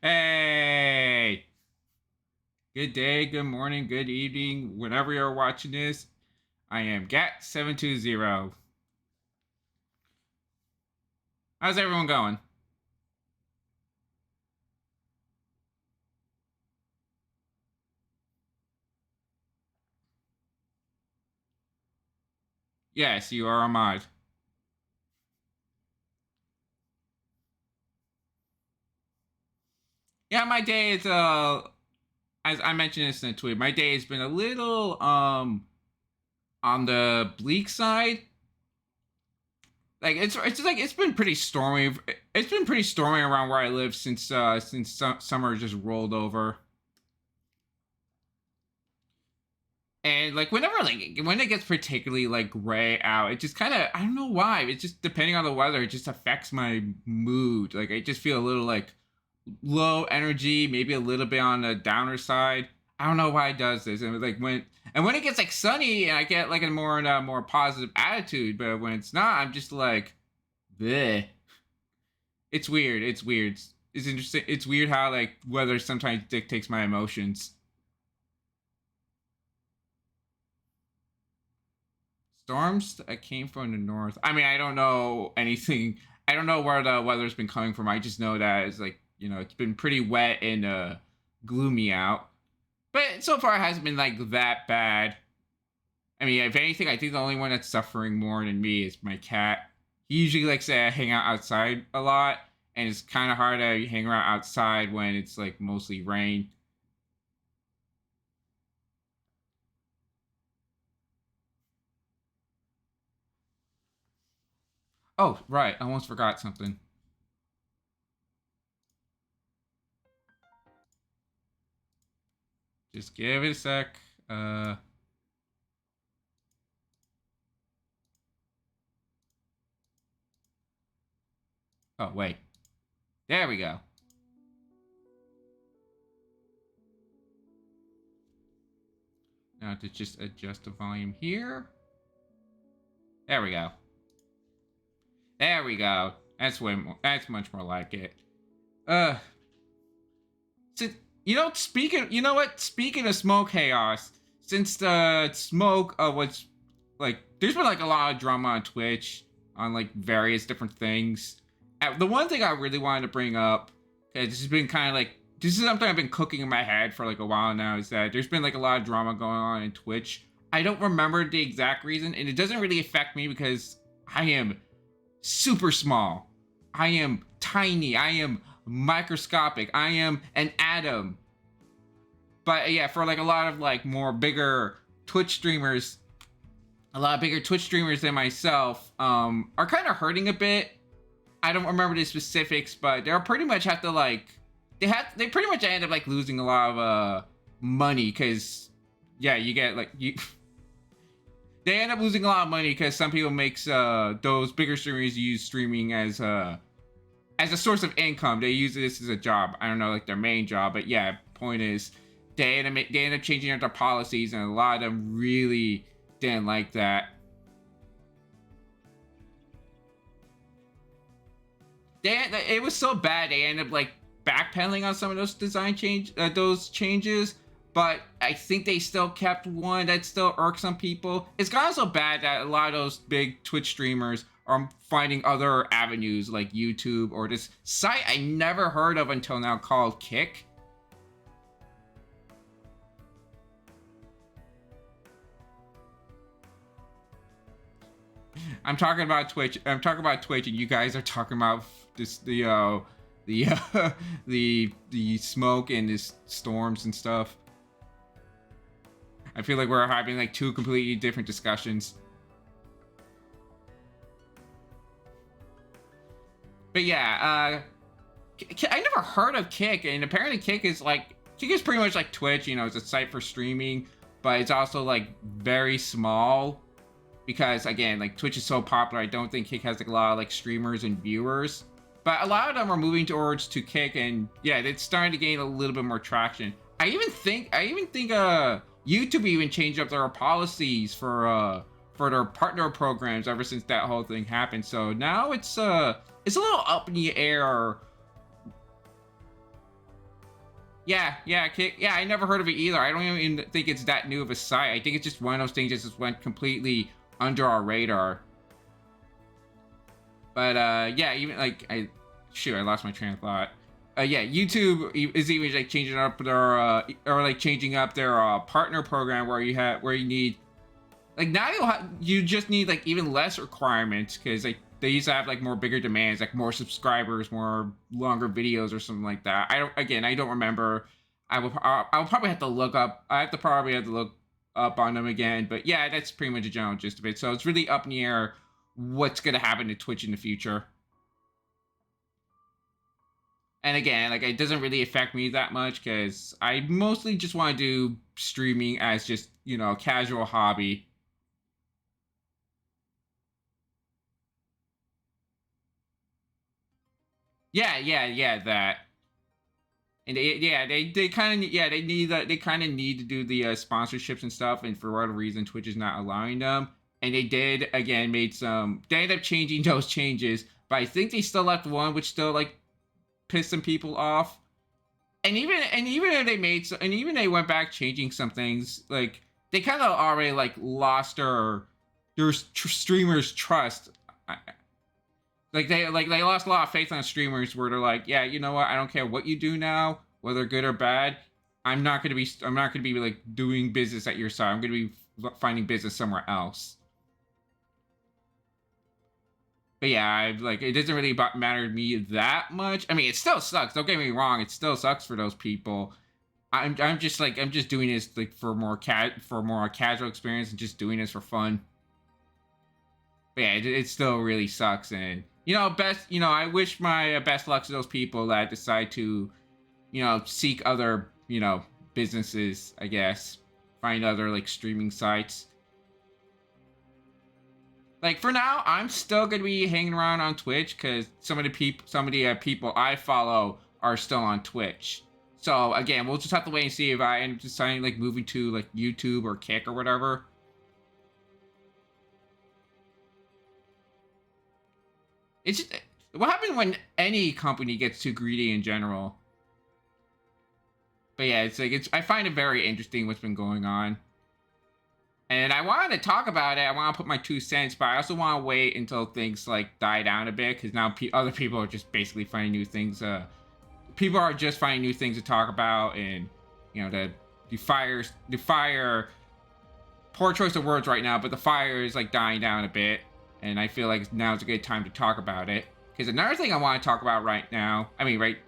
Hey! Good day, good morning, good evening, whenever you're watching this. I am GAT720. How's everyone going? Yes, you are a mod. Yeah, my day is as I mentioned this in a tweet, my day has been a little on the bleak side. Like it's been pretty stormy. It's been pretty stormy around where I live since summer just rolled over. And like whenever like when it gets particularly like gray out, it just kind of I don't know why. It's just depending on the weather, it just affects my mood. Like I just feel a little like low energy, maybe a little bit on the downer side. I don't know why it does this. And like when it gets like sunny, and I get like a more positive attitude. But when it's not, I'm just like, bleh. It's weird. It's weird. It's interesting. It's weird how like weather sometimes dictates my emotions. Storms that came from the north. I mean, I don't know anything. I don't know where the weather's been coming from. I just know that it's like it's been pretty wet and gloomy out. But so far, it hasn't been like that bad. I mean, if anything, I think the only one that's suffering more than me is my cat. He usually likes to hang out outside a lot, and it's kind of hard to hang around outside when it's like mostly rain. Oh, right, I almost forgot something. Just give it a sec. Oh wait, there we go. Now to just adjust the volume here. There we go. There we go. That's way more. That's much more like it. Uh, so, speaking. You know what? Speaking of smoke chaos, since the smoke was like, there's been like a lot of drama on Twitch on like various different things. The one thing I really wanted to bring up, because this has been kind of like this is something I've been cooking in my head for like a while now, is that there's been like a lot of drama going on in Twitch. I don't remember the exact reason, and it doesn't really affect me because I am super small. I am tiny. I am microscopic. I am an atom. But yeah, for like a lot of like more bigger Twitch streamers, a lot of bigger Twitch streamers than myself, are kind of hurting a bit. I don't remember the specifics, but they're pretty much have to like they pretty much end up like losing a lot of money because yeah, you get like you they end up losing a lot of money because some people makes those bigger streamers use streaming as a source of income. They use this as a job. I don't know, like their main job, but yeah. Point is, they end up changing their policies, and a lot of them really didn't like that. It was so bad they ended up like backpedaling on some of those those changes. But I think they still kept one that still irks some people. It's gotten so bad that a lot of those big Twitch streamers are finding other avenues like YouTube or this site I never heard of until now called Kick. I'm talking about Twitch. I'm talking about Twitch, and you guys are talking about this the the smoke and this storms and stuff. I feel like we're having like two completely different discussions. But yeah, I never heard of Kick, and apparently Kick is pretty much like Twitch. It's a site for streaming, but it's also like very small because again, like Twitch is so popular. I don't think Kick has like a lot of like streamers and viewers. But a lot of them are moving towards to Kick, and yeah, it's starting to gain a little bit more traction. I even think YouTube even changed up their policies for their partner programs ever since that whole thing happened. So now it's a little up in the air Yeah, Kick. Yeah, I never heard of it either. I don't even think it's that new of a site. I think it's just one of those things that just went completely under our radar. But yeah, even like I lost my train of thought. Yeah, YouTube is even like changing up their or like changing up their partner program where you need like now you just need like even less requirements because like they used to have like more bigger demands, like more subscribers, more longer videos or something like that. I don't remember. I'll probably have to look up. Probably have to look up on them again. But yeah, that's pretty much the general gist of it. So it's really up in the air what's gonna happen to Twitch in the future. And again, like it doesn't really affect me that much because I mostly just want to do streaming as just a casual hobby. Yeah, that. And they kind of they kind of need to do the sponsorships and stuff, and for whatever reason, Twitch is not allowing them. And they did again they ended up changing those changes, but I think they still left one, which still like pissed some people off. And even if they even they went back changing some things, like they kind of already like lost their streamers' trust. Like they lost a lot of faith on streamers where they're like, yeah, you know what? I don't care what you do now, whether good or bad. I'm not gonna be like doing business at your side. I'm gonna be finding business somewhere else. But yeah, it doesn't really matter to me that much. I mean, it still sucks. Don't get me wrong. It still sucks for those people. I'm just doing this like for more casual experience and just doing this for fun. But yeah, it still really sucks. And I wish my best luck to those people that decide to, seek other, businesses. I guess find other like streaming sites. Like for now, I'm still gonna be hanging around on Twitch because some of the people I follow are still on Twitch. So again, we'll just have to wait and see if I end up deciding like moving to like YouTube or Kick or whatever. It's just, what happens when any company gets too greedy in general. But yeah, I find it very interesting what's been going on. And I wanted to talk about it. I want to put my 2 cents, but I also want to wait until things like die down a bit because now other people are just basically finding new things. People are just finding new things to talk about, and the fire. Poor choice of words right now, but the fire is like dying down a bit, and I feel like now's a good time to talk about it. Because another thing I want to talk about right now, right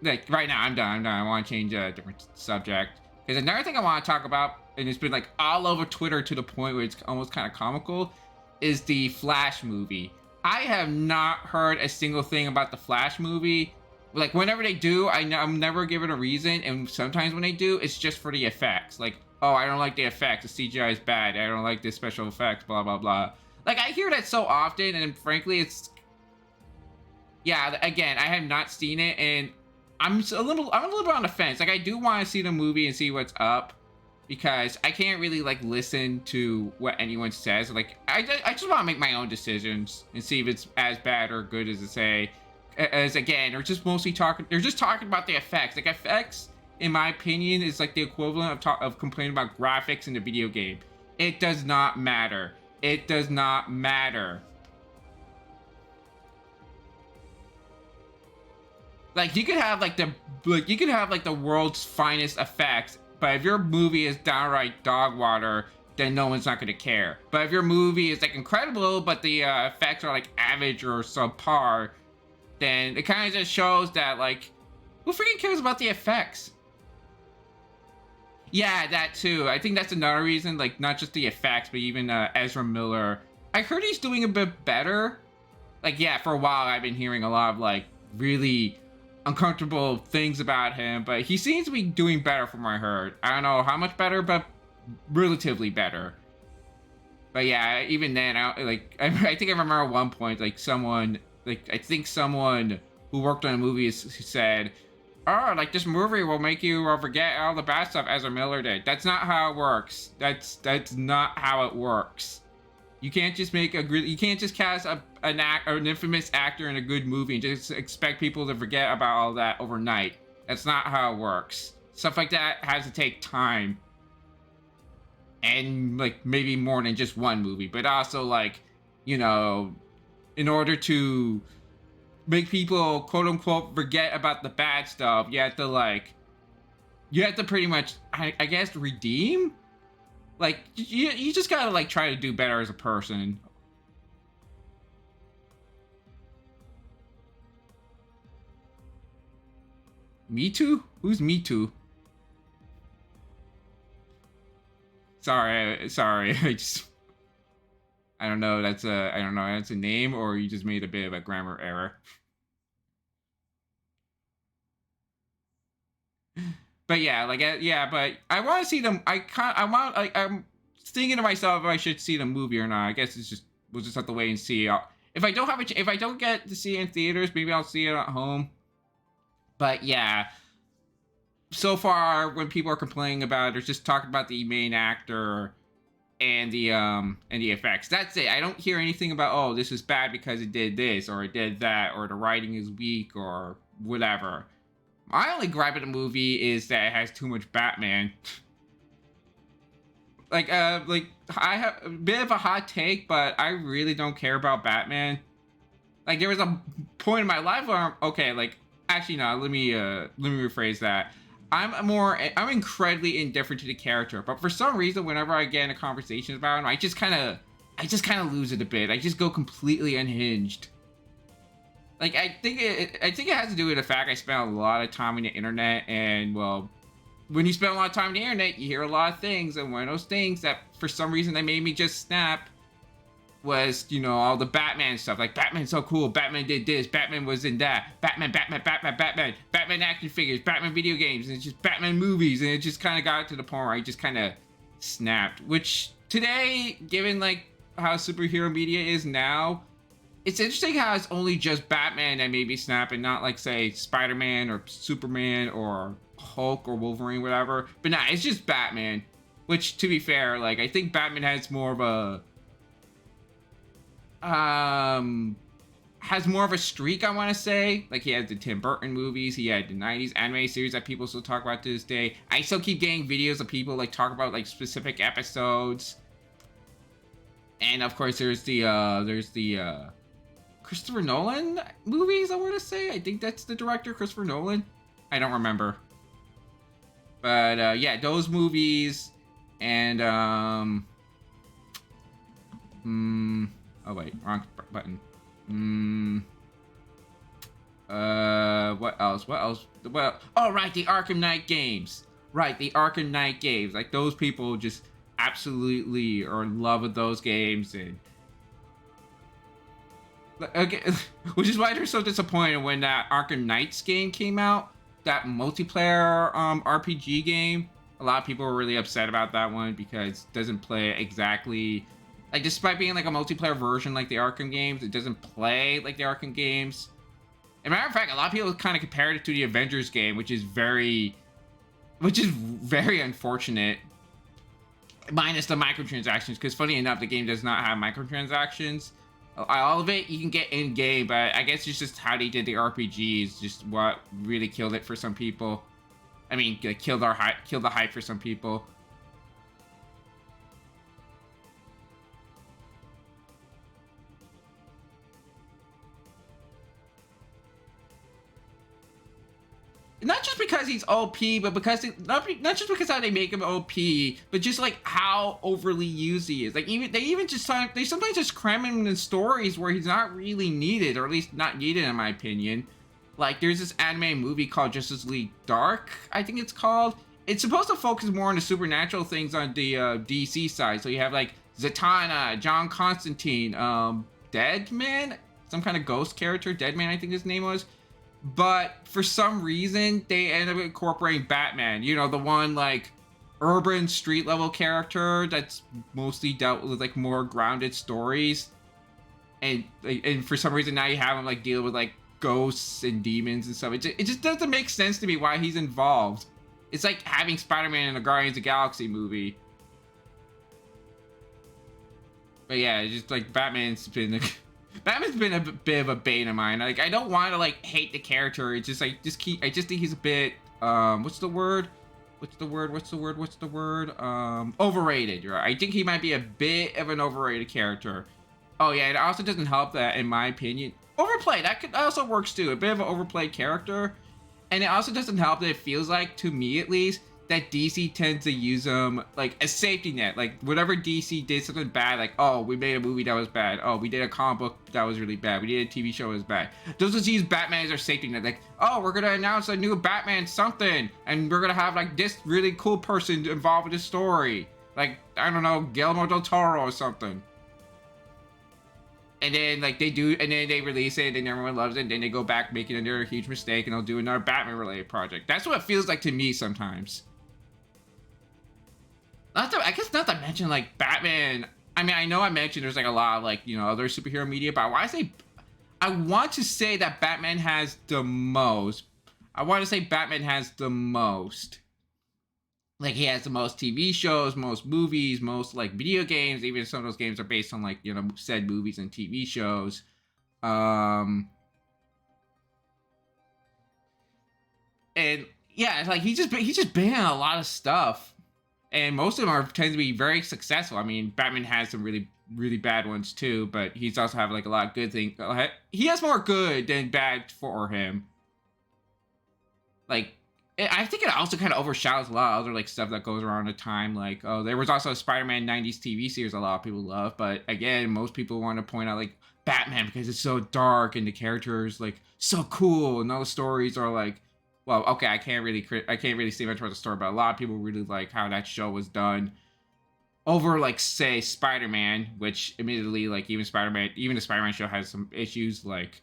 now, I'm done. I want to change a different subject. Because another thing I want to talk about, and it's been like all over Twitter to the point where it's almost kind of comical, is the Flash movie. I have not heard a single thing about the Flash movie. Like whenever they do, I'm never given a reason, and sometimes when they do, it's just for the effects. Like, oh, I don't like the effects. The CGI is bad. I don't like the special effects. Blah blah blah. Like I hear that so often, and frankly, again, I have not seen it, and I'm a little bit on the fence. Like I do want to see the movie and see what's up, because I can't really like listen to what anyone says. Like I just want to make my own decisions and see if it's as bad or good as again, they're just mostly talking. They're just talking about the effects. Like effects, in my opinion, is like the equivalent of complaining about graphics in a video game. It does not matter. It does not matter. Like you could have the world's finest effects, but if your movie is downright dog water, then no one's not gonna care. But if your movie is like incredible, but the effects are like average or subpar, then it kind of just shows that like, who freaking cares about the effects? Yeah, that too. I think that's another reason. Like not just the effects, but even Ezra Miller. I heard he's doing a bit better. Like yeah, for a while I've been hearing a lot of like really uncomfortable things about him, but he seems to be doing better from what I heard. I don't know how much better, but relatively better. But yeah, even then, I think I remember at one point, like someone who worked on a movie said, "Oh, like this movie will make you forget all the bad stuff Ezra Miller did." That's not how it works. That's not how it works. You can't just cast an infamous actor in a good movie and just expect people to forget about all that overnight. That's not how it works. stuff like that has to take time. And like maybe more than just one movie, but also like, you know, in order to make people quote unquote forget about the bad stuff, you have to pretty much, I guess, redeem. Like you just gotta like try to do better as a person. Me Too? Who's Me Too? Sorry. I don't know. That's a name, or you just made a bit of a grammar error. But yeah, but I want to see them. I'm thinking to myself if I should see the movie or not. I guess we'll just have to wait and see. If I don't get to see it in theaters, maybe I'll see it at home. But yeah, so far when people are complaining about it, or just talking about the main actor and the effects, that's it. I don't hear anything about, oh, this is bad because it did this or it did that, or the writing is weak or whatever. My only gripe with the movie is that it has too much Batman. like I have a bit of a hot take, but I really don't care about Batman. Like there was a point in my life where actually no, let me rephrase that. I'm incredibly indifferent to the character, but for some reason, whenever I get into conversations about him, I just kind of lose it a bit. I just go completely unhinged. Like I think it has to do with the fact I spent a lot of time on the internet, and well, when you spend a lot of time on the internet, you hear a lot of things, and one of those things that for some reason that made me just snap was, you know, all the Batman stuff. Like, Batman's so cool, Batman did this, Batman was in that, Batman action figures, Batman video games, and it's just Batman movies, and it just kind of got to the point where I just kind of snapped. Which today, given like how superhero media is now, it's interesting how it's only just Batman that made me snap, and not like, say, Spider-Man or Superman or Hulk or Wolverine, whatever. But nah, it's just Batman. Which, to be fair, like, I think Batman has more of a streak, I want to say. Like, he had the Tim Burton movies, he had the 90s anime series that people still talk about to this day. I still keep getting videos of people like talk about like specific episodes. And of course there's the Christopher Nolan movies, I want to say. I think that's the director, Christopher Nolan. I don't remember. But yeah, those movies. And oh wait, wrong button. What else? Well, oh right, the Arkham Knight games. Right, the Arkham Knight games. Like, those people just absolutely are in love with those games, and okay, which is why they're so disappointed when that Arkham Knights game came out. That multiplayer RPG game. A lot of people were really upset about that one because it doesn't play exactly, like, despite being like a multiplayer version like the Arkham games, it doesn't play like the Arkham games. As a matter of fact, a lot of people kind of compared it to the Avengers game, which is very unfortunate. Minus the microtransactions, because funny enough, the game does not have microtransactions. All of it you can get in game, but I guess it's just how they did the RPGs, just what really killed it for some people. I mean, killed the hype for some people. Not just because he's OP, but because not just because how they make him OP, but just like how overly used he is. Like, they sometimes just cram him in stories where he's not really needed, or at least not needed in my opinion. Like, there's this anime movie called Justice League Dark, I think it's called. It's supposed to focus more on the supernatural things on the DC side. So you have like Zatanna, John Constantine, Deadman, some kind of ghost character, Deadman I think his name was. But for some reason, they end up incorporating Batman. You know, the one, like, urban street level character that's mostly dealt with, like, more grounded stories. And for some reason, now you have him, like, deal with, like, ghosts and demons and stuff. It just doesn't make sense to me why he's involved. It's like having Spider-Man in a Guardians of the Galaxy movie. But yeah, it's just, like, Batman's been a bit of a bane of mine. Like, I don't want to like hate the character. It's just like I just think he's a bit what's the word? what's the word? Overrated. Right? I think he might be a bit of an overrated character. Oh yeah, it also doesn't help that, in my opinion, overplayed. That also works too. A bit of an overplayed character, and it also doesn't help that it feels like, to me at least, that DC tends to use them like a safety net. Like whatever DC did something bad, like, oh, we made a movie that was bad. Oh, we did a comic book that was really bad. We did a TV show that was bad. Those just use Batman as their safety net. Like, oh, we're gonna announce a new Batman something, and we're gonna have like this really cool person involved with the story. Like, I don't know, Guillermo del Toro or something. And then like they do, and then they release it, and everyone loves it, and then they go back making another huge mistake, and they'll do another Batman related project. That's what it feels like to me sometimes. I guess not to mention like Batman. I mean, I know I mentioned there's like a lot of like, you know, other superhero media, but I want to say that Batman has the most. I want to say Batman has the most. Like he has the most TV shows, most movies, most like video games. Even some of those games are based on like, you know, said movies and TV shows. And yeah, it's like he's just been in a lot of stuff. And most of them tend to be very successful. I mean, Batman has some really, really bad ones too, but he's also have like a lot of good things. He has more good than bad for him. Like, I think it also kind of overshadows a lot of other like stuff that goes around the time. Like, oh, there was also a Spider-Man 90s TV series a lot of people love, but again, most people want to point out like Batman because it's so dark and the characters like so cool, and all the stories are like, well, okay, I can't really say much about the story, but a lot of people really like how that show was done over, like, say, Spider-Man, which admittedly, like, even the Spider-Man show has some issues. Like,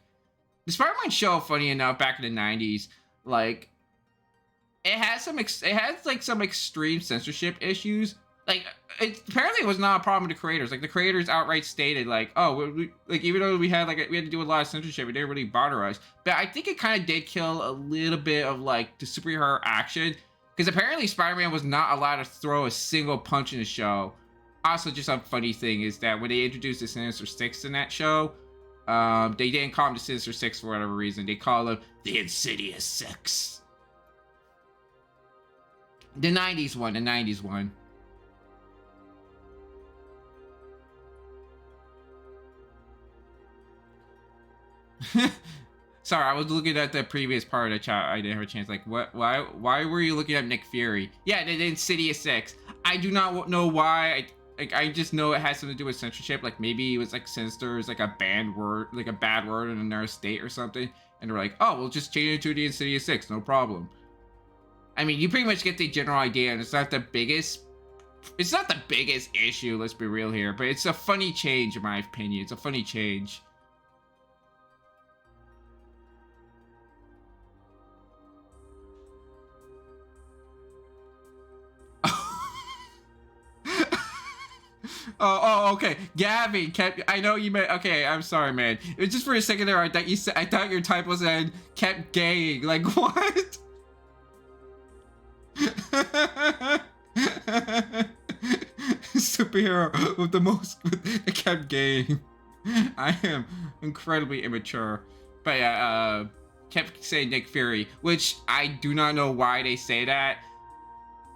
the Spider-Man show, funny enough, back in the 90s, like, it has some extreme censorship issues. Like, apparently it was not a problem with the creators. Like, the creators outright stated, like, oh, like, even though we had to do a lot of censorship, it didn't really bother us. But I think it kind of did kill a little bit of, like, the superhero action. Because apparently Spider-Man was not allowed to throw a single punch in the show. Also, just a funny thing is that when they introduced the Sinister Six in that show, they didn't call them the Sinister Six for whatever reason. They called them the Insidious Six. The 90s one. Sorry, I was looking at the previous part of the chat. I didn't have a chance. Like, what? Why were you looking at Nick Fury? Yeah, the Insidious Six. I do not know why. I just know it has something to do with censorship. Like maybe it was like sinister is like a banned word, like a bad word in another state or something. And they're like, oh, we'll just change it to the Insidious Six, no problem. I mean, you pretty much get the general idea, and it's not the biggest issue. Let's be real here, but it's a funny change in my opinion. It's a funny change. Oh, okay. Gabby, I know you meant. Okay, I'm sorry, man. It was just for a second there. I thought your typo said kept gaying. Like what? Superhero with the most kept gaying. I am incredibly immature, but yeah, kept saying Nick Fury, which I do not know why they say that.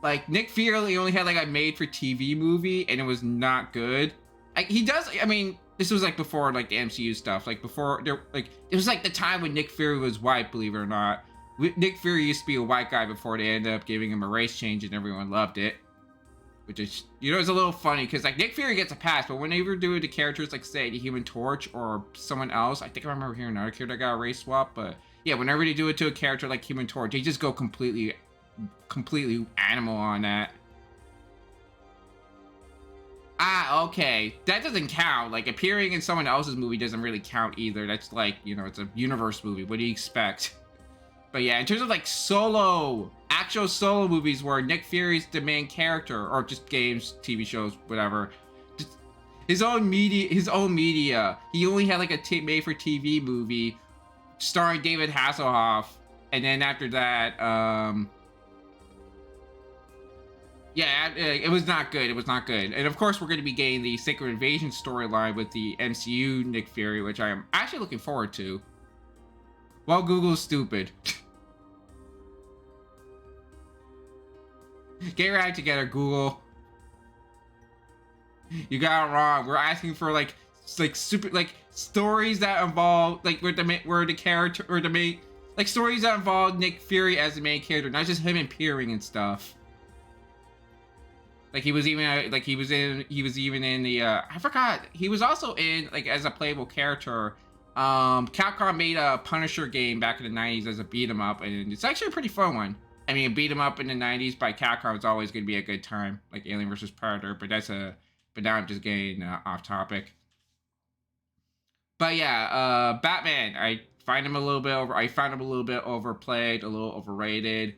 Like, Nick Fury only had, like, a made-for-TV movie, and it was not good. He does, I mean, this was, like, before, like, the MCU stuff. Like, before, it was, like, the time when Nick Fury was white, believe it or not. Nick Fury used to be a white guy before they ended up giving him a race change, and everyone loved it. Which is, you know, it's a little funny, because, like, Nick Fury gets a pass, but whenever do the characters, like, say, the Human Torch or someone else, I think I remember hearing another character that got a race swap, but, yeah, whenever they do it to a character like Human Torch, they just go completely animal on that. Ah, okay. That doesn't count. Like, appearing in someone else's movie doesn't really count either. That's like, you know, it's a universe movie. What do you expect? But yeah, in terms of like actual solo movies where Nick Fury's the main character, or just games, TV shows, whatever. Just his own media. He only had like a made-for-TV movie starring David Hasselhoff. And then after that, yeah, it was not good. It was not good. And of course, we're going to be getting the Secret Invasion storyline with the MCU Nick Fury, which I am actually looking forward to. Well, Google's stupid. Get your act together, Google. You got it wrong. We're asking for like super like stories that involve like where the character or the main like stories that involve Nick Fury as the main character, not just him appearing and stuff. Like he was even in the I forgot, he was also in like as a playable character. Capcom made a Punisher game back in the 90s as a beat 'em up, and it's actually a pretty fun one. I mean, beat 'em up in the 90s by Capcom is always going to be a good time, like Alien vs Predator, but now I'm just getting off topic. But yeah, Batman, I found him a little bit overplayed, a little overrated.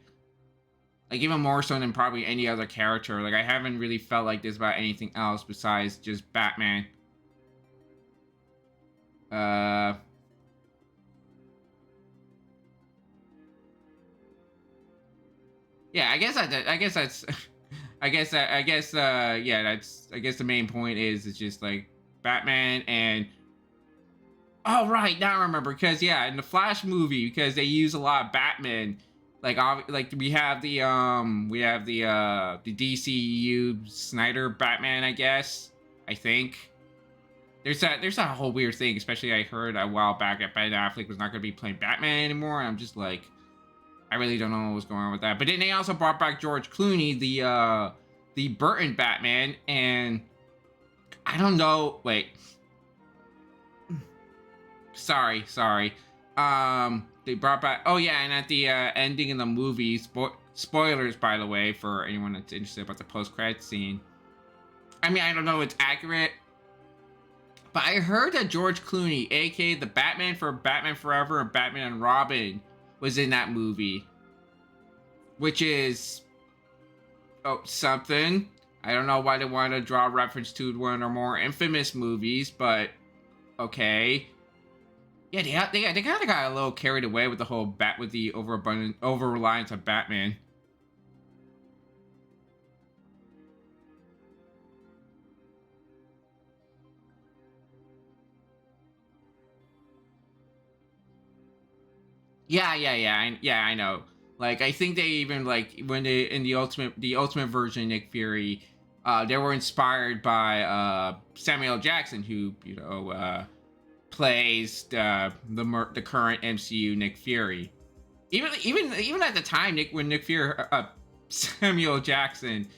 Like even more so than probably any other character. Like I haven't really felt like this about anything else besides just Batman. Yeah, I guess that's I guess the main point is it's just like Batman and oh right, now I remember, because yeah, in the Flash movie, because they use a lot of Batman, like we have the DCU Snyder Batman, I guess. I think there's a whole weird thing, especially I heard a while back that Ben Affleck was not going to be playing Batman anymore, and I'm just like, I really don't know what's going on with that. But then they also brought back George Clooney, the Burton Batman, and I don't know. Wait, sorry. They brought back. Oh yeah, and at the ending of the movie, spoilers by the way for anyone that's interested about the post-credit scene. I mean, I don't know if it's accurate, but I heard that George Clooney, aka the Batman for Batman Forever and Batman and Robin, was in that movie, which is something. I don't know why they wanted to draw a reference to one or more infamous movies, but okay. Yeah, they kind of got a little carried away with the whole over reliance on Batman. Yeah, I know. Like, I think they even like when they in the ultimate version of Nick Fury, they were inspired by Samuel Jackson, who plays the current MCU Nick Fury. Even at the time, when Nick Fury, Samuel Jackson,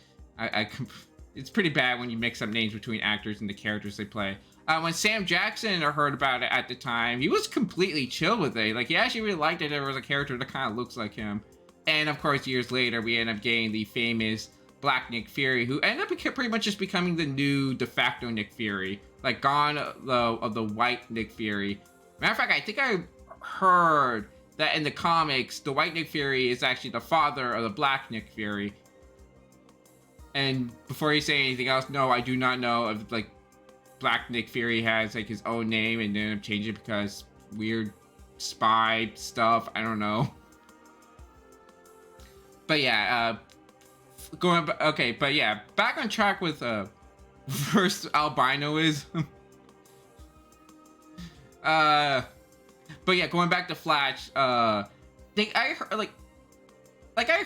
it's pretty bad when you mix up names between actors and the characters they play. When Sam Jackson heard about it at the time, he was completely chill with it. Like, he actually really liked it. There was a character that kind of looks like him. And of course, years later, we end up getting the famous Black Nick Fury, who ended up pretty much just becoming the new de facto Nick Fury. Like, gone of the white Nick Fury. Matter of fact, I think I heard that in the comics, the white Nick Fury is actually the father of the Black Nick Fury. And before you say anything else, no, I do not know if like Black Nick Fury has like his own name and then change it because weird spy stuff. I don't know. But yeah, back on track with first albinoism. But yeah, going back to Flash, I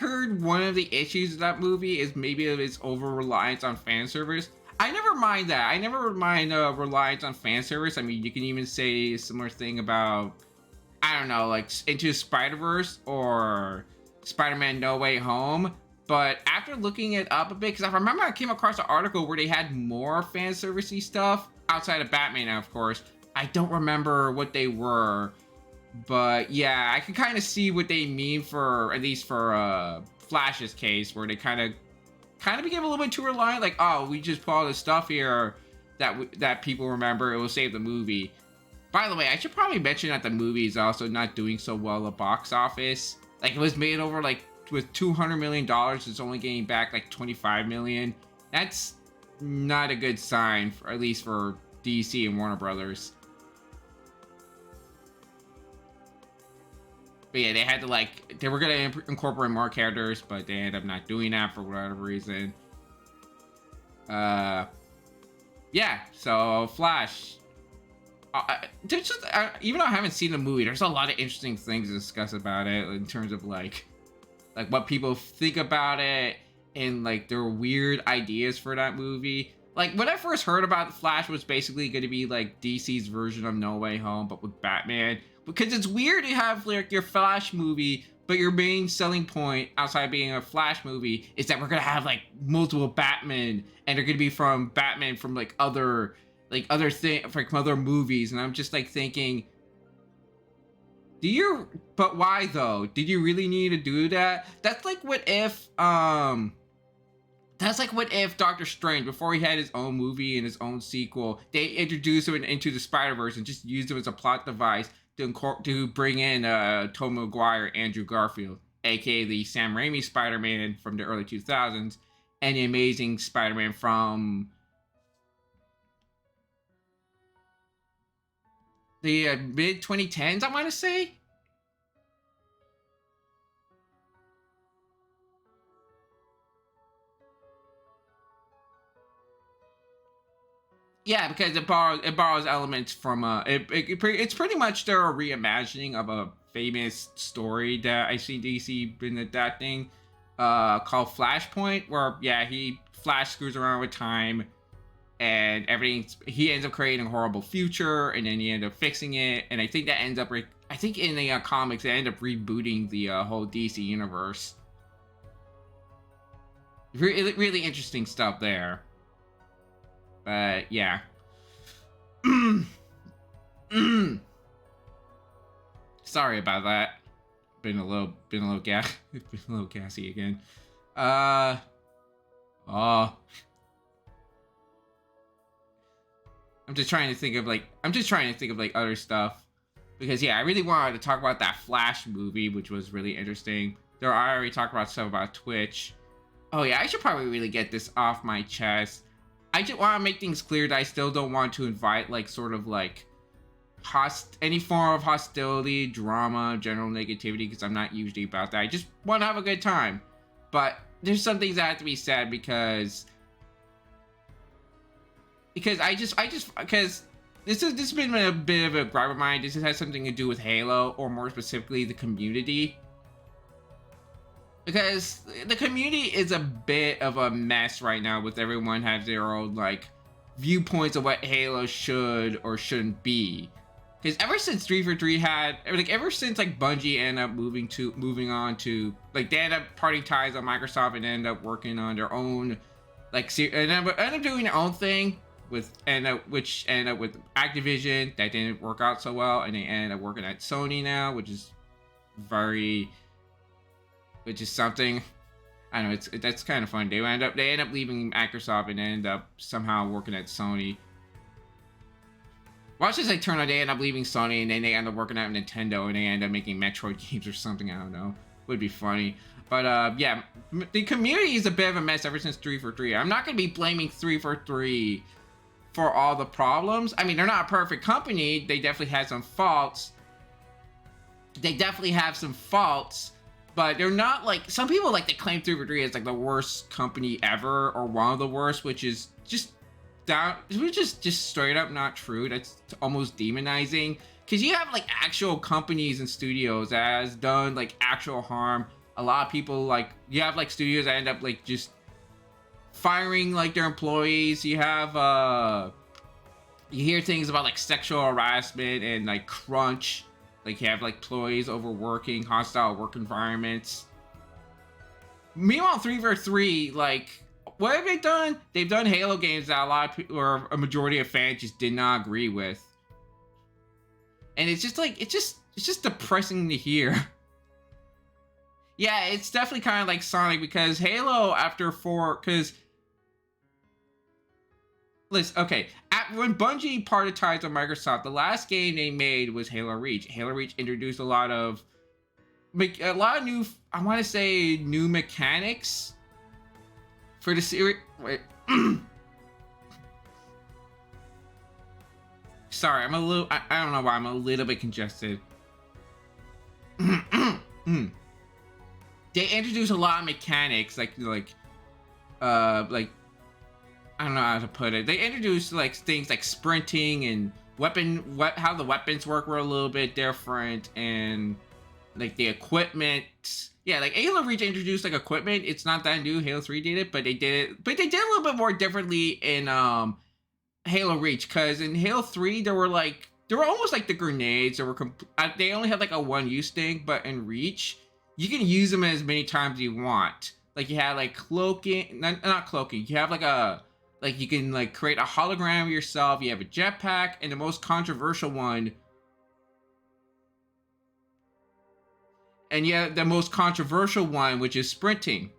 heard one of the issues of that movie is maybe its over reliance on fan service. I never mind that. I never mind reliance on fan service. I mean, you can even say a similar thing about, I don't know, like Into Spider-Verse or Spider-Man No Way Home. But after looking it up a bit, because I remember I came across an article where they had more fan servicey stuff outside of Batman, of course. I don't remember what they were. But yeah, I can kind of see what they mean for, at least for Flash's case, where they kind of became a little bit too reliant. Like, oh, we just put all this stuff here that people remember. It will save the movie. By the way, I should probably mention that the movie is also not doing so well at the box office. Like, it was made over like with $200 million. It's only getting back like $25 million. That's not a good sign, for, at least for DC and Warner Brothers. But yeah, they had to they were gonna incorporate more characters, but they ended up not doing that for whatever reason. Yeah, so Flash. Even though I haven't seen the movie, there's a lot of interesting things to discuss about it in terms of like what people think about it, and like their weird ideas for that movie. Like when I first heard about Flash was basically going to be like DC's version of No Way Home, but with Batman. Because it's weird to have like your Flash movie, but your main selling point outside being a Flash movie is that we're gonna have like multiple Batman, and they're gonna be from Batman from like other thing from other movies, and I'm just like thinking, but why though? Did you really need to do that? That's like what if Doctor Strange, before he had his own movie and his own sequel, they introduced him into the Spider-Verse and just used him as a plot device to bring in Tobey Maguire, Andrew Garfield, aka the Sam Raimi Spider-Man from the early 2000s, and the Amazing Spider-Man from the mid 2010s, I want to say. Yeah, because it borrows elements from it's pretty much their reimagining of a famous story that I see DC been adapting, called Flashpoint, where Flash screws around with time, and he ends up creating a horrible future, and then he ends up fixing it, and I think that ends up I think in the comics they end up rebooting the whole DC universe. Really, really interesting stuff there. But yeah. Sorry about that. Been a little gassy again. I'm just trying to think of like other stuff, because I really wanted to talk about that Flash movie, which was really interesting. I already talked about stuff about Twitch. Oh yeah, I should probably really get this off my chest. I just want to make things clear that I still don't want to invite like sort of like any form of hostility, drama, general negativity, because I'm not usually about that. I just want to have a good time. But there's some things that have to be said because this has been a bit of a gripe of mine. This has something to do with Halo, or more specifically the community. Because the community is a bit of a mess right now, with everyone has their own like viewpoints of what Halo should or shouldn't be. Because ever since 343 ever since like Bungie ended up moving on to like, they ended up parting ties on Microsoft and ended up working on their own like and ended up doing their own thing which ended up with Activision. That didn't work out so well, and they ended up working at Sony now, which is something. I don't know, that's kind of fun. They end up leaving Microsoft and end up somehow working at Sony. Watch as I turn on, they end up leaving Sony and then they end up working at Nintendo and they end up making Metroid games or something. I don't know. Would be funny. But yeah, the community is a bit of a mess ever since 343. I'm not going to be blaming 343 for all the problems. I mean, they're not a perfect company. They definitely had some faults. But they're not like, some people like to claim 343 as like the worst company ever, or one of the worst, which is just straight up not true. That's almost demonizing, because you have like actual companies and studios that has done like actual harm. A lot of people, like, you have like studios that end up like just firing like their employees. You have you hear things about like sexual harassment and like crunch. Like, you have like employees overworking, hostile work environments. Meanwhile, 343, like, what have they done? They've done Halo games that a lot of people, or a majority of fans, just did not agree with. And it's just like, it's just depressing to hear. Yeah, it's definitely kind of like Sonic, because Halo after 4, because listen, okay, when Bungie parted ties with Microsoft, the last game they made was Halo Reach. Halo Reach introduced a lot of new, I want to say, new mechanics for the series. Wait. Sorry, I don't know why, I'm a little bit congested. They introduced a lot of mechanics, like I don't know how to put it. They introduced like things like sprinting and how the weapons work were a little bit different, and like the equipment. Yeah, like Halo Reach introduced like equipment. It's not that new. Halo 3 did it, but they did it. But they did a little bit more differently in Halo Reach, because in Halo 3 there were almost like the grenades. They only had like a one use thing, but in Reach you can use them as many times as you want. Like you had like cloaking, not cloaking. You have like you can like create a hologram of yourself. You have a jetpack, and the most controversial one. And yeah, the most controversial one, which is sprinting.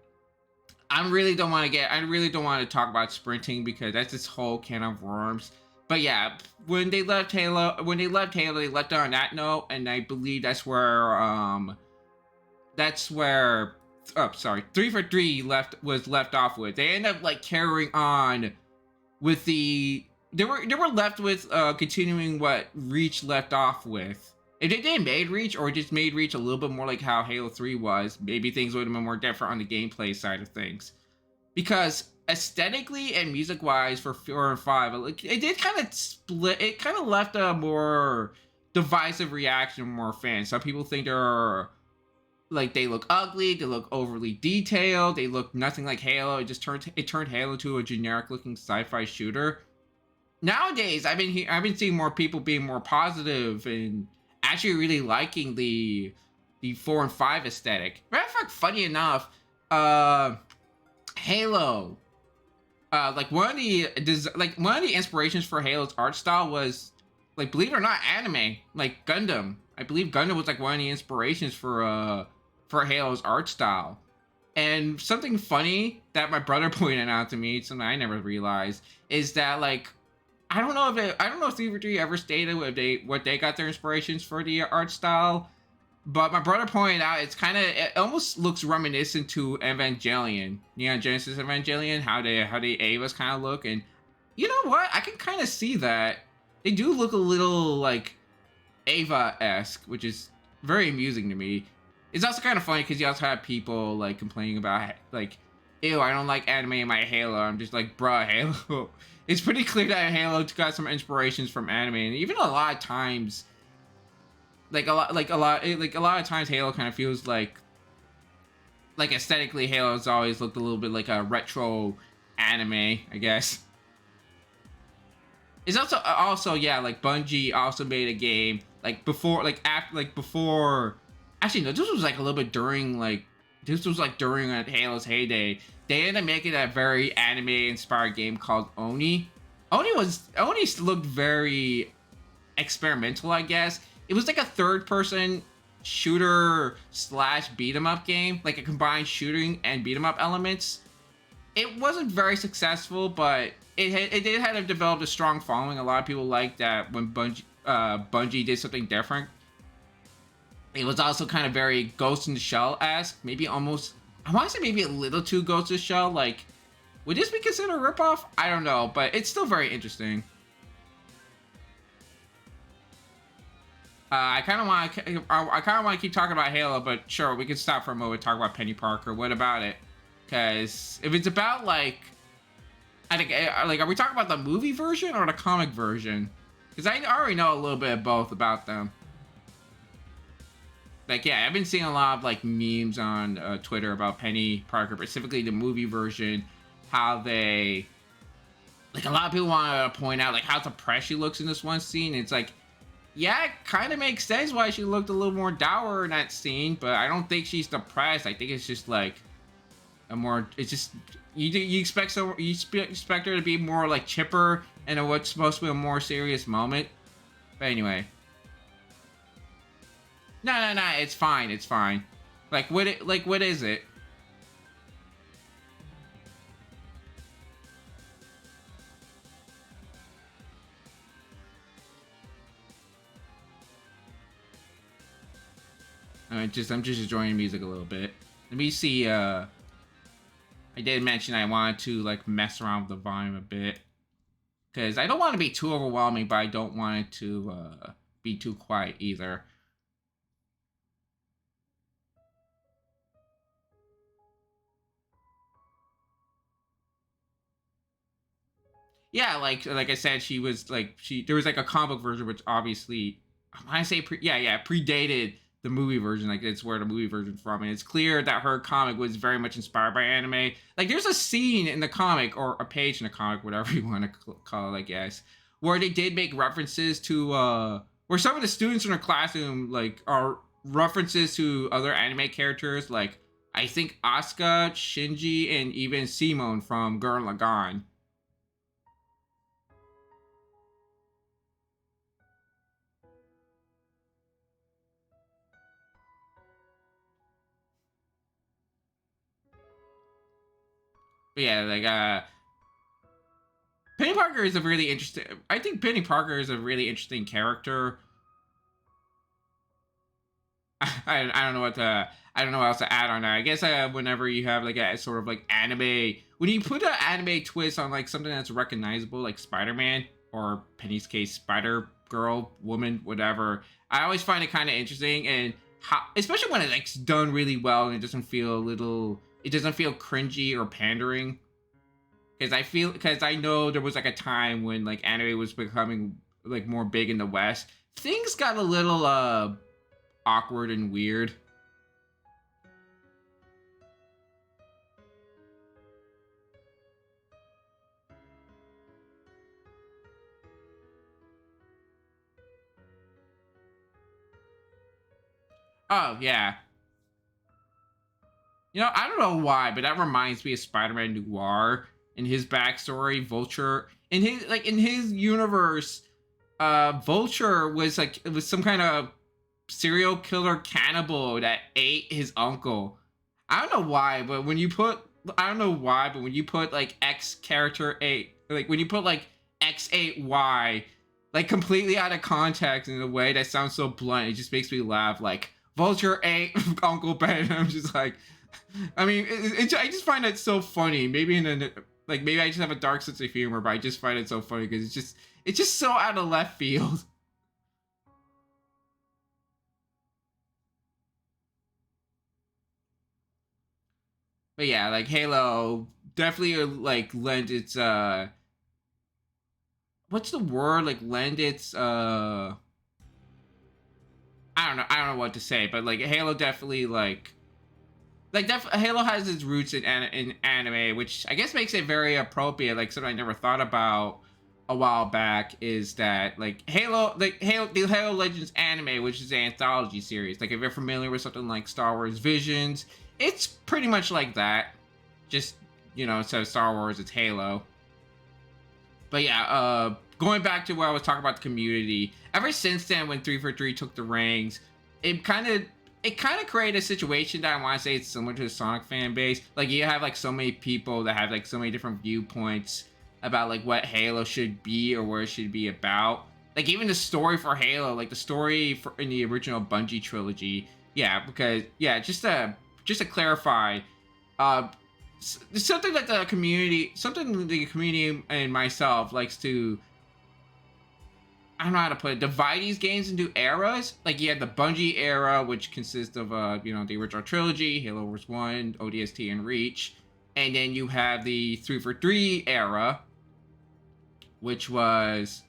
I really don't want to talk about sprinting because that's this whole can of worms. But yeah, when they left Halo, they left it on that note, and I believe that's where oh sorry, 343 was left off with. They end up like carrying on with they were left with continuing what Reach left off with. If they did made Reach, or just made Reach a little bit more like how Halo 3 was, maybe things would have been more different on the gameplay side of things. Because aesthetically and music-wise for 4 and 5, it did kind of split. It kind of left a more divisive reaction from more fans. Some people think they look ugly, they look overly detailed, they look nothing like Halo. It turned Halo to a generic-looking sci-fi shooter. Nowadays, I've been seeing more people being more positive and actually really liking the 4 and 5 aesthetic. Matter of fact, funny enough, Halo, one of the inspirations for Halo's art style was, like, believe it or not, anime, like Gundam. I believe Gundam was like one of the inspirations for Halo's art style. And something funny that my brother pointed out to me, something I never realized, is that like I don't know if 343 ever stated what they got their inspirations for the art style, but my brother pointed out it almost looks reminiscent to Evangelion, Neon Genesis Evangelion, how the Evas kind of look, and you know what? I can kind of see that. They do look a little like Eva-esque, which is very amusing to me. It's also kind of funny because you also have people like complaining about like, ew, I don't like anime in my Halo. I'm just like, bruh, Halo. It's pretty clear that Halo got some inspirations from anime, and even a lot of times, a lot of times, Halo kind of feels like aesthetically, Halo's always looked a little bit like a retro anime, I guess. It's also yeah, like Bungie also made a game before. Actually, no, this was like a little bit during during Halo's heyday. They ended up making a very anime-inspired game called Oni. Oni looked very experimental, I guess. It was like a third-person shooter / beat 'em up game, like a combined shooting and beat 'em up elements. It wasn't very successful, but it did have developed a strong following. A lot of people liked that when Bungie did something different. It was also kind of very Ghost in the Shell-esque, maybe almost. I want to say maybe a little too Ghost in the Shell. Like, would this be considered a ripoff? I don't know, but it's still very interesting. I kind of want to keep talking about Halo, but sure, we can stop for a moment and talk about Penny Parker. What about it? Because if it's about I think are we talking about the movie version or the comic version? Because I already know a little bit of both about them. Like, yeah, I've been seeing a lot of memes on Twitter about Penny Parker, specifically the movie version. How they a lot of people want to point out how depressed she looks in this one scene. It's like, yeah, it kind of makes sense why she looked a little more dour in that scene, but I don't think she's depressed. I think it's just it's just you expect her to be more chipper in what's supposed to be a more serious moment. But anyway. No, it's fine. What is it? I'm just enjoying music a little bit. Let me see. I did mention I wanted to mess around with the volume a bit, because I don't want to be too overwhelming, but I don't want it to be too quiet either. Yeah, like I said, there was a comic book version, which obviously I want to say predated the movie version. Like it's where the movie version's from, and it's clear that her comic was very much inspired by anime. Like there's a scene in the comic, or a page in the comic, whatever you want to call it, I guess, where they did make references to where some of the students in her classroom like are references to other anime characters, like I think Asuka, Shinji, and even Simone from Gurren Lagann. But yeah, like Penny Parker is a really interesting. I think Penny Parker is a really interesting character. I don't know what to. I don't know what else to add on that. I guess whenever you have like a sort of like anime, when you put an anime twist on like something that's recognizable, like Spider-Man or Penny's case, Spider Girl, Woman, whatever, I always find it kind of interesting, and how, especially when it's done really well and it doesn't feel a little, it doesn't feel cringy or pandering. Because I know there was like a time when like anime was becoming like more big in the West. Things got a little awkward and weird. Oh yeah. You know, I don't know why, but that reminds me of Spider-Man Noir and his backstory. Vulture in his universe, Vulture was like, it was some kind of serial killer cannibal that ate his uncle. I don't know why, but when you put I don't know why, but when you put like X character 8, like when you put like X8Y like completely out of context in a way that sounds so blunt, it just makes me laugh. Like Vulture 8 Uncle Ben. I'm just like, I mean, I just find it so funny. Maybe like maybe I just have a dark sense of humor, but I just find it so funny because it's just so out of left field. But yeah, like Halo definitely like lend its what's the word, like lend its I don't know what to say, but like Halo definitely Halo has its roots in anime, which I guess makes it very appropriate. Like something I never thought about a while back is that the Halo Legends anime, which is an anthology series. Like if you're familiar with something like Star Wars Visions, it's pretty much like that. Just instead of Star Wars, it's Halo. But yeah, going back to where I was talking about the community, ever since then, when 343 took the rings, it kind of created a situation that I want to say it's similar to the Sonic fan base. Like you have like so many people that have like so many different viewpoints about like what Halo should be or what it should be about. Like even the story for Halo, like the story in the original Bungie trilogy. Yeah, because yeah, just to clarify, uh, something that the community and myself likes to, I don't know how to put it, divide these games into eras. Like you have the Bungie era, which consists of the original trilogy, Halo Wars 1, ODST, and Reach. And then you have the 343 era, which was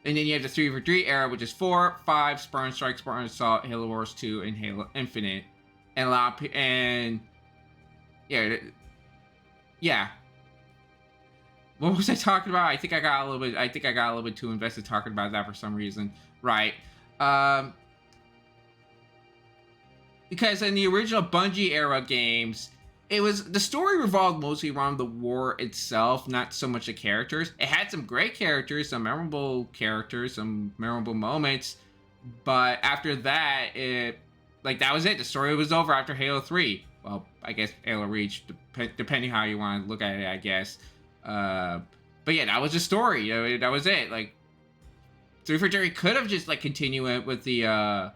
and then you have the 343 era, which is 4, 5, Spartan Strike, Spartan Assault, Halo Wars 2, and Halo Infinite. And yeah. What was I talking about? I think I got a little bit too invested talking about that for some reason. Right. Because in the original Bungie era games, the story revolved mostly around the war itself, not so much the characters. It had some great characters, some memorable moments, but after that, that was it. The story was over after Halo 3. Well, I guess Halo Reach, depending how you want to look at it, I guess. But yeah, that was the story. That was it. Like, 343 could have just like continued it with the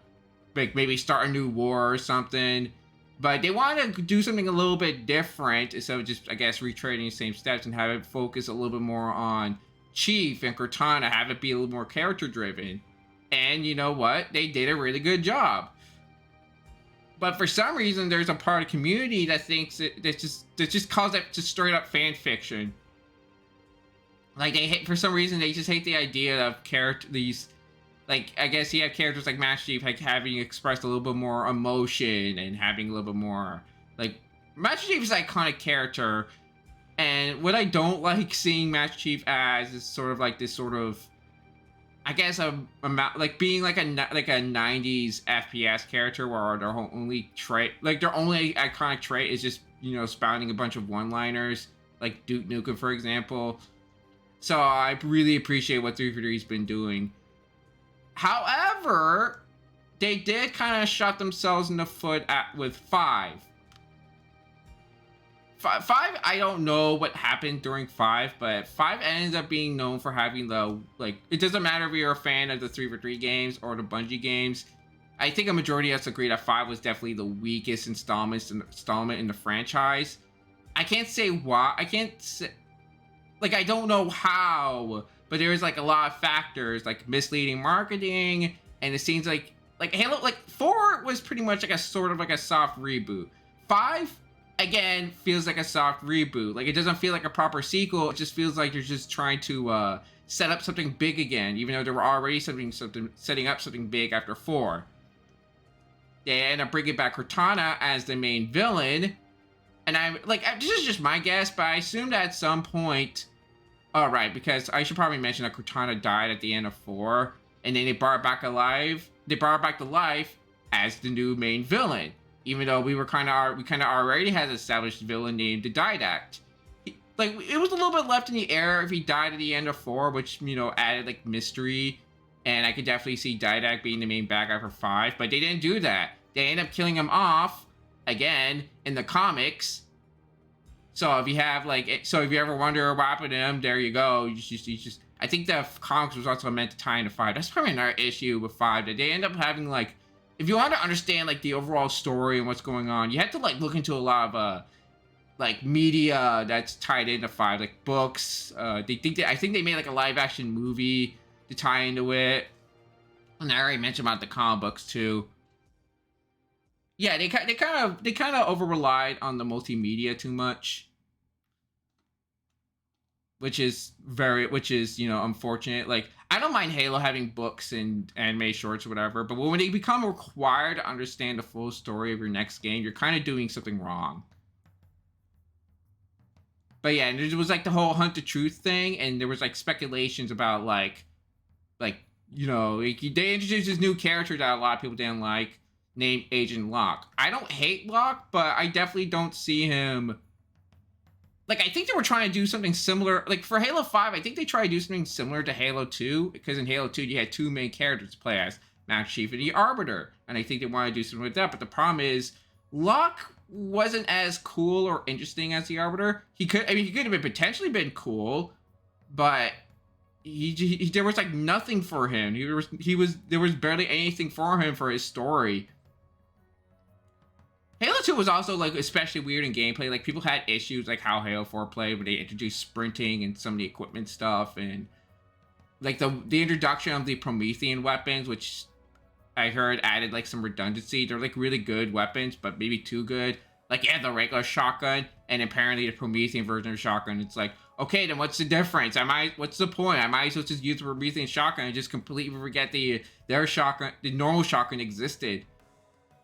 like maybe start a new war or something, but they wanted to do something a little bit different instead of just, I guess, retreading the same steps and have it focus a little bit more on Chief and Cortana, have it be a little more character driven. And you know what? They did a really good job. But for some reason, there's a part of the community that thinks that just calls it just straight up fan fiction. Like for some reason they just hate the idea of these like, I guess you have characters like Master Chief like having expressed a little bit more emotion and having a little bit more like Master Chief is an iconic character, and what I don't like seeing Master Chief as is sort of like this sort of, I guess like being like a 90s FPS character where their only trait, like their only iconic trait is just, you know, spouting a bunch of one-liners, like Duke Nukem, for example. So I really appreciate what 343's been doing. However, they did kind of shot themselves in the foot with 5. 5, I don't know what happened during 5, but 5 ends up being known for having the, like, it doesn't matter if you're a fan of the 343 games or the Bungie games. I think a majority of us agree that 5 was definitely the weakest installment in the franchise. I can't say why. I can't say, like, I don't know how, but there's like a lot of factors, like misleading marketing, and it seems like Halo, like 4 was pretty much like a sort of like a soft reboot. 5 again feels like a soft reboot. Like, it doesn't feel like a proper sequel. It just feels like you're just trying to set up something big again, even though they were already setting up something big after 4. They end up bringing back Cortana as the main villain, and I'm like, this is just my guess, but I assume that at some point, all right, because I should probably mention that Cortana died at the end of 4, and then they brought her back alive. They brought her back to life as the new main villain, even though we kind of already had an established villain named the Didact. Like, it was a little bit left in the air if he died at the end of 4, which, you know, added like mystery, and I could definitely see Didact being the main bad guy for 5, but they didn't do that. They ended up killing him off again in the comics. So if you have if you ever wonder what happened to him, there you go. You just I think the comics was also meant to tie into 5. That's probably another issue with 5, that they end up having, like, if you want to understand like the overall story and what's going on, you have to like look into a lot of like media that's tied into 5, like books. I think they made like a live action movie to tie into it, and I already mentioned about the comic books too. Yeah, they kind of over relied on the multimedia too much, which is you know, unfortunate. Like, I don't mind Halo having books and anime shorts or whatever, but when they become required to understand the full story of your next game, you're kind of doing something wrong. But yeah, and there was like the whole Hunt the Truth thing, and there was like speculations about like you know, like, they introduced this new character that a lot of people didn't like, named Agent Locke. I don't hate Locke, but I definitely don't see him. Like, I think they were trying to do something similar. Like, for Halo 5, I think they tried to do something similar to Halo 2, because in Halo 2, you had 2 main characters to play as, Master Chief and the Arbiter. And I think they wanted to do something with that, but the problem is, Locke wasn't as cool or interesting as the Arbiter. He could have been potentially been cool, but he there was like nothing for him. There was barely anything for him for his story. Halo 2 was also like especially weird in gameplay. Like, people had issues like how Halo 4 played, when they introduced sprinting and some of the equipment stuff, and like the introduction of the Promethean weapons, which I heard added like some redundancy. They're like really good weapons, but maybe too good. Like, you had the regular shotgun, and apparently the Promethean version of shotgun, it's like, okay, then what's the difference? What's the point? I might as well just use the Promethean shotgun and just completely forget their shotgun, the normal shotgun existed.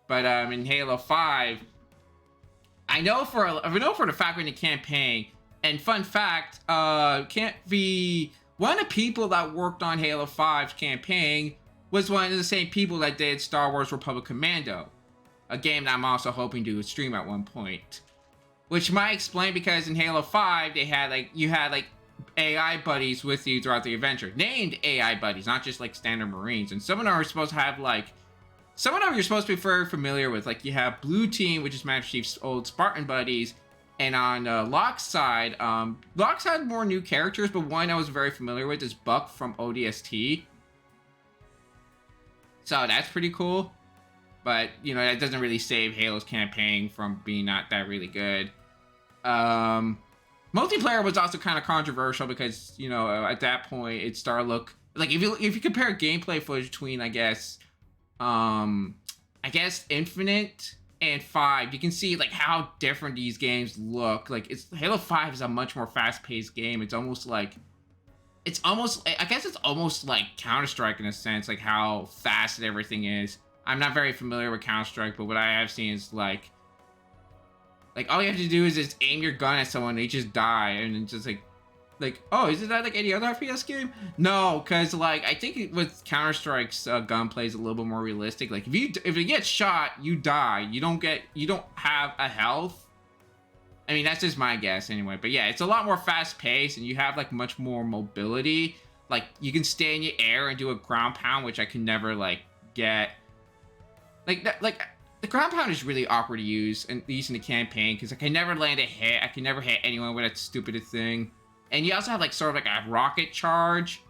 But in Halo 5, I know for the fact in the campaign, and fun fact, one of the people that worked on Halo 5's campaign was one of the same people that did Star Wars Republic Commando, a game that I'm also hoping to stream at one point. Which might explain, because in Halo 5, you had AI buddies with you throughout the adventure, named AI buddies, not just like standard Marines, and some of them are supposed to have some of them you're supposed to be very familiar with. Like, you have Blue Team, which is Master Chief's old Spartan buddies. And on Locke's side, Locke's had more new characters, but one I was very familiar with is Buck from ODST. So that's pretty cool. But, you know, that doesn't really save Halo's campaign from being not that really good. Multiplayer was also kind of controversial because, you know, at that point, it started look... Like, if you compare gameplay footage between, I guess Infinite and 5, you can see like how different these games look. Like, Halo 5 is a much more fast-paced game. It's almost like it's almost, I guess it's almost like Counter-Strike in a sense, like how fast everything is. I'm not very familiar with Counter-Strike, but what I have seen is like all you have to do is just aim your gun at someone, they just die, and it's just like, oh, isn't that like any other FPS game? No, because like I think with Counter Strike's gunplay is a little bit more realistic. Like if you get shot, you die. You don't have a health. I mean, that's just my guess anyway. But yeah, it's a lot more fast paced, and you have like much more mobility. Like you can stay in the air and do a ground pound, which I can never like get. Like the ground pound is really awkward to use, and at least in the campaign, because I can never land a hit. I can never hit anyone with that stupid thing. And you also have like sort of like a rocket charge,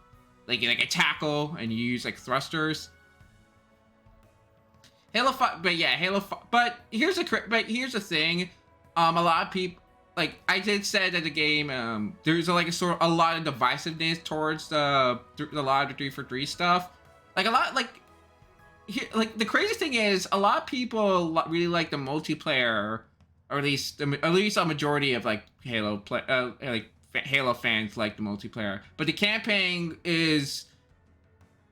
like a tackle, and you use like thrusters. Halo 5, but yeah, Halo 5. But here's the thing, a lot of people, like I did say that the game, there's like a lot of divisiveness towards the lot of the 343 stuff. Like a lot, like the crazy thing is, a lot of people really like the multiplayer, or at least a majority of like Halo Halo fans like the multiplayer, but the campaign is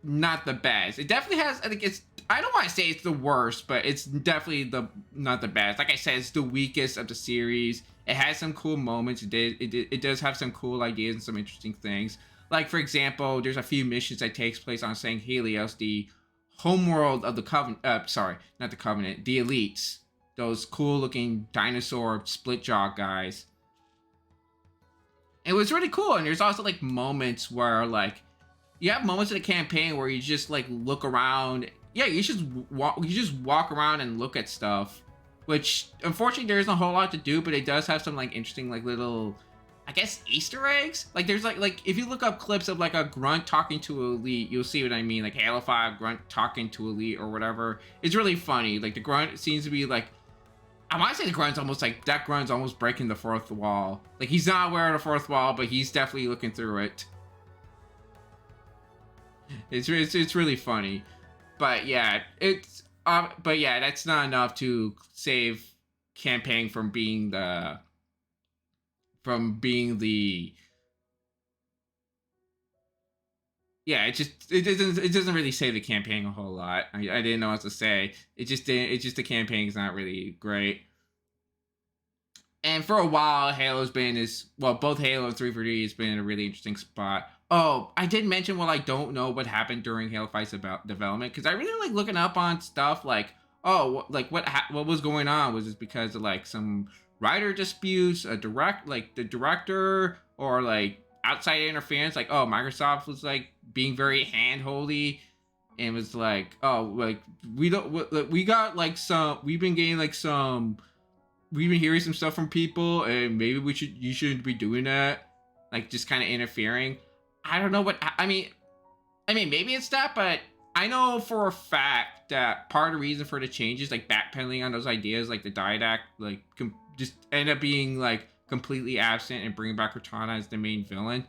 not the best. It definitely has, I think I don't want to say it's the worst, but it's definitely not the best. Like I said, it's the weakest of the series. It has some cool moments. It does have some cool ideas and some interesting things. Like, for example, there's a few missions that takes place on St. Helios, the homeworld of the Covenant. Sorry, not the Covenant, the Elites. Those cool looking dinosaur split jaw guys. It was really cool, and there's also like moments where like you have moments in the campaign where you just like look around. Yeah, you just walk around and look at stuff, which unfortunately there isn't a whole lot to do, but it does have some like interesting like little, I guess, Easter eggs. Like there's like if you look up clips of like a grunt talking to an elite, you'll see what I mean. Like Halo 5 grunt talking to elite or whatever. It's really funny. Like the grunt seems to be like, I want to say the grunt's almost like, that grunt's almost breaking the fourth wall. Like, he's not aware of the fourth wall, but he's definitely looking through it. It's really funny. But yeah, that's not enough to save campaign from being the yeah, it doesn't really save the campaign a whole lot. I didn't know what to say. It's just the campaign's not really great. And for a while, Halo's been both Halo and 343 has been in a really interesting spot. Oh, I did mention, well, I don't know what happened during Halo 5's development, because I really like looking up on stuff like, oh, like what was going on? Was it because of like some writer disputes, the director, or like outside interference? Like, oh, Microsoft was like being very handholdy and was like, oh, like we've been getting like we've been hearing some stuff from people, and maybe you shouldn't be doing that, like just kind of interfering. I don't know what I mean maybe it's that, but I know for a fact that part of the reason for the changes, like backpedaling on those ideas, like the Didact, like just end up being like completely absent and bringing back Cortana as the main villain.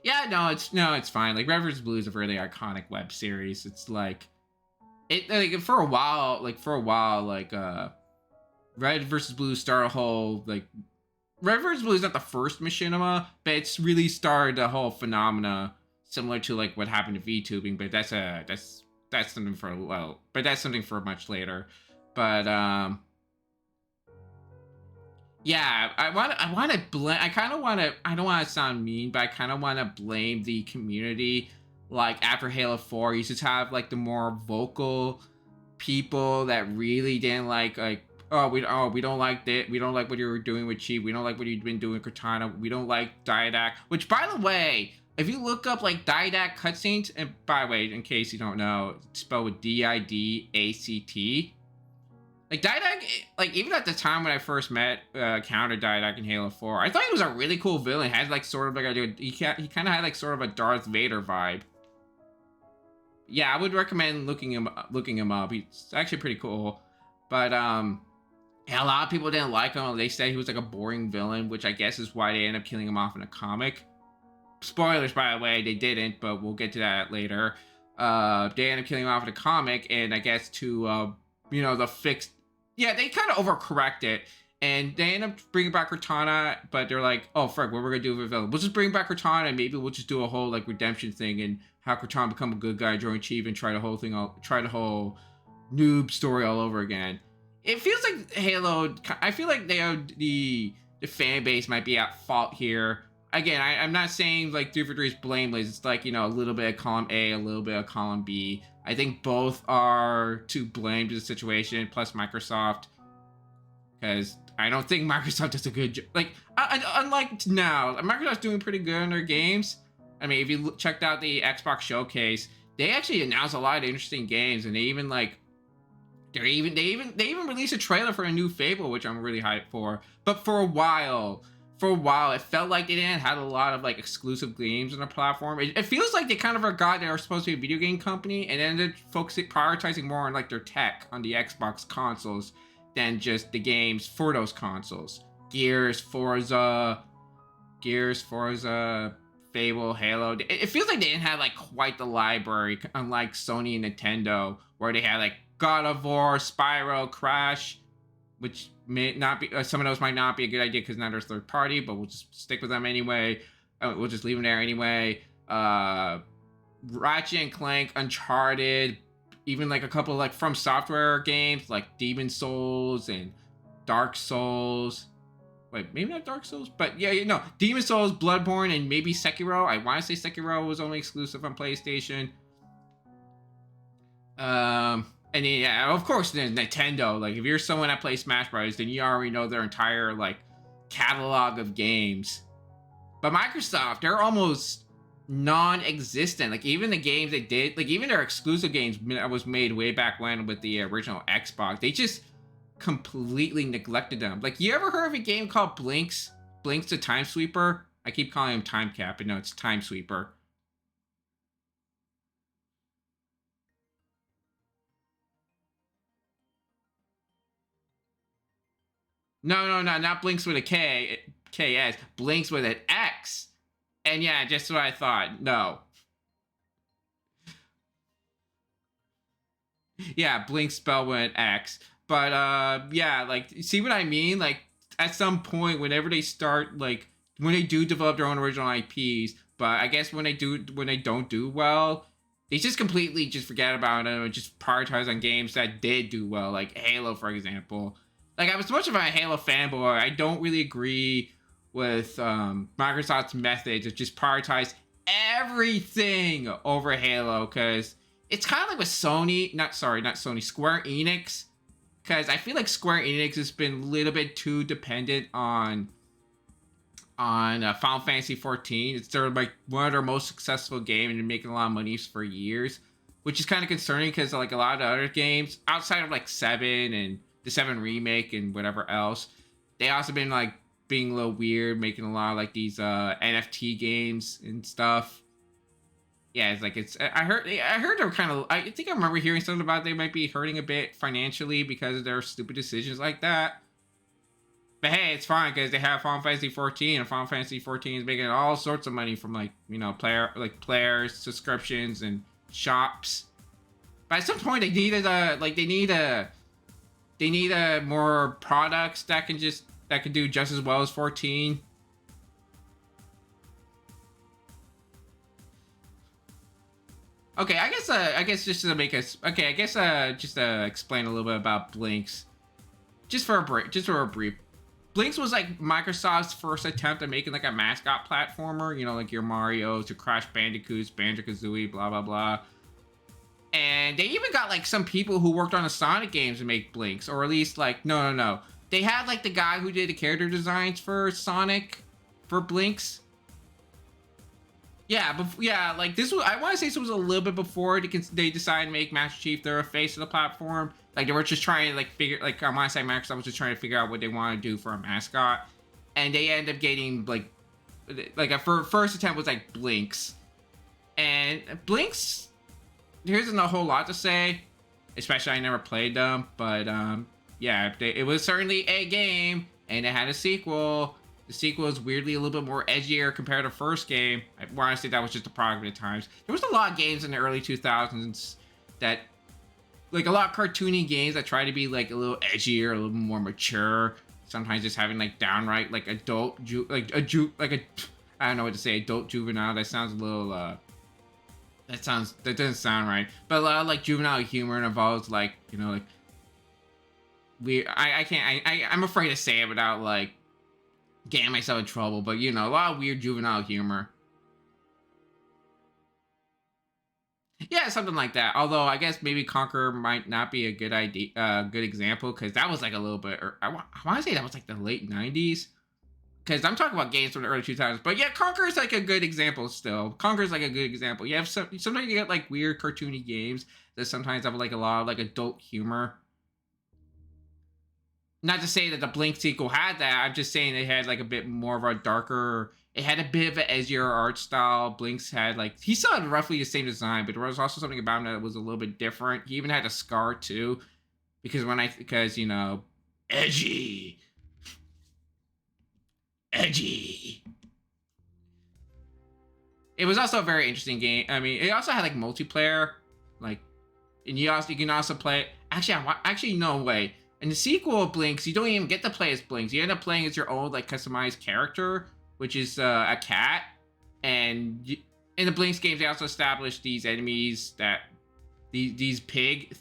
Yeah, it's fine. Like Red vs. Blue is a really iconic web series. It's like for a while, Red vs. Blue started a whole like, Red vs. Blue is not the first machinima, but it's really started a whole phenomena similar to like what happened to VTubing. But that's something for but that's something for much later. But yeah, I don't want to sound mean, but I kind of want to blame the community. Like after Halo 4, you just have like the more vocal people that really didn't like we don't like that, we don't like what you were doing with Chief, we don't like what you've been doing with Cortana, we don't like Didact. Which, by the way, if you look up like Didact cutscenes, and by the way, in case you don't know, it's spelled with Didact. Like Didact, like even at the time when I first met Counter Didact in Halo 4, I thought he was a really cool villain. He had like sort of like he kind of had like sort of a Darth Vader vibe. Yeah, I would recommend looking him up. He's actually pretty cool. But yeah, a lot of people didn't like him. They said he was like a boring villain, which I guess is why they ended up killing him off in a comic. Spoilers, by the way, they didn't, but we'll get to that later. They ended up killing him off in a comic, and I guess to the fixed. Yeah, they kind of overcorrect it. And they end up bringing back Cortana, but they're like, oh, frick, what we're going to do with villain? We'll just bring back Cortana, and maybe we'll just do a whole, like, redemption thing and have Cortana become a good guy, join Chief, and try the whole noob story all over again. It feels like Halo, I feel like the fan base might be at fault here. Again, I'm not saying, like, 343 is blameless. It's like, a little bit of column A, a little bit of column B. I think both are to blame to the situation, plus Microsoft. Because I don't think Microsoft does a good job. Like, unlike now, Microsoft's doing pretty good in their games. I mean, if you checked out the Xbox showcase, they actually announced a lot of interesting games, and they even released a trailer for a new Fable, which I'm really hyped for. But for a while, it felt like they didn't have a lot of like exclusive games on the platform. It feels like they kind of forgot they were supposed to be a video game company, and ended up prioritizing more on like their tech on the Xbox consoles than just the games for those consoles. Gears, Forza, Fable, Halo. It feels like they didn't have like quite the library, unlike Sony and Nintendo, where they had like God of War, Spyro, Crash, which may not be, some of those might not be a good idea because now they're third party, but we'll just stick with them anyway. We'll just leave them there anyway. Ratchet and Clank, Uncharted, even like a couple of like From Software games like Demon Souls and Dark Souls. Wait, maybe not Dark Souls, but yeah, Demon Souls, Bloodborne, and maybe Sekiro. I want to say Sekiro was only exclusive on PlayStation. And yeah, of course, there's Nintendo. Like, if you're someone that plays Smash Bros., then you already know their entire like catalog of games. But Microsoft, they're almost non-existent. Like, even the games they did, like even their exclusive games that was made way back when with the original Xbox, they just completely neglected them. Like, you ever heard of a game called Blinx the Time Sweeper? I keep calling him Time Cap, but no, it's Time Sweeper. No, not Blinx with a K, KS. Blinx with an X. And yeah, just what I thought. No. Yeah, Blink spelled with an X. But yeah, like, see what I mean? Like, at some point, whenever they start, like, when they do develop their own original IPs, but I guess when they don't do well, they just completely just forget about them and just prioritize on games that did do well, like Halo, for example. Like, I was much of a Halo fanboy. I don't really agree with Microsoft's methods of just prioritize everything over Halo, because it's kind of like with Sony, not Sony, Square Enix, because I feel like Square Enix has been a little bit too dependent on Final Fantasy 14. It's like one of their most successful games and making a lot of money for years, which is kind of concerning because like a lot of the other games outside of like 7 and the 7 remake and whatever else, they also been like being a little weird, making a lot of like these NFT games and stuff. Yeah, it's like I heard they're kind of. I think I remember hearing something about they might be hurting a bit financially because of their stupid decisions like that. But hey, it's fine because they have Final Fantasy 14, and Final Fantasy 14 is making all sorts of money from like players, subscriptions, and shops. But at some point, they need more products that can do just as well as 14. Okay, I guess just to make us just to explain a little bit about Blinx, just for a brief. Blinx was like Microsoft's first attempt at making like a mascot platformer, like your Mario's, your Crash Bandicoots, Banjo-Kazooie, blah blah blah. And they even got like some people who worked on the Sonic games to make Blinx, or at least like no. They had like the guy who did the character designs for Sonic for Blinx. Yeah, but yeah, like this was, I want to say this was a little bit before they decided to make Master Chief their face of the platform. Like they were just trying to I want to say Microsoft was just trying to figure out what they want to do for a mascot, and they end up getting like a first attempt was like Blinx, and Blinx. Here's not a whole lot to say, especially I never played them, but yeah, it was certainly a game, and it had a sequel. The sequel is weirdly a little bit more edgier compared to the first game. I want to say that was just a product of the times. There was a lot of games in the early 2000s that, like a lot of cartoony games that try to be like a little edgier, a little more mature. sometimes just having like downright like adult I don't know what to say, adult juvenile. That sounds a little that doesn't sound right. But a lot of like juvenile humor involves like, you know, like weird. I'm afraid to say it without like getting myself in trouble. But you know, a lot of weird juvenile humor. Yeah, something like that. Although I guess maybe Conquer might not be a good idea, good example, because that was like a little bit. I want to say that was like the late '90s. Because I'm talking about games from the early 2000s. But yeah, Conquer is like a good example still. Conquer is like a good example. You have sometimes you get like weird cartoony games that sometimes have like a lot of like adult humor. Not to say that the Blink sequel had that. I'm just saying it had like a bit more of a darker. It had a bit of an edgier art style. Blink's had like he still had roughly the same design, but there was also something about him that was a little bit different. He even had a scar too, because you know, edgy. It was also a very interesting game. I mean, it also had like multiplayer, like, and you can also play. Actually, no way. In the sequel of Blinks, you don't even get to play as Blinks. You end up playing as your own like customized character, which is a cat. And in the Blinks games, they also established these enemies that these pig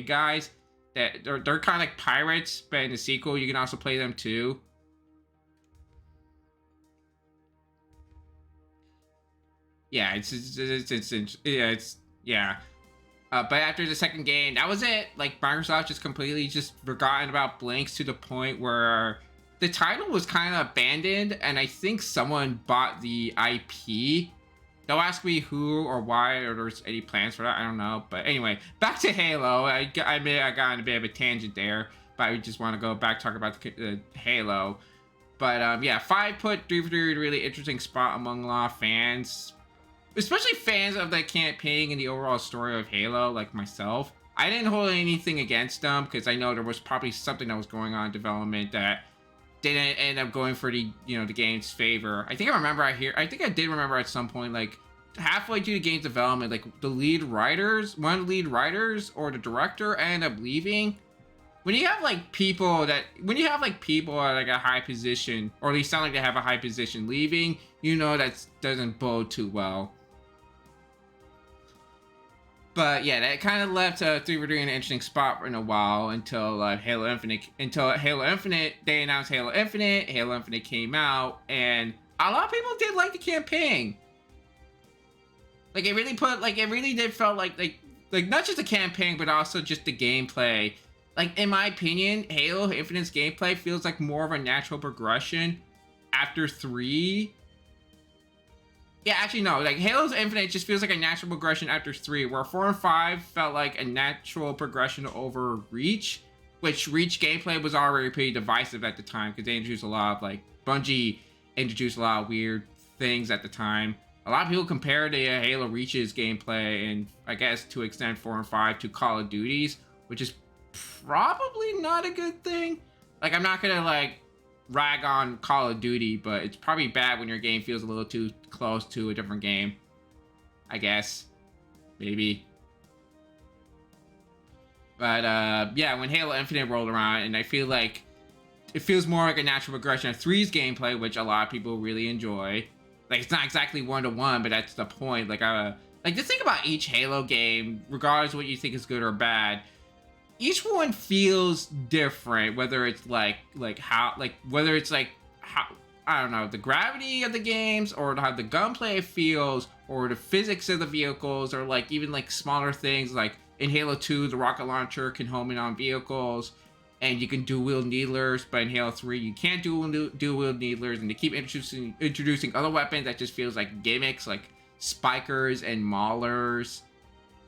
guys that they're kind of like pirates. But in the sequel, you can also play them too. Yeah, but after the second game, that was it. Like Microsoft just completely just forgotten about Blinks to the point where the title was kind of abandoned, and I think someone bought the IP. Don't ask me who or why or there's any plans for that. I don't know. But anyway, back to Halo. I admit I got on a bit of a tangent there, but I just want to go back talk about the Halo. But yeah, 5 put 3 for 3 really interesting spot among a lot of fans. Especially fans of the campaign and the overall story of Halo, like myself. I didn't hold anything against them because I know there was probably something that was going on in development that didn't end up going for the game's favor. I think I did remember at some point, like halfway through the game's development, like one of the lead writers or the director ended up leaving. When you have like people at like a high position, or at least sound like they have a high position leaving, you know that doesn't bode too well. But yeah, that kind of left 3 for 3 in an interesting spot for a while until Halo Infinite. They announced Halo Infinite. Halo Infinite came out, and a lot of people did like the campaign. Like it really did felt like not just the campaign, but also just the gameplay. Like in my opinion, Halo Infinite's gameplay feels like more of a natural progression after 3. Yeah, actually, no. Like, Halo Infinite just feels like a natural progression after 3, where 4 and 5 felt like a natural progression over Reach, which Reach gameplay was already pretty divisive at the time, because they introduced a lot of, like, Bungie introduced a lot of weird things at the time. A lot of people compare the Halo Reach's gameplay, and I guess to extend 4 and 5 to Call of Duty's, which is probably not a good thing. Like, I'm not gonna, like, rag on Call of Duty, but it's probably bad when your game feels a little too close to a different game. I guess. Maybe. But, yeah, when Halo Infinite rolled around, and I feel like it feels more like a natural progression of 3's gameplay, which a lot of people really enjoy. Like, it's not exactly one-to-one, but that's the point. Like, just think about each Halo game, regardless of what you think is good or bad. Each one feels different, whether it's how I don't know, the gravity of the games, or how the gunplay feels, or the physics of the vehicles, or like even like smaller things like in Halo 2, the rocket launcher can home in on vehicles, and you can dual-wield needlers, but in Halo 3 you can't dual-wield needlers, and they keep introducing other weapons that just feels like gimmicks, like spikers and maulers.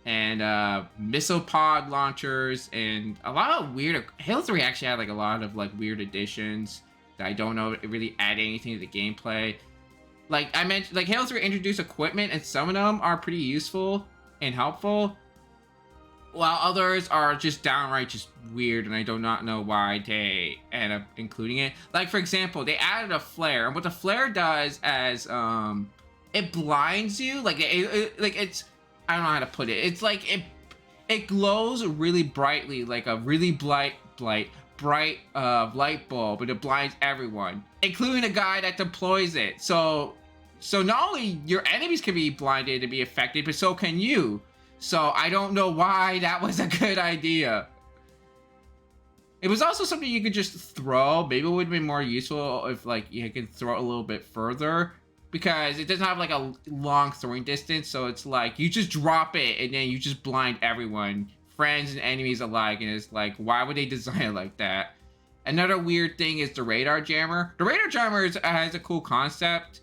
And missile pod launchers, and a lot of weird. Halo 3 actually had like a lot of like weird additions that I don't know if it really add anything to the gameplay. Like I mentioned, like Halo 3 introduced equipment, and some of them are pretty useful and helpful, while others are just downright just weird, and I do not know why they end up including it. Like for example, they added a flare, and what the flare does is it blinds you. Like it's. I don't know how to put it. It's like it glows really brightly, like a really bright bright light bulb, and it blinds everyone, including the guy that deploys it. So not only your enemies can be blinded and be affected, but so can you. So I don't know why that was a good idea. It was also something you could just throw. Maybe it would have been more useful if like you could throw it a little bit further, because it doesn't have like a long throwing distance. So it's like you just drop it and then you just blind everyone, friends and enemies alike. And it's like, why would they design it like that? Another weird thing is the radar jammer. The radar jammer has a cool concept,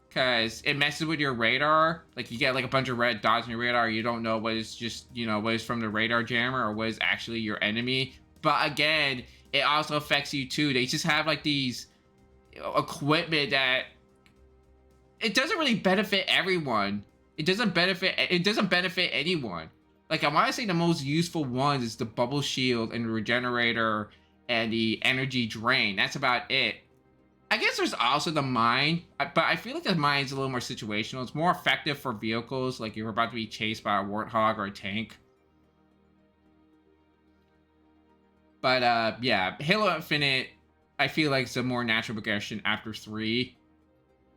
because it messes with your radar. Like you get like a bunch of red dots in your radar. You don't know what is just, you know, what is from the radar jammer or what is actually your enemy. But again, it also affects you too. They just have like these equipment that it doesn't really benefit everyone. It doesn't benefit anyone. Like I want to say the most useful ones is the bubble shield and the regenerator and the energy drain. That's about it. I guess there's also the mine, but I feel like the mine's a little more situational. It's more effective for vehicles, like you're about to be chased by a warthog or a tank. But yeah, Halo Infinite, I feel like it's a more natural progression after 3.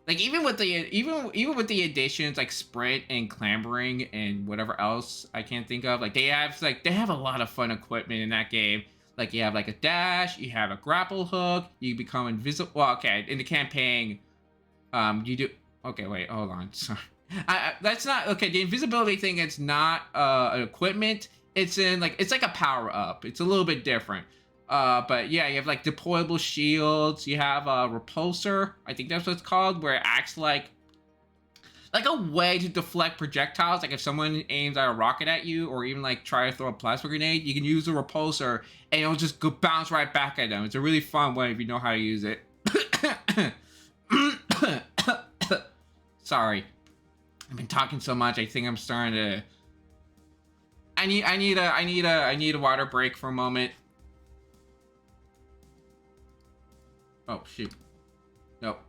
Like even with the additions like sprint and clambering and whatever else I can't think of, like they have a lot of fun equipment in that game. Like you have like a dash, you have a grapple hook, you become invisible. Well, okay, in the campaign, you do. Okay, wait, hold on. Sorry, that's not okay. The invisibility thing is not an equipment. It's like a power up. It's a little bit different. But yeah, you have like deployable shields. You have a repulsor. I think that's what it's called, where it acts like a way to deflect projectiles. Like if someone aims at a rocket at you, or even like try to throw a plasma grenade, you can use a repulsor and it'll just go bounce right back at them. It's a really fun way if you know how to use it. Sorry, I've been talking so much. I think I'm starting to. I need a water break for a moment. Oh shoot. Nope.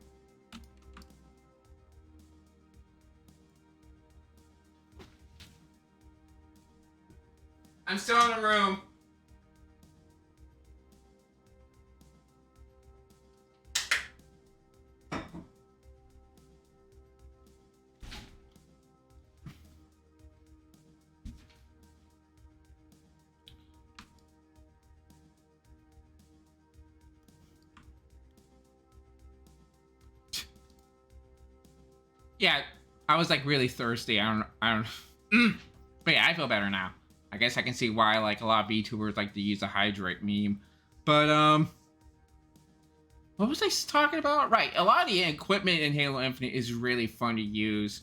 I'm still in the room. Yeah, I was like really thirsty. I don't. But yeah, I feel better now. I guess I can see why like a lot of VTubers like to use the hydrate meme. But what was I talking about? Right, a lot of the equipment in Halo Infinite is really fun to use,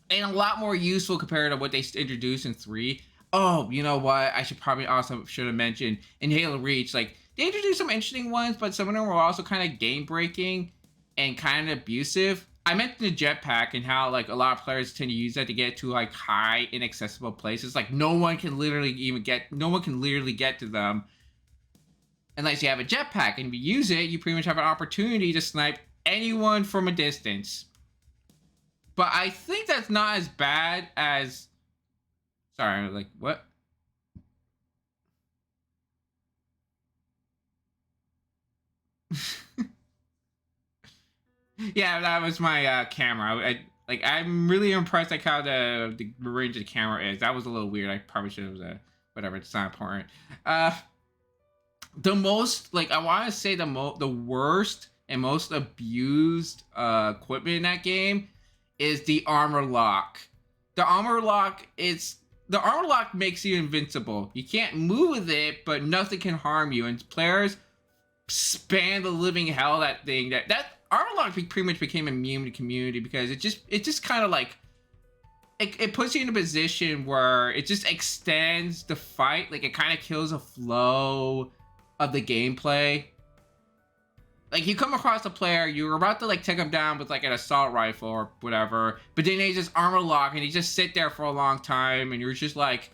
and a lot more useful compared to what they introduced in 3. Oh, you know what? I should have mentioned in Halo Reach, like they introduced some interesting ones, but some of them were also kind of game breaking and kind of abusive. I mentioned the jetpack and how like a lot of players tend to use that to get to like high inaccessible places. Like no one can literally get to them unless you have a jetpack, and if you use it, you pretty much have an opportunity to snipe anyone from a distance. But I think that's not as bad as. Sorry, like what? Yeah, that was my camera. I'm really impressed like how the range of the camera is. That was a little weird. I probably should have whatever. It's not important. The most I want to say the worst and most abused equipment in that game is the armor lock. The armor lock makes you invincible. You can't move with it, but nothing can harm you. And players spam the living hell out of that thing. That armor lock pretty much became immune to community because it just kind of like it puts you in a position where it just extends the fight. Like it kind of kills the flow of the gameplay. Like you come across a player, you're about to like take them down with like an assault rifle or whatever, but then they just armor lock and they just sit there for a long time, and you're just like,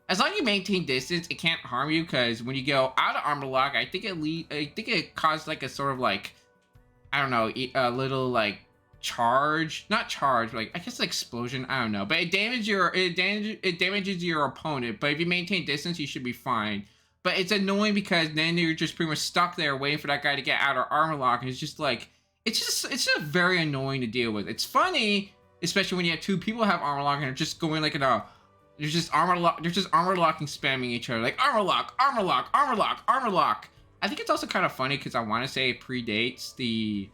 as long as you maintain distance, it can't harm you. Because when you go out of armor lock, I think it caused like a sort of like, I don't know, a little like not charge, but like I guess explosion. I don't know, but it damages your opponent. But if you maintain distance, you should be fine. but it's annoying because then you're just pretty much stuck there waiting for that guy to get out of armor lock, and it's just like it's just very annoying to deal with. It's funny, especially when you have two people have armor lock and they're just going like in a they're just armor locking, spamming each other like armor lock, armor lock, armor lock, armor lock. I think it's also kind of funny because I want to say it predates the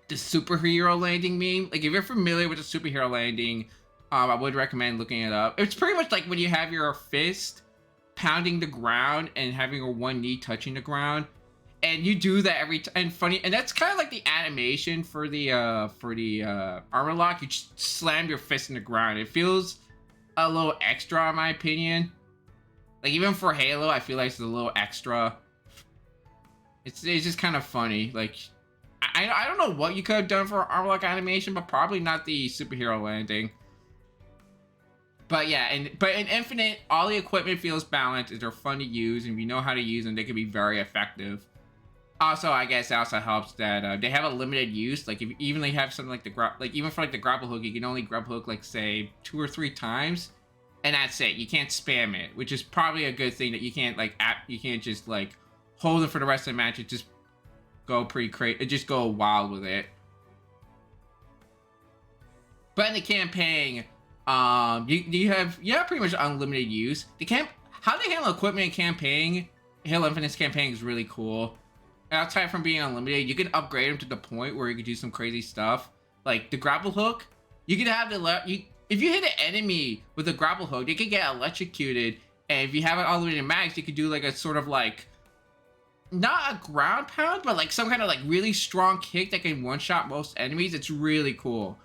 superhero landing meme. Like if you're familiar with the superhero landing, I would recommend looking it up. It's pretty much like when you have your fist pounding the ground and having your one knee touching the ground, and you do that every time. And funny, and that's kind of like the animation for the armor lock. You just slam your fist in the ground. It feels a little extra in my opinion. Like even for Halo, I feel like it's a little extra. It's just kind of funny. Like I don't know what you could have done for armor lock animation, but probably not the superhero landing. But yeah, but in Infinite, all the equipment feels balanced. They're fun to use, and if you know how to use them, they can be very effective. Also, I guess it also helps that they have a limited use. like if even they have something like even for like the grapple hook, you can only grapple hook like say 2 or 3 times, and that's it. You can't spam it, which is probably a good thing that you can't you can't just like hold it for the rest of the match. It just go pretty crazy. Just go wild with it. But in the campaign, you have pretty much unlimited use. How they handle equipment in campaign, Halo Infinite's campaign is really cool. Outside from being unlimited, you can upgrade them to the point where you can do some crazy stuff. Like the grapple hook, you can have if you hit an enemy with a grapple hook, they can get electrocuted. And if you have it all the way to max, you can do like a sort of like not a ground pound, but like some kind of like really strong kick that can one-shot most enemies. It's really cool.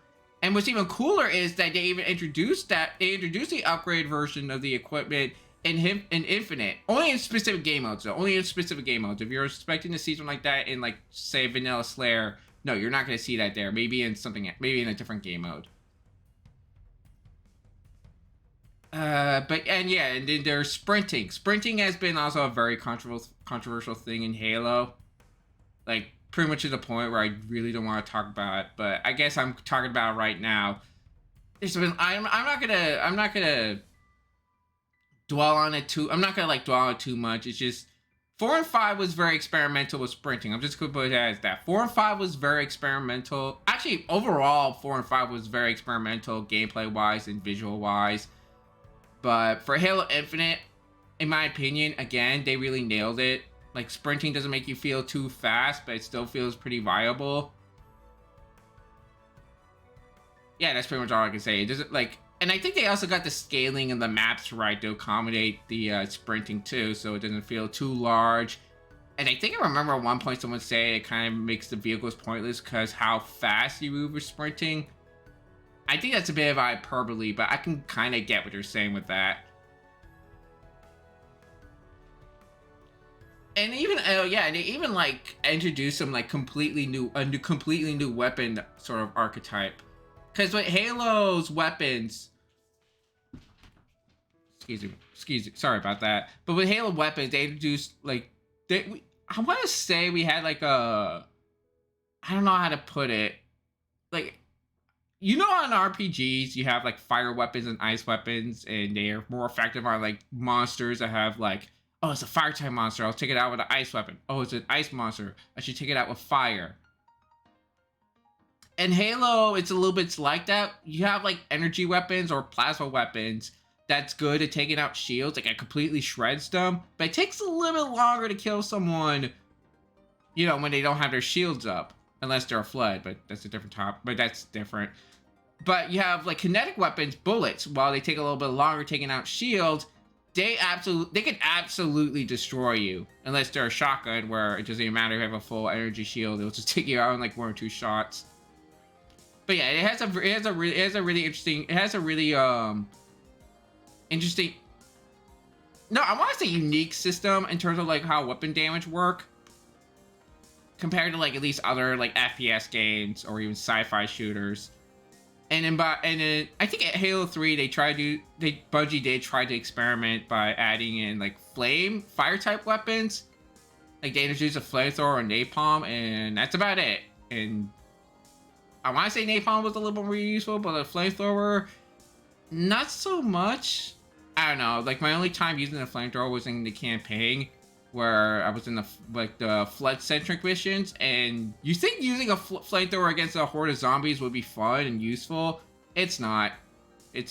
And what's even cooler is that they even introduced the upgrade version of the equipment in Infinite. Only in specific game modes, though. Only in specific game modes. If you're expecting to see something like that in, like, say, Vanilla Slayer, no, you're not going to see that there. Maybe in a different game mode. And then there's sprinting. Sprinting has been also a very controversial thing in Halo. Like, pretty much to the point where I really don't want to talk about it, but I guess I'm talking about it right now. I'm not gonna dwell on it too. I'm not gonna dwell on it too much. It's just 4 and 5 was very experimental with sprinting. I'm just gonna put it as that. 4 and 5 was very experimental. Actually, overall, 4 and 5 was very experimental, gameplay wise and visual wise. But for Halo Infinite, in my opinion, again, they really nailed it. Like, sprinting doesn't make you feel too fast, but it still feels pretty viable. Yeah, that's pretty much all I can say. It doesn't, like... And I think they also got the scaling and the maps right to accommodate the sprinting, too, so it doesn't feel too large. And I think I remember at one point someone say it kind of makes the vehicles pointless because how fast you move with sprinting. I think that's a bit of hyperbole, but I can kind of get what you're saying with that. And even they even like introduced some like completely new weapon sort of archetype. Because with Halo's weapons, excuse me, sorry about that. But with Halo weapons, they introduced like I want to say we had like I don't know how to put it, like. You know, on RPGs, you have like fire weapons and ice weapons, and they are more effective on like monsters that have like, oh, it's a fire type monster, I'll take it out with an ice weapon. Oh, it's an ice monster, I should take it out with fire. In Halo, it's a little bit like that. You have like energy weapons or plasma weapons that's good at taking out shields, like it completely shreds them, but it takes a little bit longer to kill someone, you know, when they don't have their shields up. Unless they're a flood, but that's a different topic. But that's different. But you have like kinetic weapons, bullets. While they take a little bit longer taking out shields, they can absolutely destroy you. Unless they're a shotgun, where it doesn't even matter if you have a full energy shield; it'll just take you out in like 1 or 2 shots. But yeah, it has a really interesting. It has a really interesting. No, I want to say unique system in terms of like how weapon damage work. Compared to like at least other like FPS games or even sci-fi shooters, and then I think at Halo 3 Bungie did try to experiment by adding in like fire type weapons, like they introduced a flamethrower and napalm, and that's about it. And I want to say napalm was a little bit more useful, but a flamethrower, not so much. I don't know. Like my only time using the flamethrower was in the campaign, where I was in the flood centric missions, and you think using a flamethrower against a horde of zombies would be fun and useful? It's not. It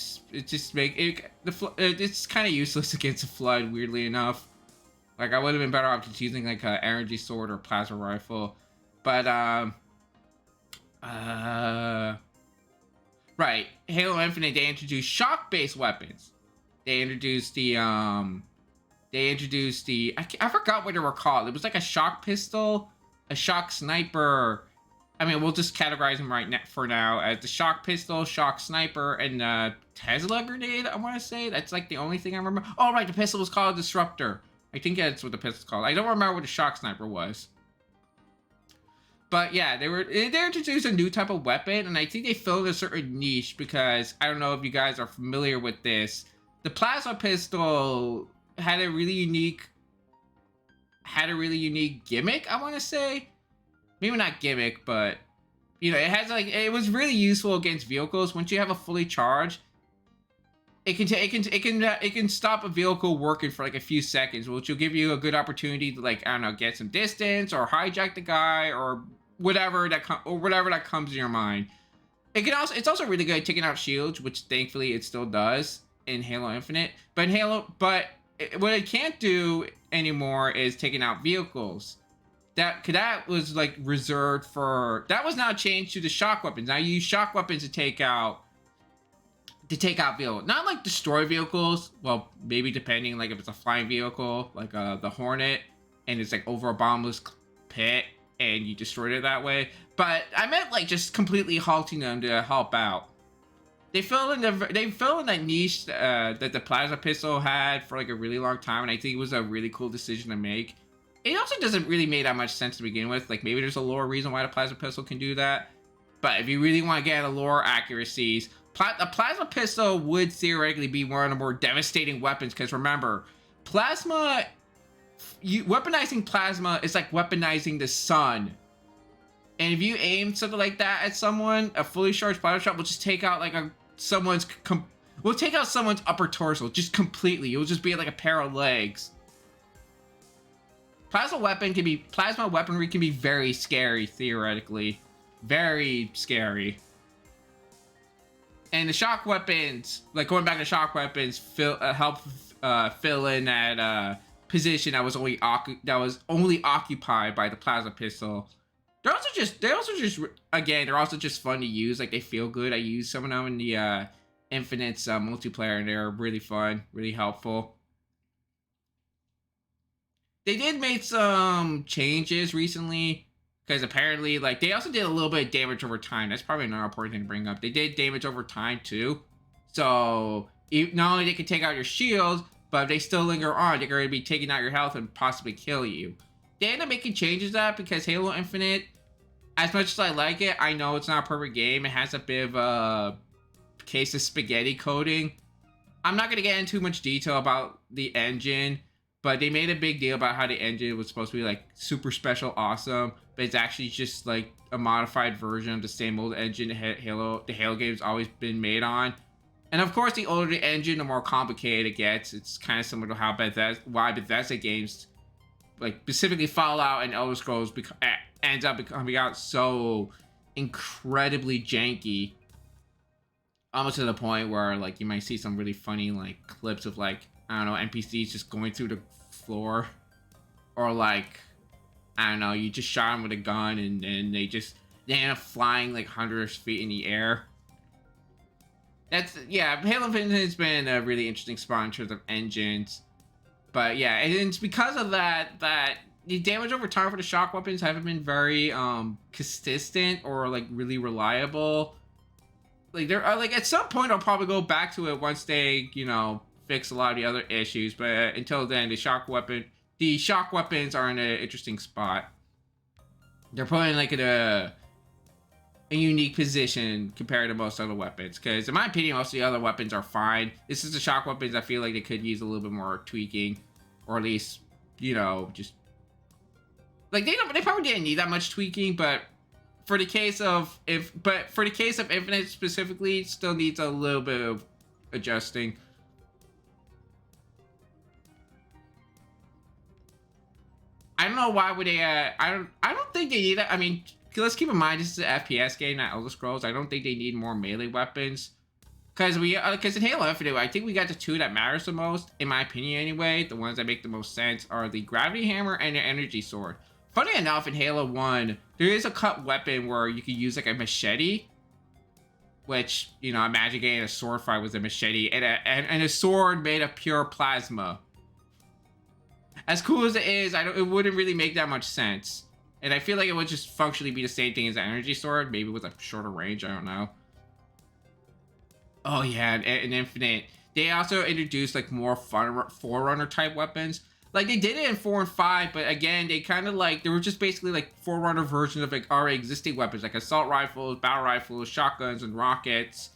just make it it's kind of useless against a flood. Weirdly enough, like I would have been better off just using like a energy sword or plasma rifle, but right, Halo Infinite, they introduced shock based weapons. They introduced I forgot what they were called. It was like a shock pistol, a shock sniper. I mean, we'll just categorize them right now for now as the shock pistol, shock sniper, and Tesla grenade. I want to say that's like the only thing I remember. Oh right, the pistol was called a disruptor. I think that's what the pistol's called. I don't remember what the shock sniper was. But yeah, they introduced a new type of weapon, and I think they filled a certain niche because I don't know if you guys are familiar with this. The plasma pistol had a really unique gimmick, I want to say. Maybe not gimmick, but you know, it was really useful against vehicles. Once you have a fully charged, it can stop a vehicle working for like a few seconds, which will give you a good opportunity to, like, I don't know, get some distance or hijack the guy or whatever that comes to your mind. It's also really good at taking out shields, which thankfully it still does in Halo Infinite. But what it can't do anymore is taking out vehicles. That was like reserved for, that was now changed to the shock weapons. Now you use shock weapons to take out vehicles, not like destroy vehicles. Well, maybe depending, like if it's a flying vehicle, like the Hornet, and it's like over a bombless pit, and you destroyed it that way. But I meant like just completely halting them to help out. They fill in that niche that the plasma pistol had for like a really long time, and I think it was a really cool decision to make. It also doesn't really make that much sense to begin with. Like maybe there's a lore reason why the plasma pistol can do that, but if you really want to get at the lore accuracies, the plasma pistol would theoretically be one of the more devastating weapons. Because remember, weaponizing plasma is like weaponizing the sun. And if you aim something like that at someone, a fully charged plasma shot will just take out like someone's upper torso just completely. It will just be like a pair of legs. Plasma weaponry can be very scary, theoretically. Very scary. And the shock weapons, like going back to shock weapons, help fill in that position that was only occupied by the plasma pistol. They're also just fun to use. Like they feel good. I use some of them in the Infinite's multiplayer, and they're really fun, really helpful. They did make some changes recently, because apparently, like, they also did a little bit of damage over time. That's probably another important thing to bring up. They did damage over time too. So not only they can take out your shield, but if they still linger on, they're going to be taking out your health and possibly kill you. They end up making changes to that because Halo Infinite, as much as I like it, I know it's not a perfect game. It has a bit of a case of spaghetti coding. I'm not going to get into much detail about the engine, but they made a big deal about how the engine was supposed to be like super special, awesome, but it's actually just like a modified version of the same old engine the Halo game's always been made on. And of course, the older the engine, the more complicated it gets. It's kind of similar to how Bethesda games, like specifically Fallout and Elder Scrolls, ends up becoming out so incredibly janky, almost to the point where like you might see some really funny like clips of like, I don't know, NPCs just going through the floor, or like, I don't know, you just shot them with a gun and they end up flying like hundreds of feet in the air. Halo Infinite has been a really interesting spot in terms of engines. But yeah, and it's because of that the damage over time for the shock weapons haven't been very consistent or like really reliable. Like they're like at some point I'll probably go back to it once they, you know, fix a lot of the other issues. But until then, the shock weapons are in an interesting spot. They're put in like a unique position compared to most other weapons. Because in my opinion, most of the other weapons are fine. This is the shock weapons I feel like they could use a little bit more tweaking, or at least, you know, just like they probably didn't need that much tweaking. But for the case of Infinite specifically, it still needs a little bit of adjusting. I don't know why would they. I don't think they need it. I mean, let's keep in mind this is an FPS game, not Elder Scrolls. I don't think they need more melee weapons. Because in Halo Infinite, I think we got the two that matters the most, in my opinion anyway. The ones that make the most sense are the Gravity Hammer and the Energy Sword. Funny enough, in Halo 1, there is a cut weapon where you can use like a machete. Which, you know, imagine getting a sword fight with a machete and a sword made of pure plasma. As cool as it is, it wouldn't really make that much sense. And I feel like it would just functionally be the same thing as an energy sword, maybe with a shorter range, I don't know. Oh yeah, in Infinite, they also introduced like more Forerunner type weapons. Like they did it in 4 and 5, but again, they kind of like, they were just basically like Forerunner versions of like already existing weapons, like assault rifles, battle rifles, shotguns, and rockets.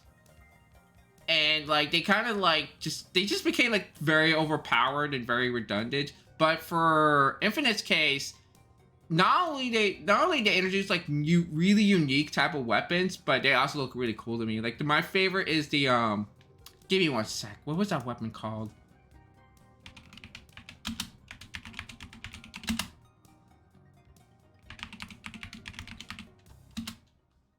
And like they kind of like they just became like very overpowered and very redundant. But for Infinite's case, not only they introduced like really unique type of weapons, but they also look really cool to me. Like my favorite is the give me one sec. What was that weapon called?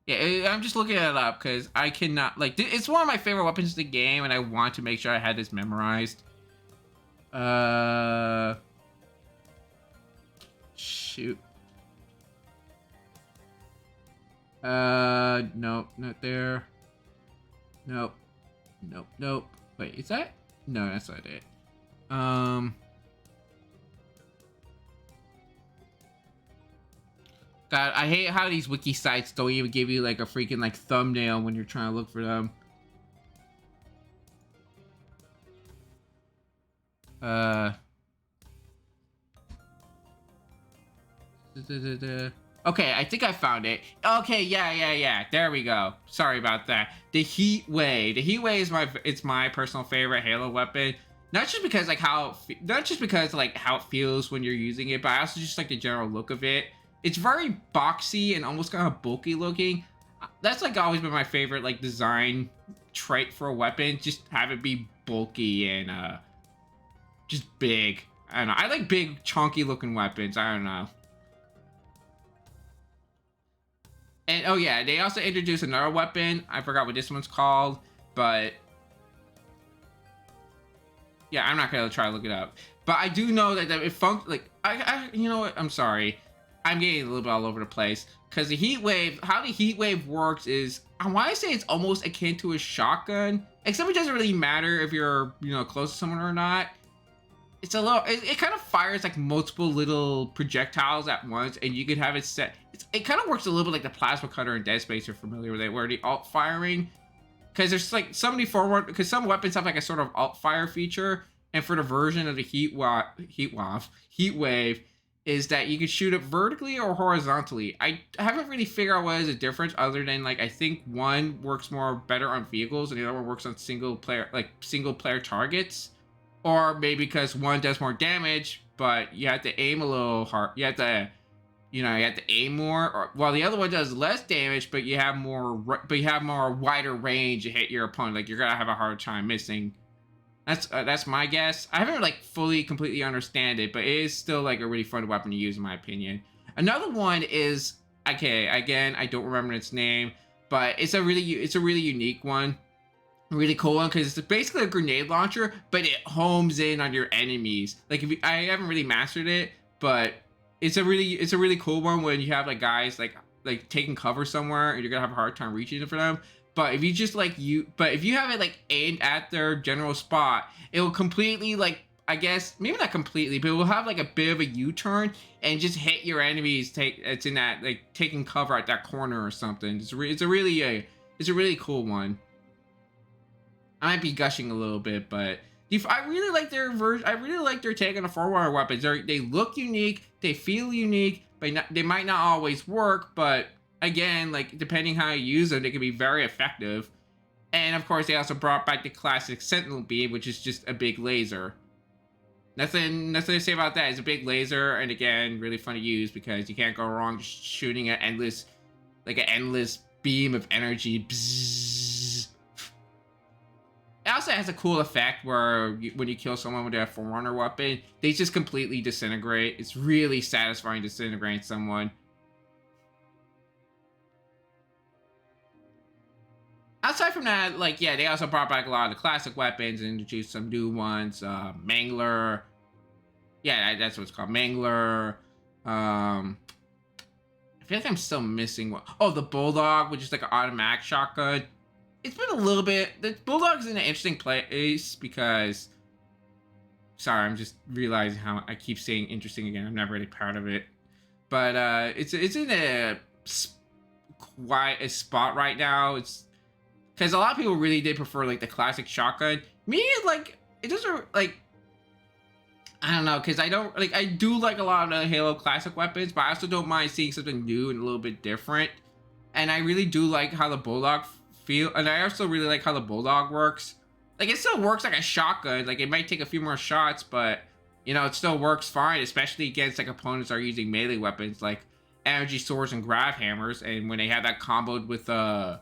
Yeah, I'm just looking it up because I cannot, like, it's one of my favorite weapons in the game, and I want to make sure I had this memorized. Shoot. Nope, not there. Nope. Nope, nope. Wait, is that? No, that's not it. God, I hate how these wiki sites don't even give you like a freaking like thumbnail when you're trying to look for them. Okay, I think I found it. Okay, yeah. There we go. Sorry about that. The Heat Wave. The Heat Wave is my personal favorite Halo weapon. Not just because like how it feels when you're using it, but I also just like the general look of it. It's very boxy and almost kind of bulky looking. That's like always been my favorite like design trait for a weapon. Just have it be bulky and just big. I don't know. I like big, chunky looking weapons. I don't know. And oh yeah, they also introduced another weapon. I forgot what this one's called, but yeah, I'm not gonna try to look it up. But I do know that it like you know what? I'm sorry. I'm getting a little bit all over the place because the Heat Wave, how the Heat Wave works is, I want to say it's almost akin to a shotgun, except it doesn't really matter if you're, you know, close to someone or not. It's a little, it kind of fires like multiple little projectiles at once, and you could have it set. It kind of works a little bit like the plasma cutter in Dead Space. You're familiar with it, where the alt firing, because there's like so many forward, because some weapons have like a sort of alt fire feature, and for the version of the Heat Wave, is that you can shoot it vertically or horizontally. I haven't really figured out what is the difference other than like I think one works better on vehicles and the other one works on single player targets, or maybe because one does more damage, but you have to aim a little hard. You have to aim more, or while the other one does less damage, but you have more wider range to hit your opponent. Like you're gonna have a hard time missing. That's my guess. I haven't like completely understand it, but it is still like a really fun weapon to use in my opinion. Another one is, okay, again, I don't remember its name, but it's a really unique one, a really cool one, because it's basically a grenade launcher, but it homes in on your enemies. Like I haven't really mastered it, but it's a really cool one when you have like guys like taking cover somewhere and you're gonna have a hard time reaching it for them. But if you just if you have it like aimed at their general spot, it will completely like, I guess maybe not completely, but it will have like a bit of a U-turn and just hit your enemies. It's in that like taking cover at that corner or something. It's a really cool one. I might be gushing a little bit, but I really like their version. I really like their take on the Forerunner weapons. They look unique, they feel unique, but they might not always work, but again, like depending how you use them, they can be very effective. And of course, they also brought back the classic Sentinel beam, which is just a big laser. Nothing to say about that. It's a big laser, and again, really fun to use because you can't go wrong just shooting an endless beam of energy. Bzzz. It also has a cool effect where when you kill someone with a Forerunner weapon, they just completely disintegrate. It's really satisfying disintegrating someone. Aside from that, like, yeah, they also brought back a lot of the classic weapons and introduced some new ones. Mangler. Yeah, that's what it's called. Mangler. I feel like I'm still missing one. Oh, the Bulldog, which is like an automatic shotgun. It's been a little bit. The Bulldog's in an interesting place because. Sorry, I'm just realizing how I keep saying interesting again. I'm not really proud of it, but it's in a quite a spot right now. It's because a lot of people really did prefer like the classic shotgun. Me, like, it doesn't like. I don't know, because I don't like. I do like a lot of the Halo classic weapons, but I also don't mind seeing something new and a little bit different. And I really do like how the Bulldog feel, and I also really like how the Bulldog works. Like, it still works like a shotgun. Like, it might take a few more shots, but you know, it still works fine, especially against like opponents that are using melee weapons like energy swords and grav hammers. And when they have that comboed with a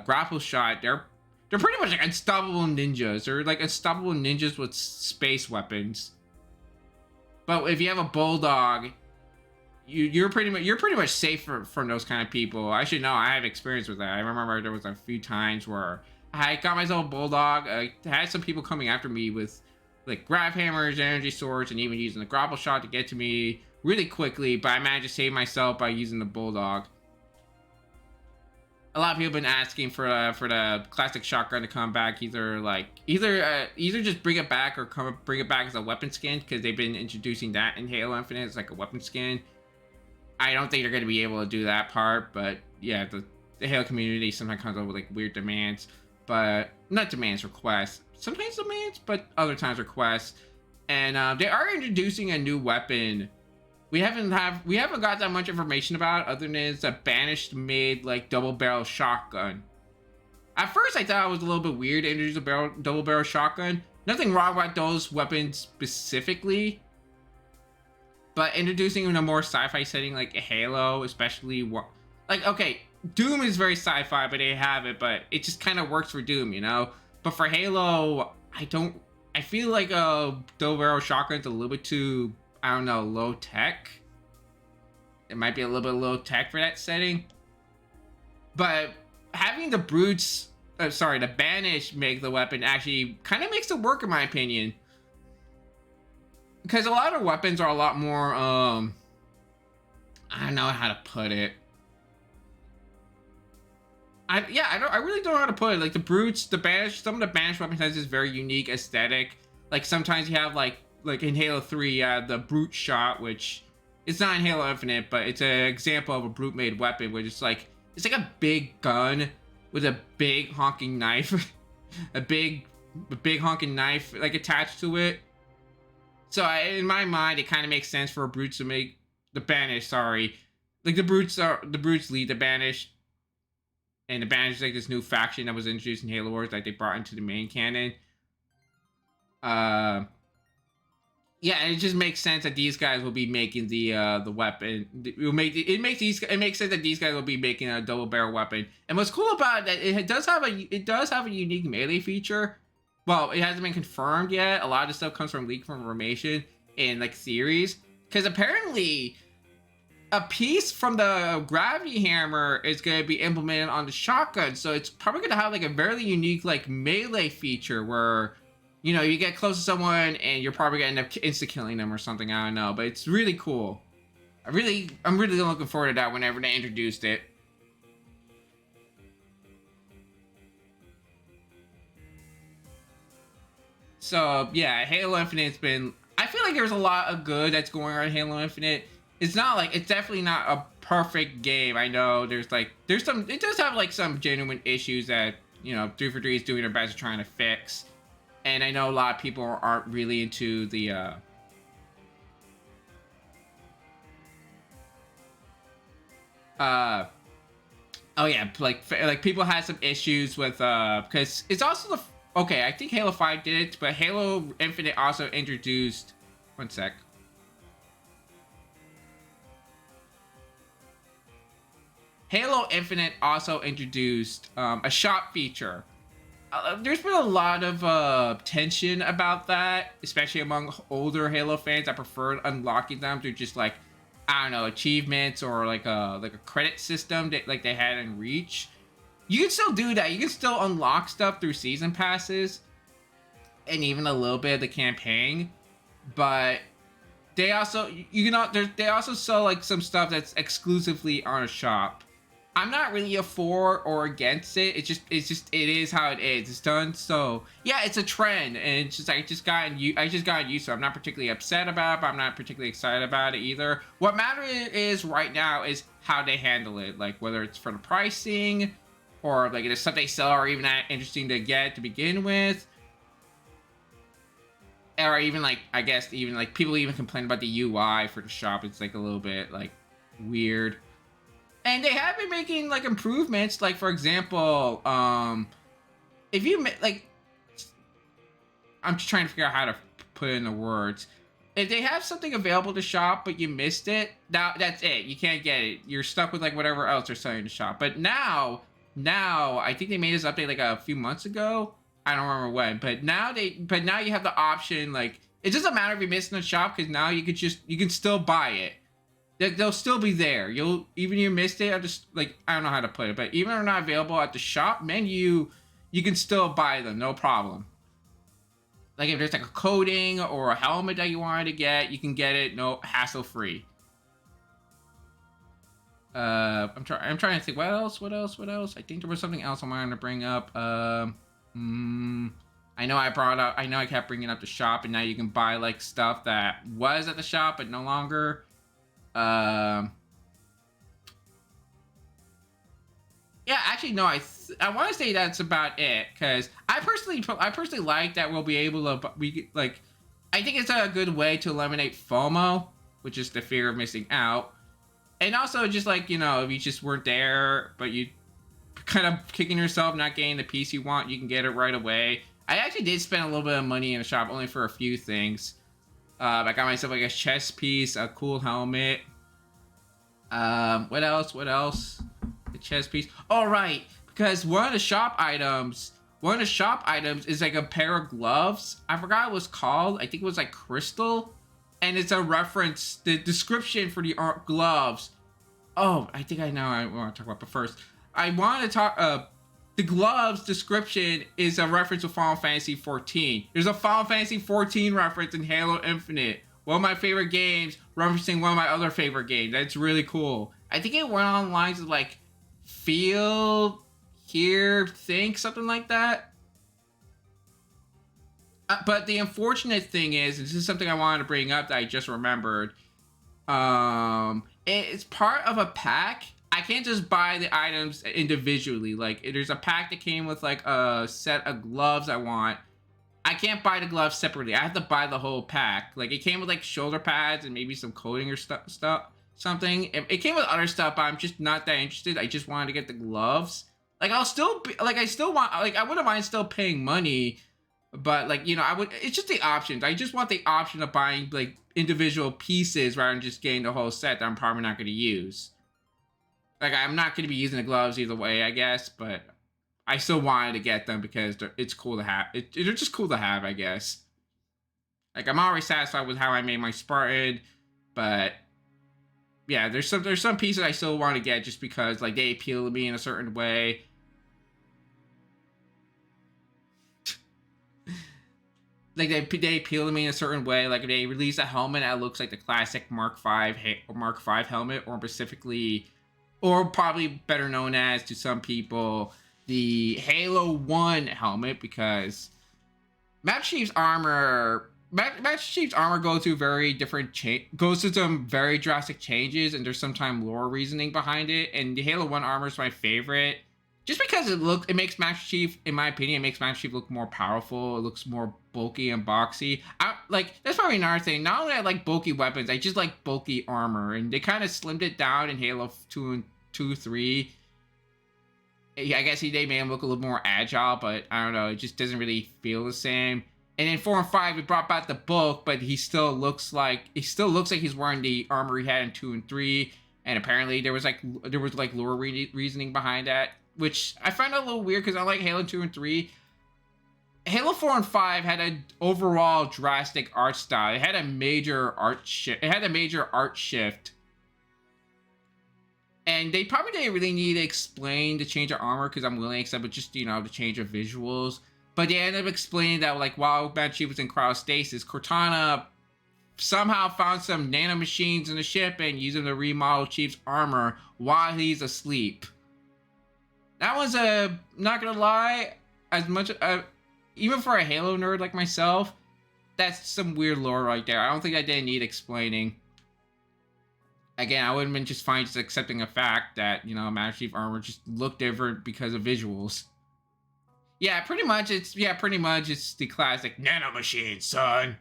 grapple shot, they're pretty much like unstoppable ninjas. They're like unstoppable ninjas with space weapons. But if you have a Bulldog, you're pretty much safe from those kind of people. I should know. I have experience with that. I remember there was a few times where I got myself a Bulldog. I had some people coming after me with like grav hammers, energy swords, and even using the grapple shot to get to me really quickly. But I managed to save myself by using the Bulldog. A lot of people have been asking for the classic shotgun to come back. Either just bring it back or bring it back as a weapon skin, because they've been introducing that in Halo Infinite as like a weapon skin. I don't think they're going to be able to do that part, but yeah, the Halo community sometimes comes up with like weird demands, but not demands, requests. Sometimes demands, but other times requests. And they are introducing a new weapon. We haven't got that much information about it, other than it's a Banished made like double barrel shotgun. At first I thought it was a little bit weird to introduce a double barrel shotgun. Nothing wrong with those weapons specifically, but introducing in a more sci-fi setting like Halo, especially like, okay, Doom is very sci-fi, but they have it, but it just kind of works for Doom, you know. But for Halo, I feel like a double barrel shotgun's a little bit too, I don't know, low tech. It might be a little bit low tech for that setting. But having the the Banish make the weapon actually kind of makes it work, in my opinion. Because a lot of weapons are a lot more, I don't know how to put it. I really don't know how to put it. Like the Brutes, the Banish, some of the Banish weapons has this very unique aesthetic. Like sometimes you have like in Halo 3, the Brute shot, which it's not in Halo Infinite, but it's an example of a Brute made weapon, which is like, it's like a big gun with a big honking knife, a big honking knife like attached to it. So in my mind, it kind of makes sense for a Brute to make the Banish. Sorry, like the Brutes lead the Banish, and the Banish is like this new faction that was introduced in Halo Wars that they brought into the main canon. Yeah, and it just makes sense that these guys will be making the weapon. It makes sense that these guys will be making a double barrel weapon. And what's cool about it, it does have a unique melee feature. Well, it hasn't been confirmed yet. A lot of the stuff comes from leaked information and like theories, because apparently a piece from the gravity hammer is going to be implemented on the shotgun. So it's probably going to have like a very unique like melee feature where, you know, you get close to someone and you're probably going to end up insta-killing them or something. I don't know, but it's really cool. I'm really looking forward to that whenever they introduced it. So yeah, Halo Infinite's been, I feel like there's a lot of good that's going on in Halo Infinite. It's definitely not a perfect game. I know it does have like some genuine issues that, you know, 343 is doing their best at trying to fix. And I know a lot of people aren't really into the oh yeah, like people had some issues with because it's also okay, I think Halo 5 did it, but Halo Infinite also introduced, one sec. Halo Infinite also introduced a shop feature. there's been a lot of tension about that, especially among older Halo fans that preferred unlocking them through just like, I don't know, achievements or like a credit system that like they had in Reach. You can still do that. You can still unlock stuff through season passes and even a little bit of the campaign, but they also they also sell like some stuff that's exclusively on a shop. I'm not really a for or against it. It is how it is. It's done. So yeah, it's a trend, and it's just I just got used to it. I'm not particularly upset about it, but I'm not particularly excited about it either. What matters is right now is how they handle it, like whether it's for the pricing or like the stuff they sell are even that interesting to get to begin with, or even like I guess even like people even complain about the UI for the shop. It's like a little bit like weird. And they have been making like improvements, like for example, if you like, I'm just trying to figure out how to put it in the words. If they have something available to shop but you missed it, now that's it. You can't get it. You're stuck with like whatever else they're selling to shop. But now I think they made this update like a few months ago. I don't remember when, but now you have the option. Like it doesn't matter if you missed in the shop because now you can still buy it. They'll still be there. Even if you missed it. I don't know how to put it, but even if they're not available at the shop menu, you can still buy them, no problem. Like if there's like a coating or a helmet that you wanted to get, you can get it, no hassle free. I'm trying to think what else. I think there was something else I wanted to bring up. I know I kept bringing up the shop, and now you can buy like stuff that was at the shop but no longer. Yeah, actually, no. I want to say that's about it because I personally like that we'll be able to I think it's a good way to eliminate FOMO, which is the fear of missing out, and also just like if you just weren't there but you kind of kicking yourself not getting the piece you want, you can get it right away. I actually did spend a little bit of money in the shop only for a few things. I got myself like a chest piece, a cool helmet. What else? The chest piece. All right, because one of the shop items is like a pair of gloves. I forgot what it was called. I think it was like crystal, and it's a reference. The description for the gloves. Oh, I think I know. I want to talk about, but first, I want to talk. The gloves description is a reference to Final Fantasy XIV. There's a Final Fantasy XIV reference in Halo Infinite. One of my favorite games, referencing one of my other favorite games. That's really cool. I think it went on lines of like, feel, hear, think, something like that. But the unfortunate thing is, this is something I wanted to bring up that I just remembered. It's part of a pack. I can't just buy the items individually. Like, there's a pack that came with like a set of gloves I want. I can't buy the gloves separately. I have to buy the whole pack. Like, it came with like shoulder pads and maybe some coating or something. It came with other stuff, but I'm just not that interested. I just wanted to get the gloves. Like, I wouldn't mind still paying money, but like, it's just the options. I just want the option of buying like individual pieces rather than just getting the whole set that I'm probably not going to use. Like, I'm not going to be using the gloves either way, I guess, but I still wanted to get them because it's cool to have. They're just cool to have, I guess. Like, I'm already satisfied with how I made my Spartan, but yeah, there's some pieces I still want to get just because like they appeal to me in a certain way. Like they appeal to me in a certain way. Like if they release a helmet that looks like the classic Mark V helmet, or specifically, or probably better known as to some people, the Halo 1 helmet, because Master Chief's armor goes through some very drastic changes, and there's sometimes lore reasoning behind it. And the Halo 1 armor is my favorite, just because it makes Master Chief, in my opinion, look more powerful. It looks more bulky and boxy. That's probably another thing. Not only I like bulky weapons, I just like bulky armor, and they kind of slimmed it down in Halo 2, 3. I guess they made him look a little more agile, but I don't know, it just doesn't really feel the same. And in 4 and 5, we brought back the bulk, but he still looks like he's wearing the armor he had in 2 and 3. And apparently there was lore reasoning behind that, which I find a little weird because I like Halo 2 and 3. Halo 4 and 5 had an overall drastic art style. It had a major art shift. It had a major art shift. And they probably didn't really need to explain the change of armor because I'm willing to accept it, just, you know, the change of visuals. But they ended up explaining that, like, while Master Chief was in cryostasis, Cortana somehow found some nanomachines in the ship and used them to remodel Chief's armor while he's asleep. That was not gonna lie, as much even for a Halo nerd like myself, that's some weird lore right there. I don't think I didn't need explaining. Again, I would have been just fine just accepting a fact that, you know, Master Chief armor just looked different because of visuals. Yeah, pretty much it's the classic nanomachine, son.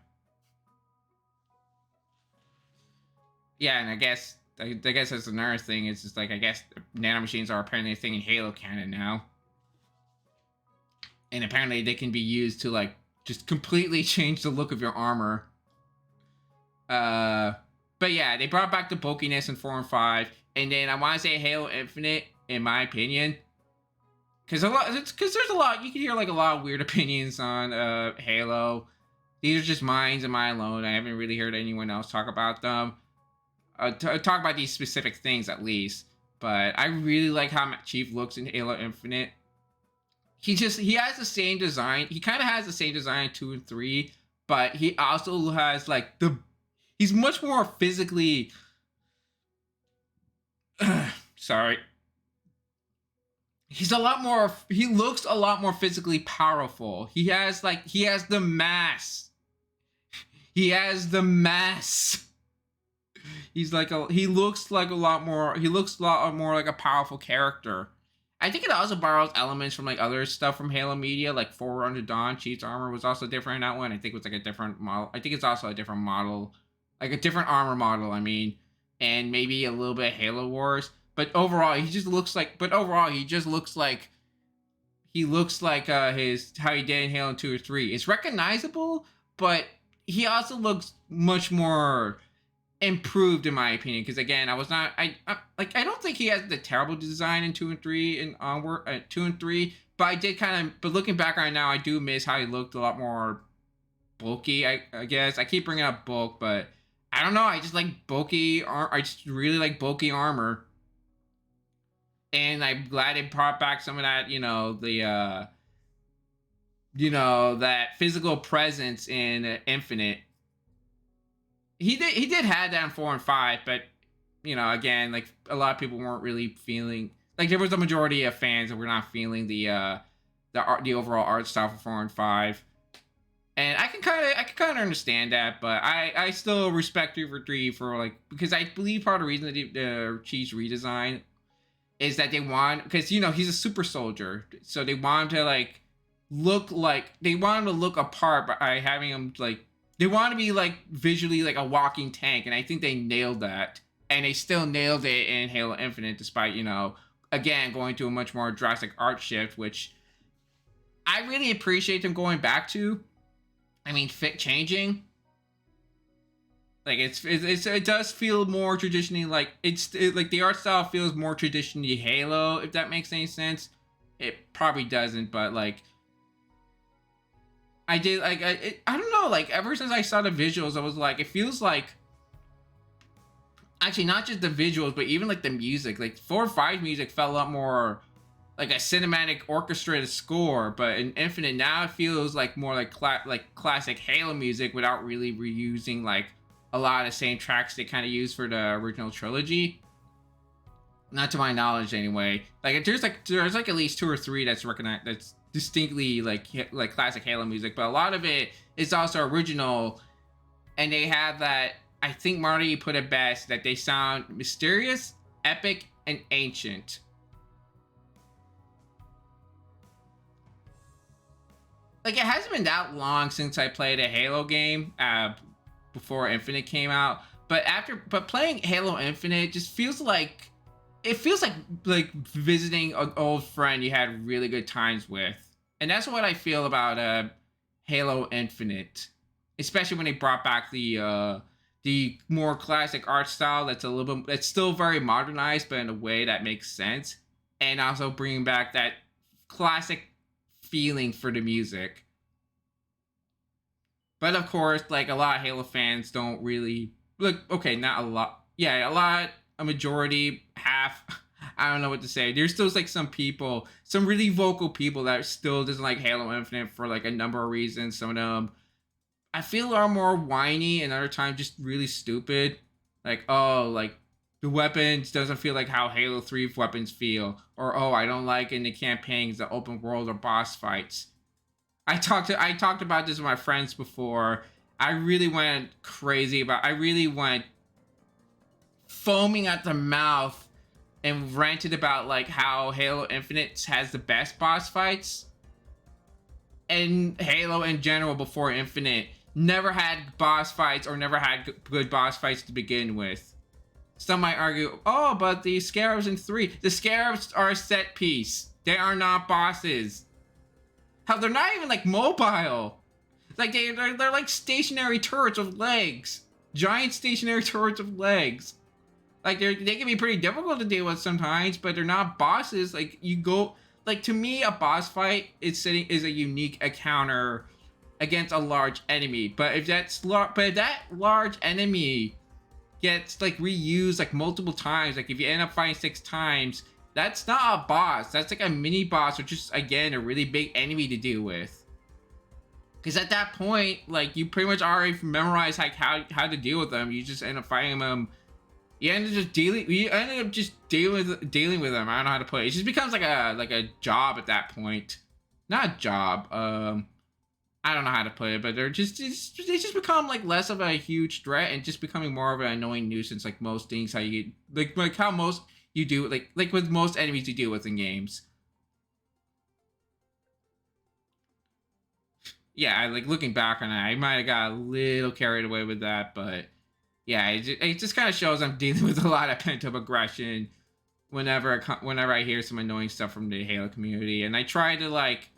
Yeah, and I guess that's another thing. It's just like, I guess nanomachines are apparently a thing in Halo canon now. And apparently they can be used to, like, just completely change the look of your armor. But yeah, they brought back the bulkiness in 4 and 5. And then I want to say Halo Infinite, in my opinion. Because there's a lot, you can hear, like, a lot of weird opinions on Halo. These are just mine and mine alone. I haven't really heard anyone else talk about them. Talk about these specific things at least. But I really like how Chief looks in Halo Infinite. He has the same design. He kind of has the same design in 2 and 3, but he also has, like, he's much more physically sorry. He looks a lot more physically powerful. He has the mass. He has the mass. He looks a lot more like a powerful character. I think it also borrows elements from, like, other stuff from Halo media, like Forerunner Dawn. Chief's armor was also different in that one. I think it was, like, a different model. I think it's also a different model, like a different armor model, I mean, and maybe a little bit of Halo Wars. But overall, he just looks like how he did in Halo 2 or 3. It's recognizable, but he also looks much more improved in my opinion, because again, I don't think he has the terrible design in 2 and 3 and onward 2 and 3, but but looking back on it now, I do miss how he looked a lot more bulky. I guess I keep bringing up bulk, but I don't know, I just like bulky I just really like bulky armor, and I'm glad it brought back some of that, that physical presence in Infinite. He did have that in 4 and 5, but, again, like, a lot of people weren't really feeling, like, there was a majority of fans that were not feeling the overall art style for 4 and 5. And I can kind of understand that, but I still respect 3 for 3 for, like, because I believe part of the reason that the Chief's redesign is that they want, because, he's a super soldier, so they want him to, look apart by having him, like, they want to be, like, visually like a walking tank, and I think they nailed that. And they still nailed it in Halo Infinite, despite, again, going to a much more drastic art shift, which I really appreciate them going back to. I mean, changing. Like, it does feel more traditionally, like, like, the art style feels more traditionally Halo, if that makes any sense. It probably doesn't, but, like, I did, like, I don't know, like, ever since I saw the visuals, I was like, it feels like, actually, not just the visuals, but even, like, the music, like, 4 or 5 music felt a lot more like a cinematic orchestrated score, but in Infinite now it feels like more like classic Halo music without really reusing, like, a lot of the same tracks they kind of used for the original trilogy. Not to my knowledge, anyway. Like, there's at least 2 or 3 that's recognized, that's distinctly like classic Halo music, but a lot of it is also original, and they have that, I think Marty put it best, that they sound mysterious, epic, and ancient. Like, it hasn't been that long since I played a Halo game before Infinite came out, but playing Halo Infinite just feels like visiting an old friend you had really good times with. And that's what I feel about Halo Infinite, especially when they brought back the more classic art style that's still very modernized, but in a way that makes sense, and also bringing back that classic feeling for the music. But of course, like a lot of Halo fans don't really look. Okay, not a lot. Yeah, a lot, a majority, half. I don't know what to say. There's still like some people, some really vocal people that still doesn't like Halo Infinite for like a number of reasons. Some of them I feel are more whiny, and other times just really stupid. Like, oh, like the weapons doesn't feel like how Halo 3 weapons feel, or oh, I don't like in the campaigns, the open world or boss fights. I talked about this with my friends before. I really went crazy about. I really went foaming at the mouth and ranted about like how Halo Infinite has the best boss fights, and Halo in general before Infinite never had boss fights or never had good boss fights to begin with. Some might argue, oh, but the Scarabs in 3, the Scarabs are a set piece. They are not bosses. How they're not even like mobile. Like they're like stationary turrets with legs. Giant stationary turrets with legs. Like they can be pretty difficult to deal with sometimes, but they're not bosses. Like you go like to me, a boss fight is a unique encounter against a large enemy. But if that large enemy gets like reused like multiple times, like if you end up fighting 6 times, that's not a boss. That's like a mini boss, or just again a really big enemy to deal with. Because at that point, like you pretty much already memorize like how to deal with them. You just end up fighting them. You end up just dealing with them. I don't know how to put it. It just becomes like a job at that point. Not a job. I don't know how to put it, but they just become like less of a huge threat and just becoming more of an annoying nuisance. Like most things, how you like how most you do like with most enemies you deal with in games. Yeah, I like looking back on it, I might have got a little carried away with that, but yeah, it just kind of shows I'm dealing with a lot of pent up aggression whenever I hear some annoying stuff from the Halo community, and I try to like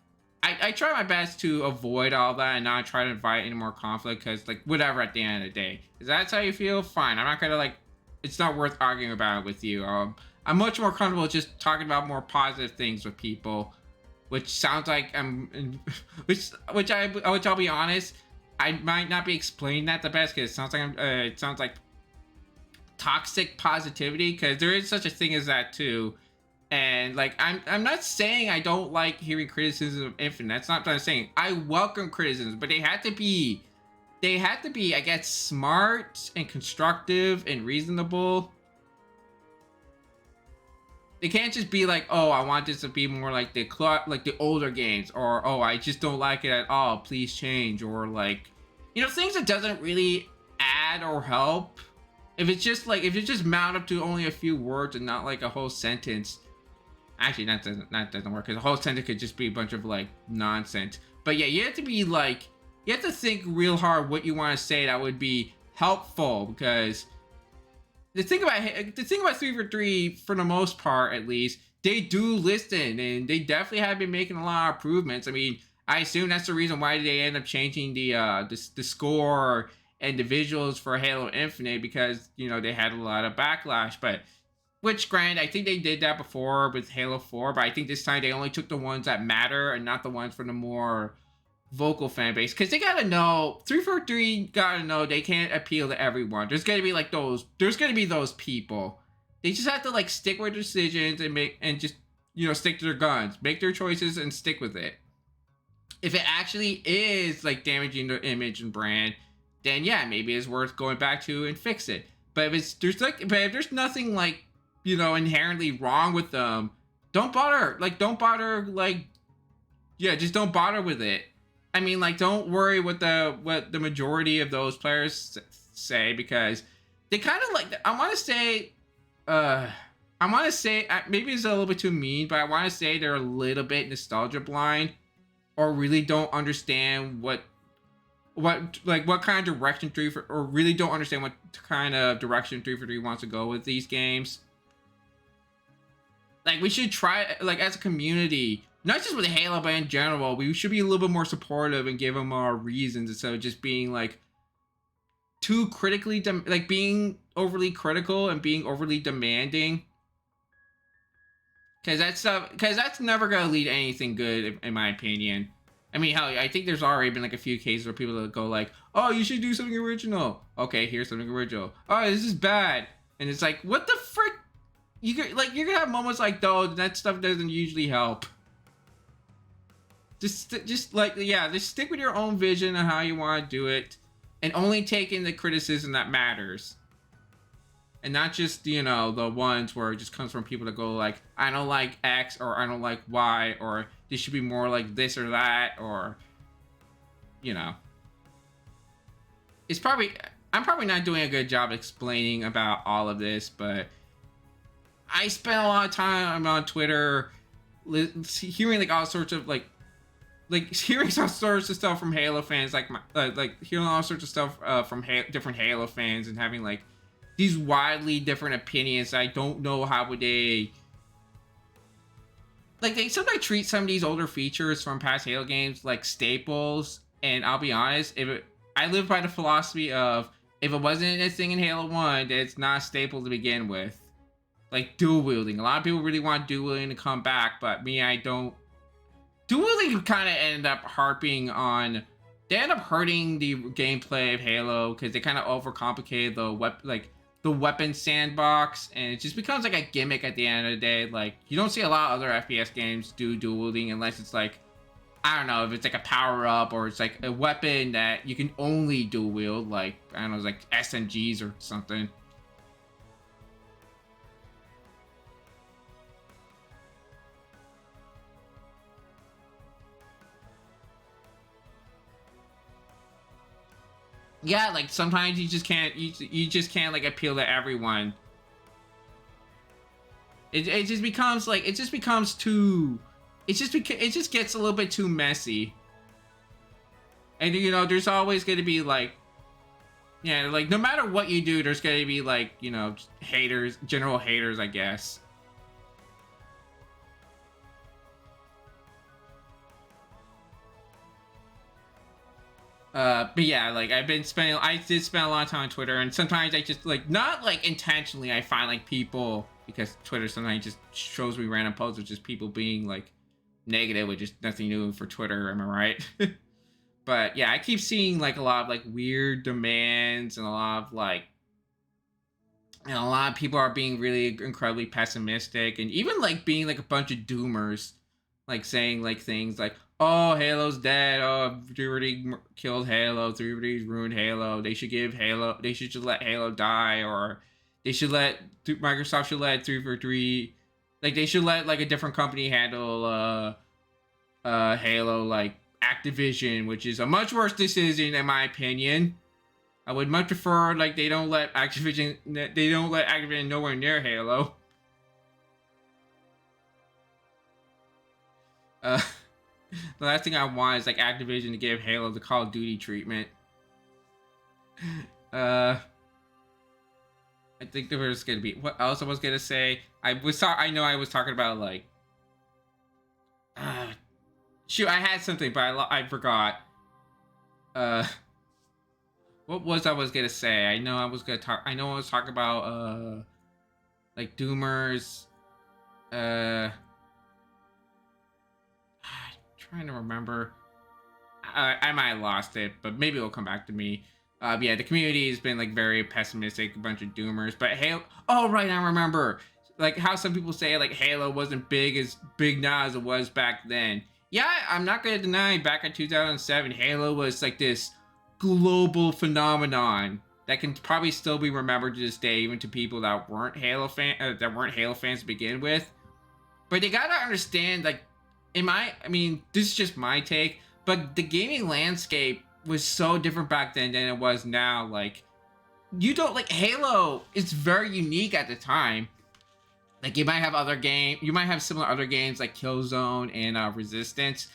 I try my best to avoid all that and not try to invite any more conflict, because like whatever at the end of the day, if that's how you feel, fine. I'm not gonna like, it's not worth arguing about it with you. I'm much more comfortable just talking about more positive things with people, which sounds like I'm which I'll be honest, I might not be explaining that the best, because it sounds like it sounds like toxic positivity, because there is such a thing as that too. And like I'm not saying I don't like hearing criticism of Infinite. That's not what I'm saying. I welcome criticisms, but they had to be I guess smart and constructive and reasonable. They can't just be like, oh, I want this to be more like the older games, or oh, I just don't like it at all, please change, or like, you know, things that doesn't really add or help. If it's just mount up to only a few words and not like a whole sentence. Actually, that doesn't work, because the whole sentence could just be a bunch of like nonsense. But yeah, you have to think real hard what you want to say that would be helpful, because the thing about 343, for the most part at least, they do listen, and they definitely have been making a lot of improvements. I mean, I assume that's the reason why they end up changing the score and the visuals for Halo Infinite, because you know they had a lot of backlash. But which, granted, I think they did that before with Halo 4, but I think this time they only took the ones that matter and not the ones for the more vocal fan base. Because they gotta know, 343 gotta know they can't appeal to everyone. There's gonna be those people. They just have to like stick with their decisions and just, you know, stick to their guns. Make their choices and stick with it. If it actually is like damaging their image and brand, then yeah, maybe it's worth going back to and fix it. But if there's nothing like, you know, inherently wrong with them, don't bother. Yeah, just don't bother with it. I mean, like, don't worry what the majority of those players say, because they kind of like, I want to say maybe it's a little bit too mean, but I want to say they're a little bit nostalgia blind, or really don't understand what kind of direction or really don't understand what kind of direction 343 wants to go with these games. Like, we should try, like, as a community, not just with Halo, but in general, we should be a little bit more supportive and give them our reasons, instead of just being like too critically being overly critical and being overly demanding. Because that's never gonna lead to anything good, in my opinion. I mean, hell, I think there's already been like a few cases where people go like, "Oh, you should do something original." Okay, here's something original. Oh, this is bad, and it's like, what the frick? You're gonna have moments like those. That stuff doesn't usually help. Just stick with your own vision of how you want to do it, and only take in the criticism that matters, and not just the ones where it just comes from people that go like, I don't like X, or I don't like Y, or this should be more like this or that, or I'm probably not doing a good job explaining about all of this, but I spent a lot of time on Twitter hearing like all sorts of like hearing all sorts of stuff from Halo fans, like hearing all sorts of stuff from different Halo fans, and having like these widely different opinions. I don't know how would they sometimes treat some of these older features from past Halo games like staples. And I'll be honest, I live by the philosophy of, if it wasn't a thing in Halo 1, it's not a staple to begin with. Like dual wielding. A lot of people really want dual wielding to come back, but me, I don't. Dual wielding kind of ended up harping on. They end up hurting the gameplay of Halo because they kind of overcomplicated the weapon sandbox, and it just becomes like a gimmick at the end of the day. Like, you don't see a lot of other FPS games do dual wielding unless it's like, I don't know, if it's like a power up or it's like a weapon that you can only dual wield, like, I don't know, it's like SMGs or something. Yeah, like sometimes you just can't like appeal to everyone. It just becomes like it just gets a little bit too messy. And there's always going to be like, yeah, like no matter what you do, there's going to be like, haters, general haters, I guess. But yeah, like I did spend a lot of time on Twitter, and sometimes I just like, not like intentionally, I find like people, because Twitter sometimes just shows me random posts of just people being like negative, with just nothing new for Twitter, am I right? But yeah, I keep seeing like a lot of like weird demands, and a lot of people are being really incredibly pessimistic, and even like being like a bunch of doomers, like saying like things like, "Oh, Halo's dead. Oh, 3D killed Halo. 3D's ruined Halo. They should just let Halo die, or Microsoft should let 343, like they should let like a different company handle Halo, like Activision, which is a much worse decision in my opinion. I would much prefer like they don't let Activision nowhere near Halo." The last thing I want is like Activision to give Halo the Call of Duty treatment. I think there was gonna be, what else I was gonna say. I know I was talking about like, shoot, I had something, but I forgot. What was I was gonna say? I know I was talking about like doomers. Trying to remember. I might have lost it, but maybe it'll come back to me. Yeah, the community has been like very pessimistic, a bunch of doomers. But Halo, oh right, I remember. Like how some people say like Halo wasn't big now as it was back then. Yeah, I'm not gonna deny back in 2007, Halo was like this global phenomenon that can probably still be remembered to this day, even to people that weren't Halo fans to begin with. But they gotta understand, like, this is just my take, but the gaming landscape was so different back then than it was now. Like, Halo is very unique at the time. Like, you might have similar other games like Killzone and Resistance,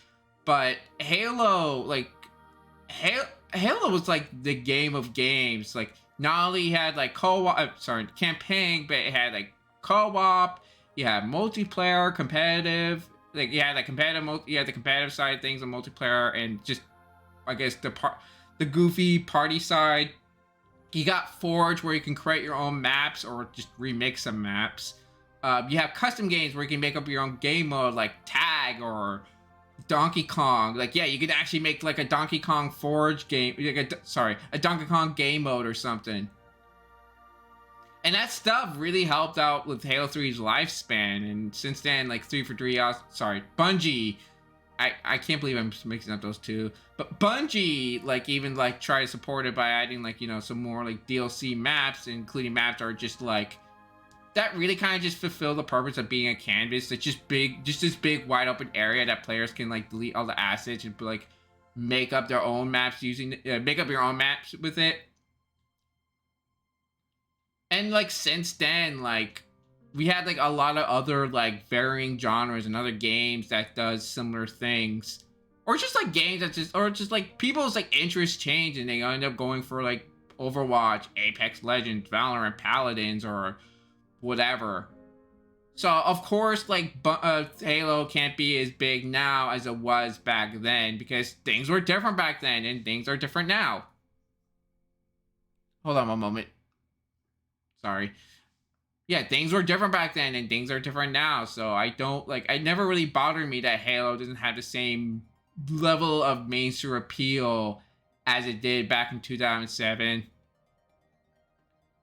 but Halo was like the game of games. Like, not only had like campaign, but it had like co-op, you had multiplayer, competitive. Like, you had the competitive side of things on multiplayer, and just, I guess, the goofy party side. You got Forge, where you can create your own maps or just remix some maps. You have custom games where you can make up your own game mode, like Tag or Donkey Kong. Like, yeah, you could actually make like a Donkey Kong Forge game, like a Donkey Kong game mode or something. And that stuff really helped out with Halo 3's lifespan. And since then, like 343, Bungie. I can't believe I'm mixing up those two. But Bungie, like, even like try to support it by adding like, you know, some more like DLC maps, including maps that are just like that really kind of just fulfill the purpose of being a canvas. It's just big, just this big wide open area that players can like delete all the assets and like make up their own maps using make up your own maps with it. And like since then, like we had like a lot of other like varying genres and other games that does similar things, or just like games that just, or just like people's like interests change and they end up going for like Overwatch, Apex Legends, Valorant, Paladins, or whatever. So of course, like Halo can't be as big now as it was back then because things were different back then and things are different now. Hold on one moment. Sorry. Yeah, things were different back then and things are different now. So I don't like, it never really bothered me that Halo doesn't have the same level of mainstream appeal as it did back in 2007.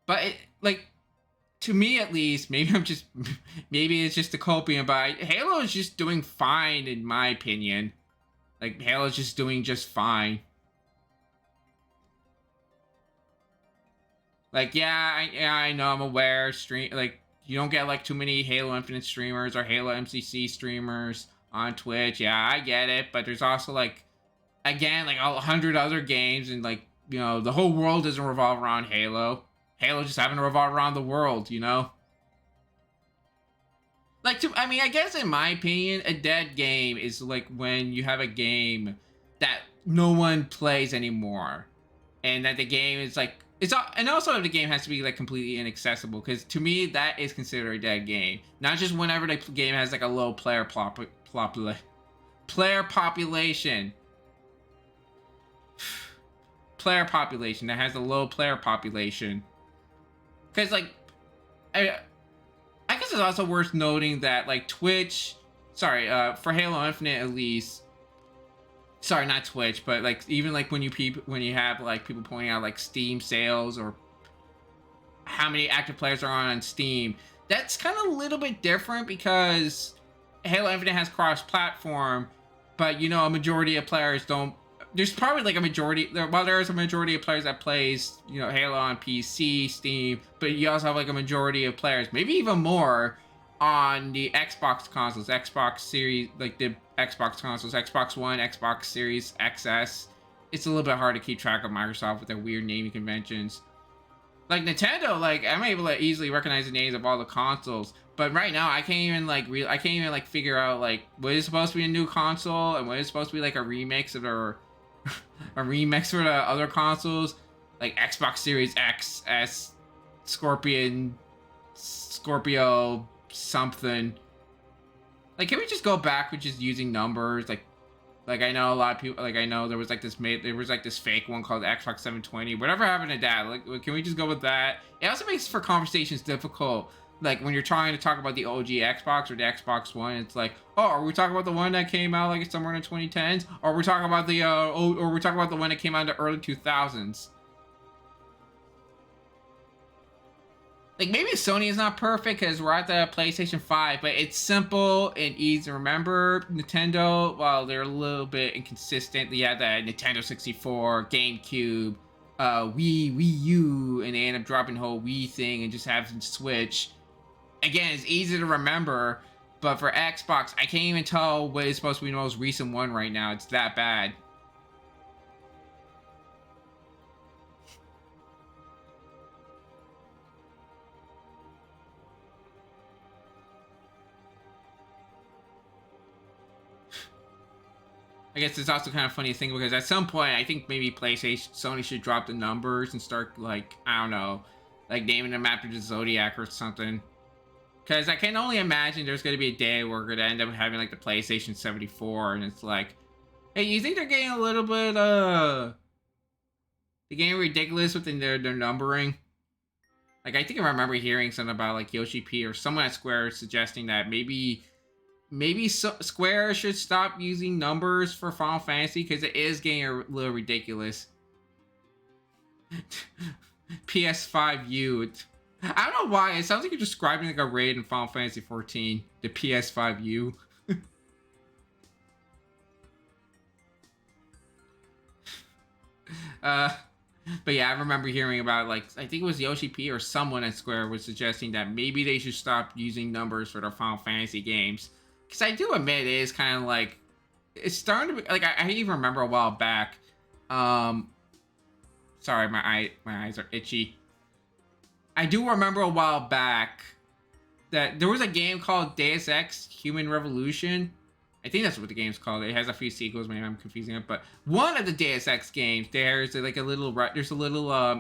But it, like, to me at least, maybe it's just a copium, but Halo is just doing fine in my opinion. Like, Halo's just doing just fine. Like, I know, I'm aware, like, you don't get, like, too many Halo Infinite streamers or Halo MCC streamers on Twitch. Yeah, I get it, but there's also, like, again, like, 100 other games, and, like, you know, the whole world doesn't revolve around Halo. Halo just having to revolve around the world, you know? Like, I mean, I guess in my opinion, a dead game is, like, when you have a game that no one plays anymore. And that the game is, like, and also the game has to be like completely inaccessible, because to me that is considered a dead game. Not just whenever the game has like a low player population. Player population that has a low player population. Because like, I guess it's also worth noting that like Twitch, for Halo Infinite at least. Sorry, not Twitch, but like even like when you have like people pointing out like Steam sales or how many active players are on Steam, that's kind of a little bit different because Halo Infinite has cross-platform, but you know, a majority of players don't. There's probably like a majority. There's a majority of players that plays, you know, Halo on PC, Steam, but you also have like a majority of players, maybe even more, on the Xbox consoles, Xbox Series, like the Xbox consoles, Xbox One, Xbox Series XS. It's a little bit hard to keep track of Microsoft with their weird naming conventions. Like Nintendo, like I'm able to easily recognize the names of all the consoles, but right now I can't even figure out like what is supposed to be a new console and what is supposed to be like a remix of their a remix for the other consoles, like Xbox Series X, S, Scorpio something. Like, can we just go back with just using numbers? Like I know a lot of people, like I know there was like this fake one called Xbox 720. Whatever happened to that? Like, can we just go with that? It also makes for conversations difficult. Like when you're trying to talk about the OG Xbox or the Xbox One, it's like, oh, are we talking about the one that came out like somewhere in the 2010s, or we're talking about the or we're talking about the one that came out in the early 2000s? Like, maybe Sony is not perfect because we're at the PlayStation 5, but it's simple and easy to remember. Nintendo, while they're a little bit inconsistent, you had the Nintendo 64, GameCube, Wii U, and they end up dropping the whole Wii thing and just having Switch. Again, it's easy to remember, but for Xbox, I can't even tell what is supposed to be the most recent one right now. It's that bad. I guess it's also kind of funny to think because at some point I think maybe Sony should drop the numbers and start like, I don't know, like naming them after the Zodiac or something. Because I can only imagine there's going to be a day where we're going to end up having like the PlayStation 74 and it's like, hey, you think they're getting a little bit they're getting ridiculous with their numbering? Like I think I remember hearing something about like Yoshi P or someone at Square suggesting that maybe maybe Square should stop using numbers for Final Fantasy because it is getting a little ridiculous. PS5U. I don't know why. It sounds like you're describing like a raid in Final Fantasy 14. The PS5U. But yeah, I remember hearing about, like, I think it was Yoshi P or someone at Square was suggesting that maybe they should stop using numbers for their Final Fantasy games. Because I do admit it is kind of like, it's starting to be, like, I even remember a while back, sorry, my eyes are itchy. I do remember a while back that there was a game called Deus Ex Human Revolution. I think that's what the game's called. It has a few sequels. Maybe I'm confusing it, but one of the Deus Ex games, there's like a little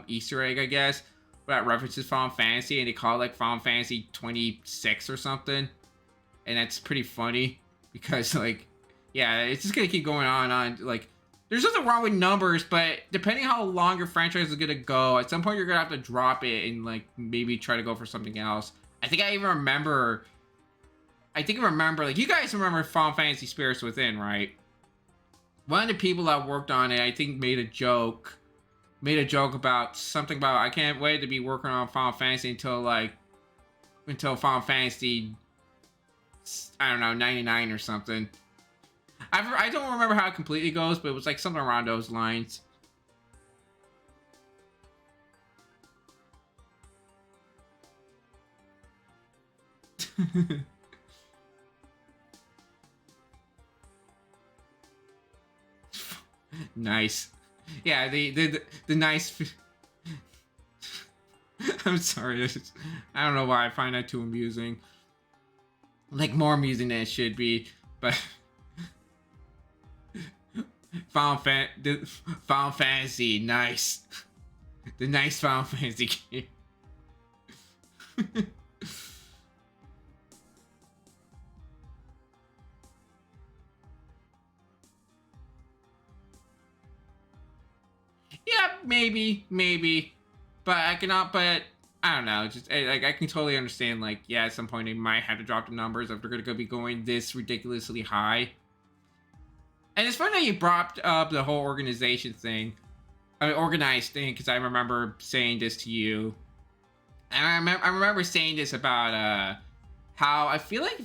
Easter egg, I guess, that references Final Fantasy, and they call it like Final Fantasy 26 or something, and that's pretty funny because, like, yeah, it's just gonna keep going on. Like, there's nothing wrong with numbers, but depending how long your franchise is gonna go, at some point you're gonna have to drop it and like maybe try to go for something else. I think I remember, like, you guys remember Final Fantasy Spirits Within, right? One of the people that worked on it, I think, made a joke about something about, I can't wait to be working on Final Fantasy until Final Fantasy, I don't know, 99 or something. I don't remember how it completely goes, but it was like something around those lines. Nice. Yeah, the nice. I'm sorry. I don't know why I find that too amusing. Like, more amusing than it should be, but Final Fantasy, nice. The nice Final Fantasy game. Yeah, maybe, but I cannot. But I don't know. Just like, I can totally understand. Like, yeah, at some point they might have to drop the numbers if they're gonna be going this ridiculously high. And it's funny that you brought up the whole organization thing, organized thing, because I remember saying this to you, and I remember saying this about how I feel like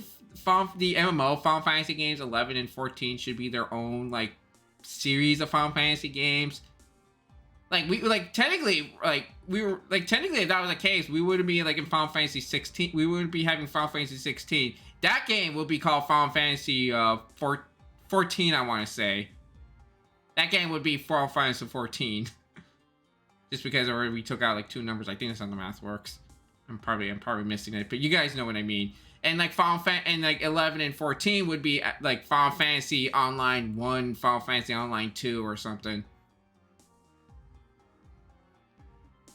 the MMO Final Fantasy games 11 and 14 should be their own like series of Final Fantasy games. Like, technically if that was the case, we wouldn't be like in Final Fantasy 16. We wouldn't be having Final Fantasy 16. That game would be called Final Fantasy 14, I want to say. That game would be Final Fantasy 14. Just because we took out like 2 numbers. I think that's how the math works. I'm probably missing it, but you guys know what I mean. And like and like 11 and 14 would be like Final Fantasy Online 1, Final Fantasy Online 2 or something.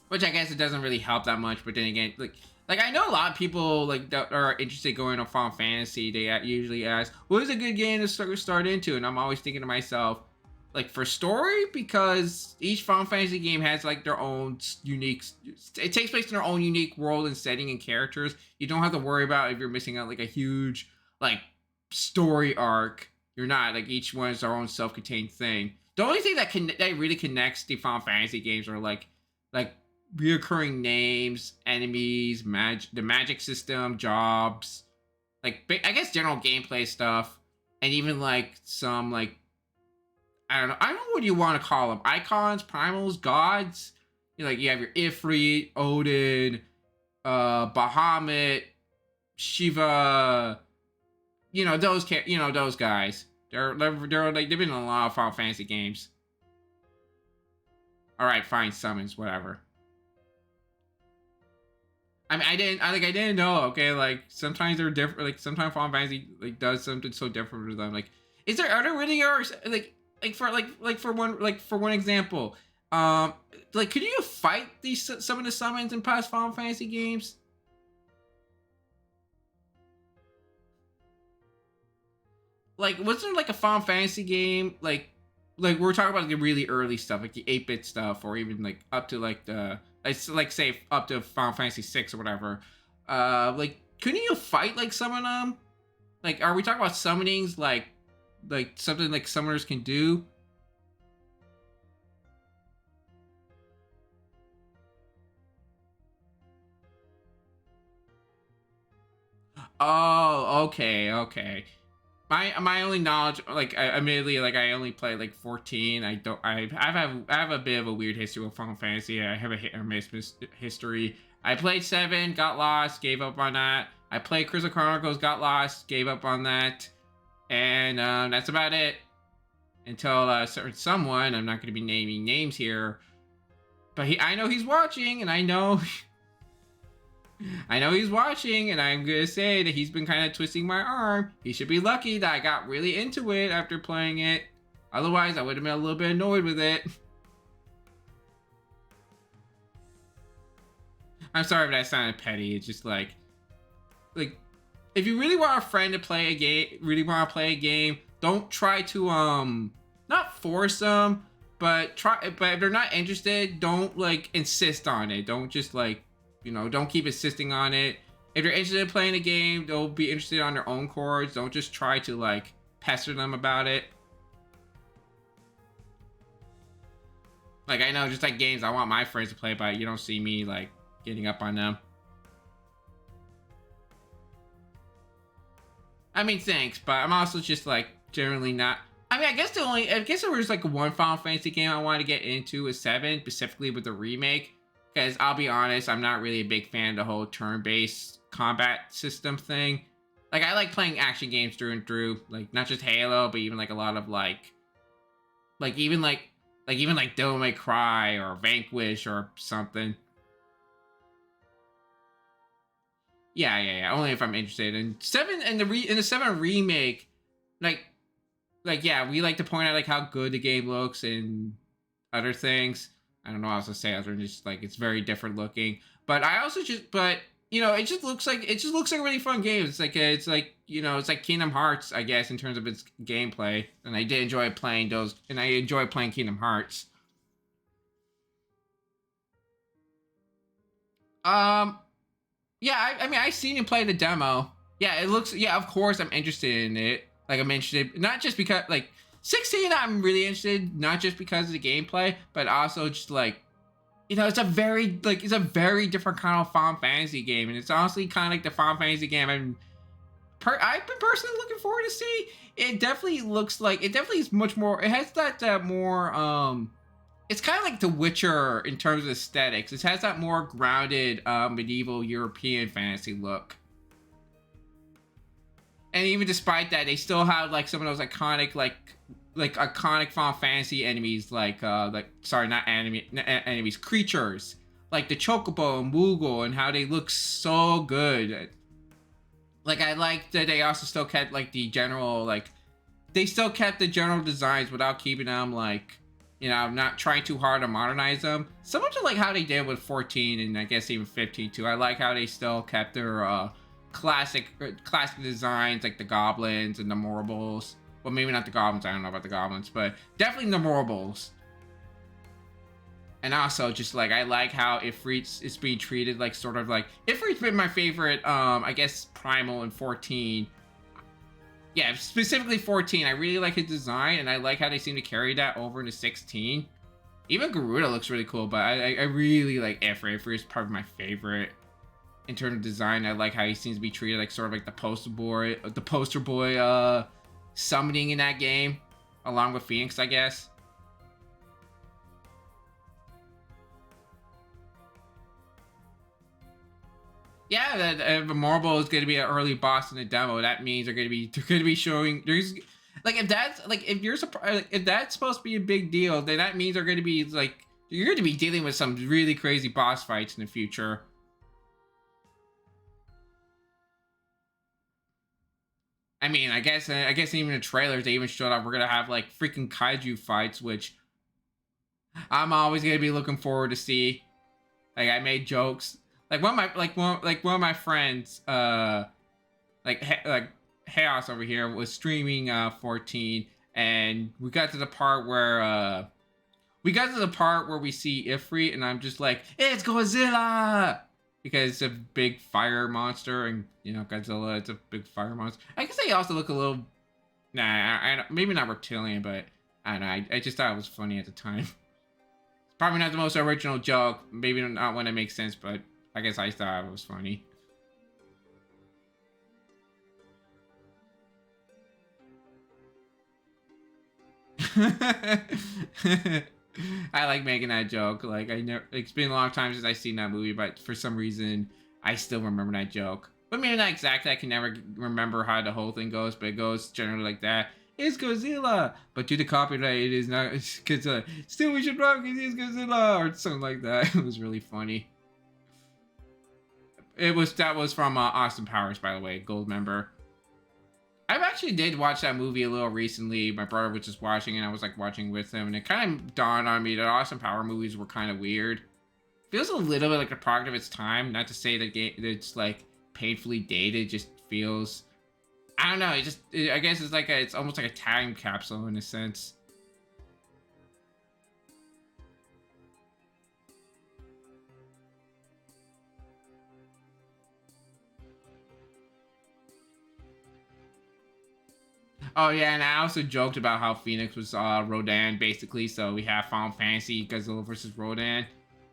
Which I guess it doesn't really help that much, but then again, like I know a lot of people like that are interested in going to Final Fantasy. They usually ask, "What is a good game to start into?" And I'm always thinking to myself, like, for story, because each Final Fantasy game has like their own unique. It takes place in their own unique world and setting and characters. You don't have to worry about if you're missing out like a huge like story arc. You're not, like, each one is their own self-contained thing. The only thing that really connects the Final Fantasy games are like reoccurring names, enemies, the magic system, jobs, like, I guess general gameplay stuff, and even like some like, I don't know what you want to call them, icons, primals, gods. You have your Ifrit, Odin, Bahamut, Shiva. Those guys. They've been in a lot of Final Fantasy games. All right, fine, summons, whatever. I mean, I didn't know. Okay, like, sometimes they're different. Like, sometimes Final Fantasy like does something so different to them. Like, are there really for one example, like, could you fight some of the summons in past Final Fantasy games? Like, wasn't there like a Final Fantasy game like we're talking about the really early stuff, like the 8-bit stuff, or even like up to like the say up to Final Fantasy 6 or whatever. Like, couldn't you fight like some of them? Like, are we talking about summonings like something like summoners can do? Oh, okay, okay. My only knowledge, like, admittedly, like, I only play like 14. I don't I have a bit of a weird history with Final Fantasy. I have a hit or miss history. I played 7, got lost, gave up on that. I played Crystal Chronicles, got lost, gave up on that, and that's about it. Until certain someone, I'm not going to be naming names here, but I know he's watching, and I know I know he's watching, and I'm gonna say that he's been kind of twisting my arm. He should be lucky that I got really into it after playing it. Otherwise, I would have been a little bit annoyed with it. I'm sorry if that sounded petty. It's just like, if you really want a friend to play a game, don't try to not force them, but if they're not interested, don't like insist on it. Don't just like, don't keep insisting on it. If you're interested in playing a game, they'll be interested on their own chords. Don't just try to like pester them about it. Like, I know, just like games I want my friends to play, but you don't see me like getting up on them. I mean, thanks, but I'm also just like generally not. I mean, I guess there was like one Final Fantasy game I wanted to get into is 7, specifically with the remake. Because I'll be honest, I'm not really a big fan of the whole turn-based combat system thing. Like, I like playing action games through and through, like not just Halo, but even like a lot of even like Devil May Cry or Vanquish or something. Yeah. Only if I'm interested. And 7 and the 7 remake, like yeah, we like to point out like how good the game looks and other things. I don't know how else to say other than just like it's very different looking. But I also but it just looks like a really fun game. It's like it's like Kingdom Hearts, I guess, in terms of its gameplay. And I did enjoy playing those, and I enjoy playing Kingdom Hearts. Um, yeah, I mean, I've seen you play the demo. Yeah, it looks. Yeah, of course, I'm interested in it. Like, I'm interested not just because like 16. I'm really interested, not just because of the gameplay, but also just like it's a very different kind of Final Fantasy game, and it's honestly kind of like the Final Fantasy game I've been personally looking forward to see. It definitely is much more. It has that more it's kind of like The Witcher in terms of aesthetics. It has that more grounded medieval European fantasy look. And even despite that, they still have like some of those iconic iconic Final Fantasy enemies sorry, not enemies, creatures like the Chocobo and Moogle, and how they look so good. Like, I like that they also still kept like the general they still kept the general designs without keeping them not trying too hard to modernize them. Similar to like how they did with 14 and I guess even 15 too. I like how they still kept their classic designs, like the goblins and the Morbles. Well, maybe not the goblins. I don't know about the goblins, but definitely the Morbles. And also, just like I like how Ifrit is being treated like sort of like Ifrit's been my favorite. I guess Primal and 14. Yeah, specifically 14. I really like his design, and I like how they seem to carry that over into 16. Even Garuda looks really cool, but I really like Ifrit. Ifrit is probably my favorite in terms of design. I like how he seems to be treated like sort of like the poster boy summoning in that game, along with Phoenix, I guess. Yeah, that if Marble is going to be an early boss in the demo, that means they're going to be showing if that's supposed to be a big deal, then that means they're going to be you're going to be dealing with some really crazy boss fights in the future. I mean, I guess even the trailers they even showed up. We're gonna have like freaking kaiju fights, which I'm always gonna be looking forward to see. Like, I made jokes. Like one of my friends, like Chaos over here was streaming 14, and we got to the part where we see Ifrit, and I'm just like, it's Godzilla. because it's a big fire monster, and you know Godzilla, it's a big fire monster. I guess they also look a little, nah, maybe not reptilian, but I don't know. I just thought it was funny at the time. It's probably not the most original joke, maybe not one that makes sense, but I guess I thought it was funny. I like making that joke. Like I know it's been a long time since I've seen that movie, but for some reason I still remember that joke. But maybe not exactly. I can never remember how the whole thing goes, but it goes generally like that. It's Godzilla, but due to copyright, it is not Godzilla. Still, we should rock it is Godzilla or something like that. It was really funny. That was from Austin Powers, by the way, Gold member. I actually did watch that movie a little recently. My brother was just watching it. I was like watching with him, and it kind of dawned on me that Austin Power movies were kind of weird. Feels a little bit like a product of its time. Not to say that it's like painfully dated. Just feels, I don't know. I guess it's almost like a time capsule in a sense. Oh yeah, and I also joked about how Phoenix was Rodan basically, so we have Final Fantasy Godzilla versus Rodan.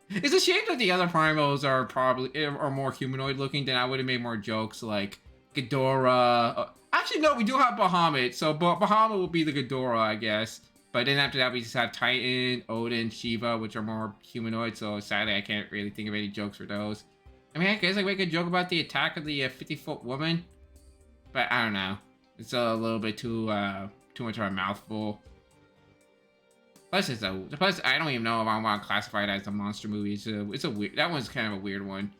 It's a shame that the other primals are probably are more humanoid looking. Then I would have made more jokes like Ghidorah. Actually, no, we do have Bahamut, so Bahamut will be the Ghidorah, I guess. But then after that, we just have Titan, Odin, Shiva, which are more humanoid. So sadly, I can't really think of any jokes for those. I mean, I guess I make a joke about the attack of the 50-foot woman, but I don't know. It's a little bit too much of a mouthful. Plus, I don't even know if I want to classify it as a monster movie. It's a weird. That one's kind of a weird one.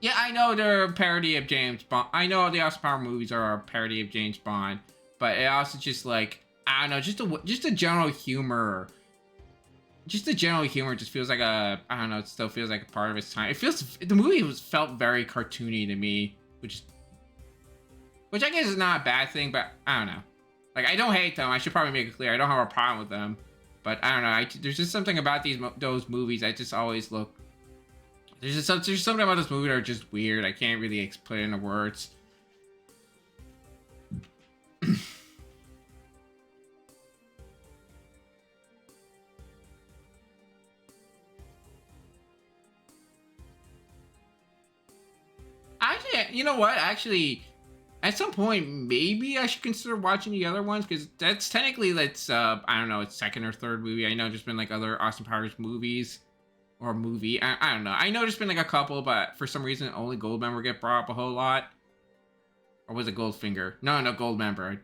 Yeah, I know they're a parody of James Bond. I know the Austin Power movies are a parody of James Bond, but it also just like I don't know, just a general humor. Just the general humor just feels like I don't know. It still feels like a part of its time. The movie felt very cartoony to me, which I guess is not a bad thing, but I don't know. Like I don't hate them. I should probably make it clear. I don't have a problem with them, but I don't know. There's just something about those movies. I just always look. There's something about this movie that are just weird. I can't really put it into words. Actually, you know what? Actually, at some point, maybe I should consider watching the other ones because that's I don't know, it's second or third movie. I know there's been like other Austin Powers movies or movie. I don't know. I know there's been like a couple, but for some reason only Goldmember get brought up a whole lot. Or was it Goldfinger? No, Goldmember.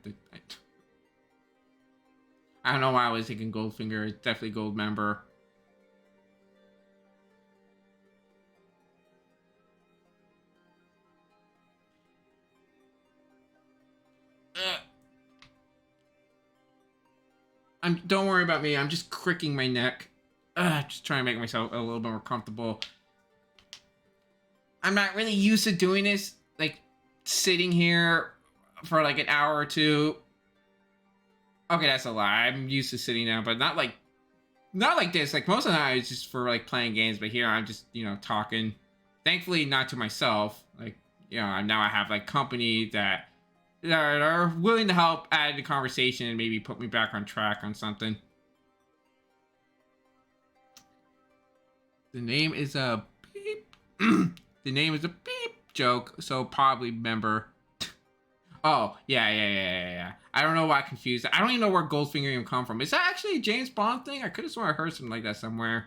I don't know why I was thinking Goldfinger. It's definitely Goldmember. Don't worry about me. I'm just cricking my neck. Just trying to make myself a little bit more comfortable. I'm not really used to doing this, like sitting here for like an hour or two. Okay, that's a lie. I'm used to sitting down, but not like this. Like most of the time, it's just for like playing games. But here, I'm just talking. Thankfully, not to myself. Like now I have like company that are willing to help add the conversation and maybe put me back on track on something. The name is a beep. The name is a beep joke, so probably member. Oh, yeah. I don't know why I confused. I don't even know where Goldfinger even come from. Is that actually a James Bond thing? I could have sworn I heard something like that somewhere.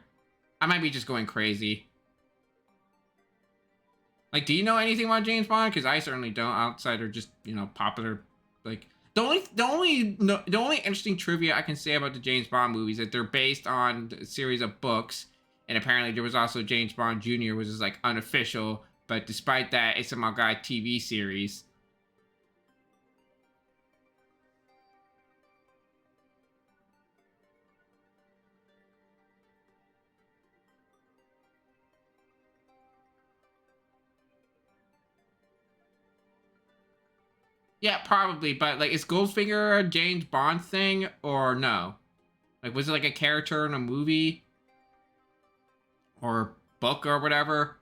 I might be just going crazy. Like, do you know anything about James Bond? Because I certainly don't. Outside or just popular. Like the only interesting trivia I can say about the James Bond movies is that they're based on a series of books, and apparently there was also James Bond Jr., which is like unofficial. But despite that, it's somehow got a TV series. Yeah, probably, but like, is Goldfinger a James Bond thing or no? Like, was it like a character in a movie? or book or whatever.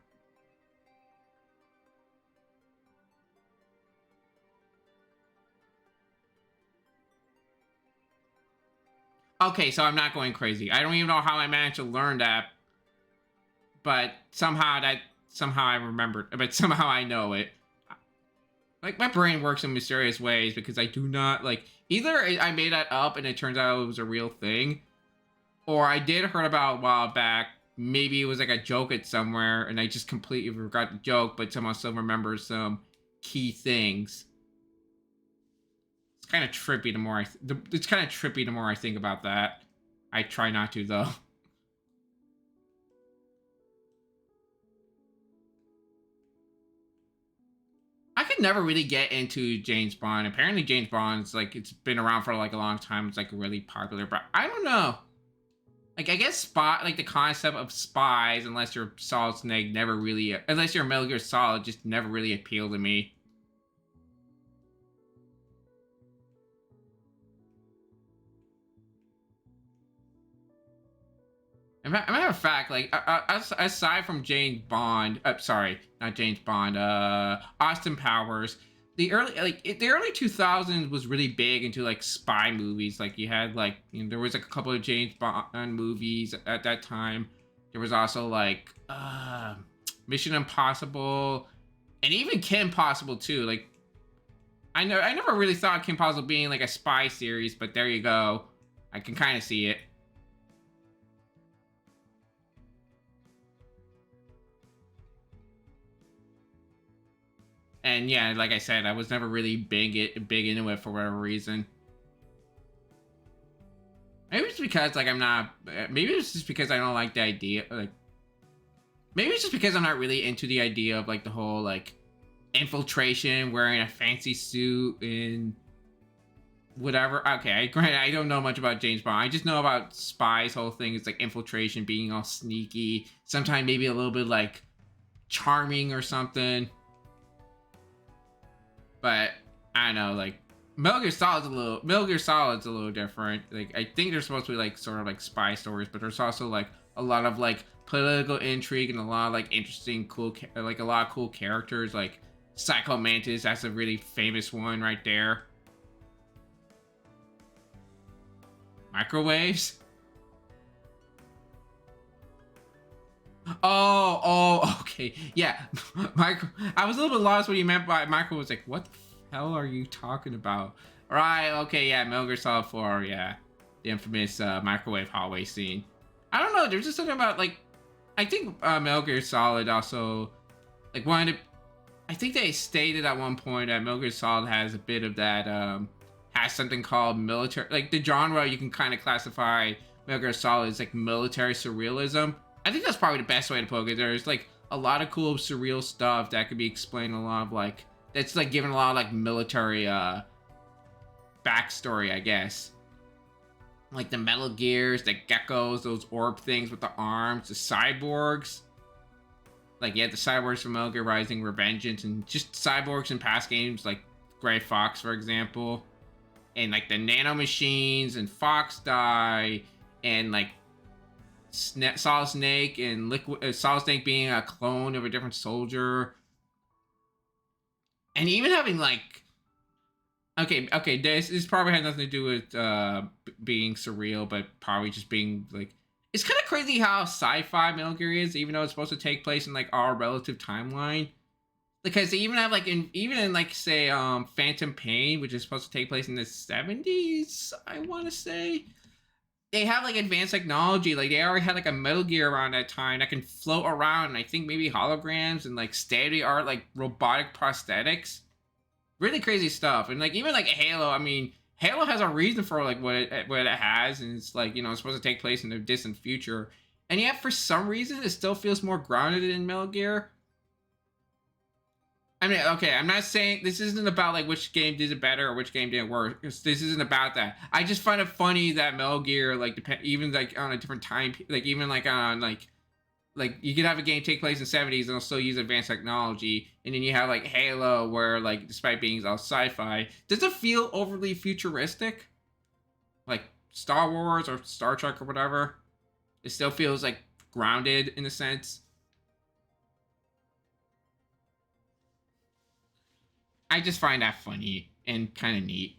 Okay, so I'm not going crazy. I don't even know how I managed to learn that, but somehow I remembered, but somehow I know it. Like, my brain works in mysterious ways because I do not, like, either I made that up and it turns out it was a real thing, or I did heard about a while back. Maybe it was like a joke at somewhere and I just completely forgot the joke, but somehow still remember some key things. It's kind of trippy it's kind of trippy the more I think about that. I try not to, though. I could never really get into James Bond. Apparently, James Bond's like, it's been around for like a long time. It's like really popular, but I don't know. Like, I guess like the concept of spies, unless you're Solid Snake, never really, unless you're Metal Gear Solid, just never really appealed to me. As a matter of fact, like, aside from James Bond, sorry, not James Bond, Austin Powers, the early 2000s was really big into like spy movies. Like, you had like, there was like a couple of James Bond movies at that time. There was also like Mission Impossible, and even Kim Possible too. Like, I never really thought Kim Possible being like a spy series, but there you go. I can kind of see it. And yeah, like I said, I was never really big into it for whatever reason. Maybe it's because like I'm not. Maybe it's just because I don't like the idea. Like, maybe it's just because I'm not really into the idea of like the whole like infiltration, wearing a fancy suit and whatever. Okay, granted, I don't know much about James Bond. I just know about spies. Whole thing is like infiltration, being all sneaky. Sometimes maybe a little bit like charming or something. But I don't know, like Metal Gear Solid's a little different. Like, I think there's supposed to be like sort of like spy stories, but there's also like a lot of like political intrigue and a lot of like interesting, cool, like a lot of cool characters. Like Psycho Mantis, that's a really famous one right there. Microwaves. Okay, yeah. I was a little bit lost what you meant by microwave. Was like, what the hell are you talking about? Right, okay, yeah, Metal Gear Solid 4, yeah. The infamous microwave hallway scene. I don't know, there's just something about, like, I think Metal Gear Solid also, like, I think they stated at one point that Metal Gear Solid has a bit of that, has something called military, like, the genre you can kind of classify Metal Gear Solid as, like, military surrealism. I think that's probably the best way to put it. There's like a lot of cool surreal stuff that could be explained, a lot of like, that's like given a lot of like military backstory, I guess. Like the Metal Gears, the geckos, those orb things with the arms, the cyborgs. Like, yeah, the cyborgs from Metal Gear Rising, Revengeance, and just cyborgs in past games like Gray Fox, for example. And like the nanomachines and Fox Die, and like Solid Snake and Solid Snake being a clone of a different soldier, and even having like, okay, this probably had nothing to do with being surreal, but probably just being like, it's kind of crazy how sci-fi Metal Gear is, even though it's supposed to take place in like our relative timeline. Because they even have like even in like, say, Phantom Pain, which is supposed to take place in the 70s, I want to say. They have like advanced technology. Like, they already had like a Metal Gear around that time that can float around, and I think maybe holograms and like state-of-the-art like robotic prosthetics. Really crazy stuff. And like, even like Halo, I mean, Halo has a reason for like what it has, and it's like, it's supposed to take place in the distant future. And yet for some reason it still feels more grounded in Metal Gear. I mean, okay, I'm not saying this isn't about like which game did it better or which game did it worse. This isn't about that. I just find it funny that Metal Gear, like, even like on a different time, like even like on like you could have a game take place in the 70s and they'll still use advanced technology, and then you have like Halo where, like, despite being all sci-fi, does it feel overly futuristic? Like Star Wars or Star Trek or whatever, it still feels like grounded in a sense. I just find that funny and kind of neat.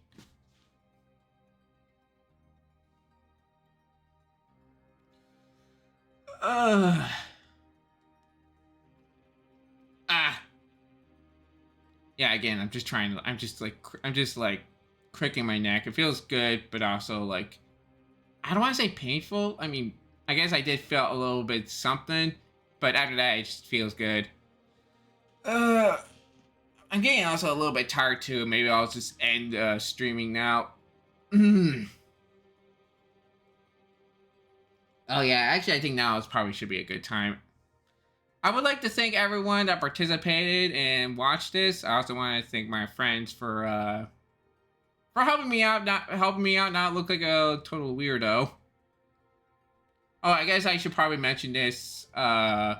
Yeah, again, I'm just like cricking my neck. It feels good, but also like, I don't want to say painful. I mean, I guess I did feel a little bit something, but after that, it just feels good. I'm getting also a little bit tired too. Maybe I'll just end streaming now. Oh yeah, actually, I think now is probably should be a good time. I would like to thank everyone that participated and watched this. I also want to thank my friends for helping me out, not look like a total weirdo. Oh, I guess I should probably mention this. I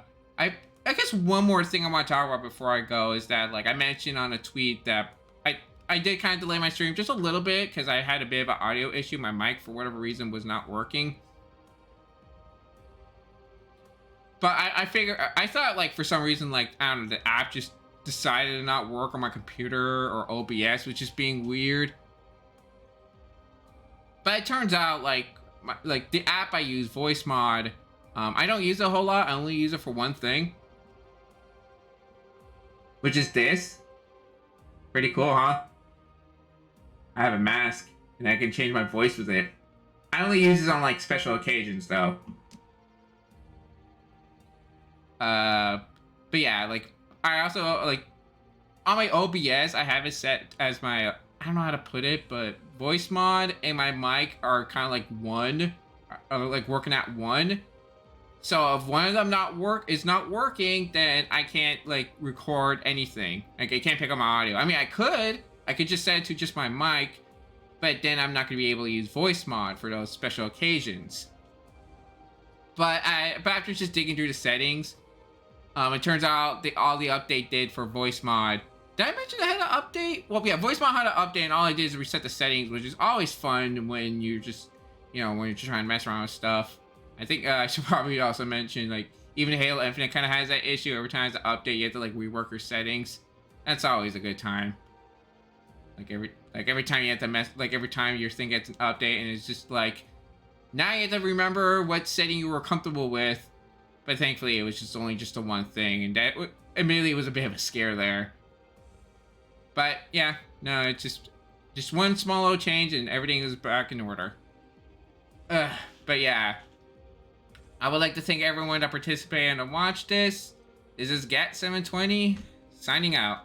guess one more thing I want to talk about before I go is that, like, I mentioned on a tweet that I did kind of delay my stream just a little bit because I had a bit of an audio issue. My mic, for whatever reason, was not working. But I thought, like, for some reason, like, I don't know, the app just decided to not work on my computer, or OBS was just being weird. But it turns out, like the app I use, VoiceMod, I don't use it a whole lot. I only use it for one thing, which is this. Pretty cool, huh? I have a mask, and I can change my voice with it. I only use it on, like, special occasions, though. But yeah, like, I also, like, on my OBS, I have it set as my, I don't know how to put it, but VoiceMod and my mic are kind of like one, like working at one. So if one of them is not working, then I can't, like, record anything. Like, I can't pick up my audio. I mean, I could just set it to just my mic, but then I'm not going to be able to use VoiceMod for those special occasions. But after just digging through the settings, it turns out all the update did for VoiceMod. Did I mention I had an update? Well, yeah, VoiceMod had an update, and all I did is reset the settings, which is always fun when you're just, when you're just trying to mess around with stuff. I think I should probably also mention, like, even Halo Infinite kind of has that issue. Every time there's an update, you have to, like, rework your settings. That's always a good time. Every time you have to every time your thing gets an update, and it's just like, now you have to remember what setting you were comfortable with. But thankfully, it was just only the one thing, and that admittedly was a bit of a scare there. But yeah, no, it's just one small little change, and everything is back in order. But yeah, I would like to thank everyone that participated and watched this. This is Gat720 signing out.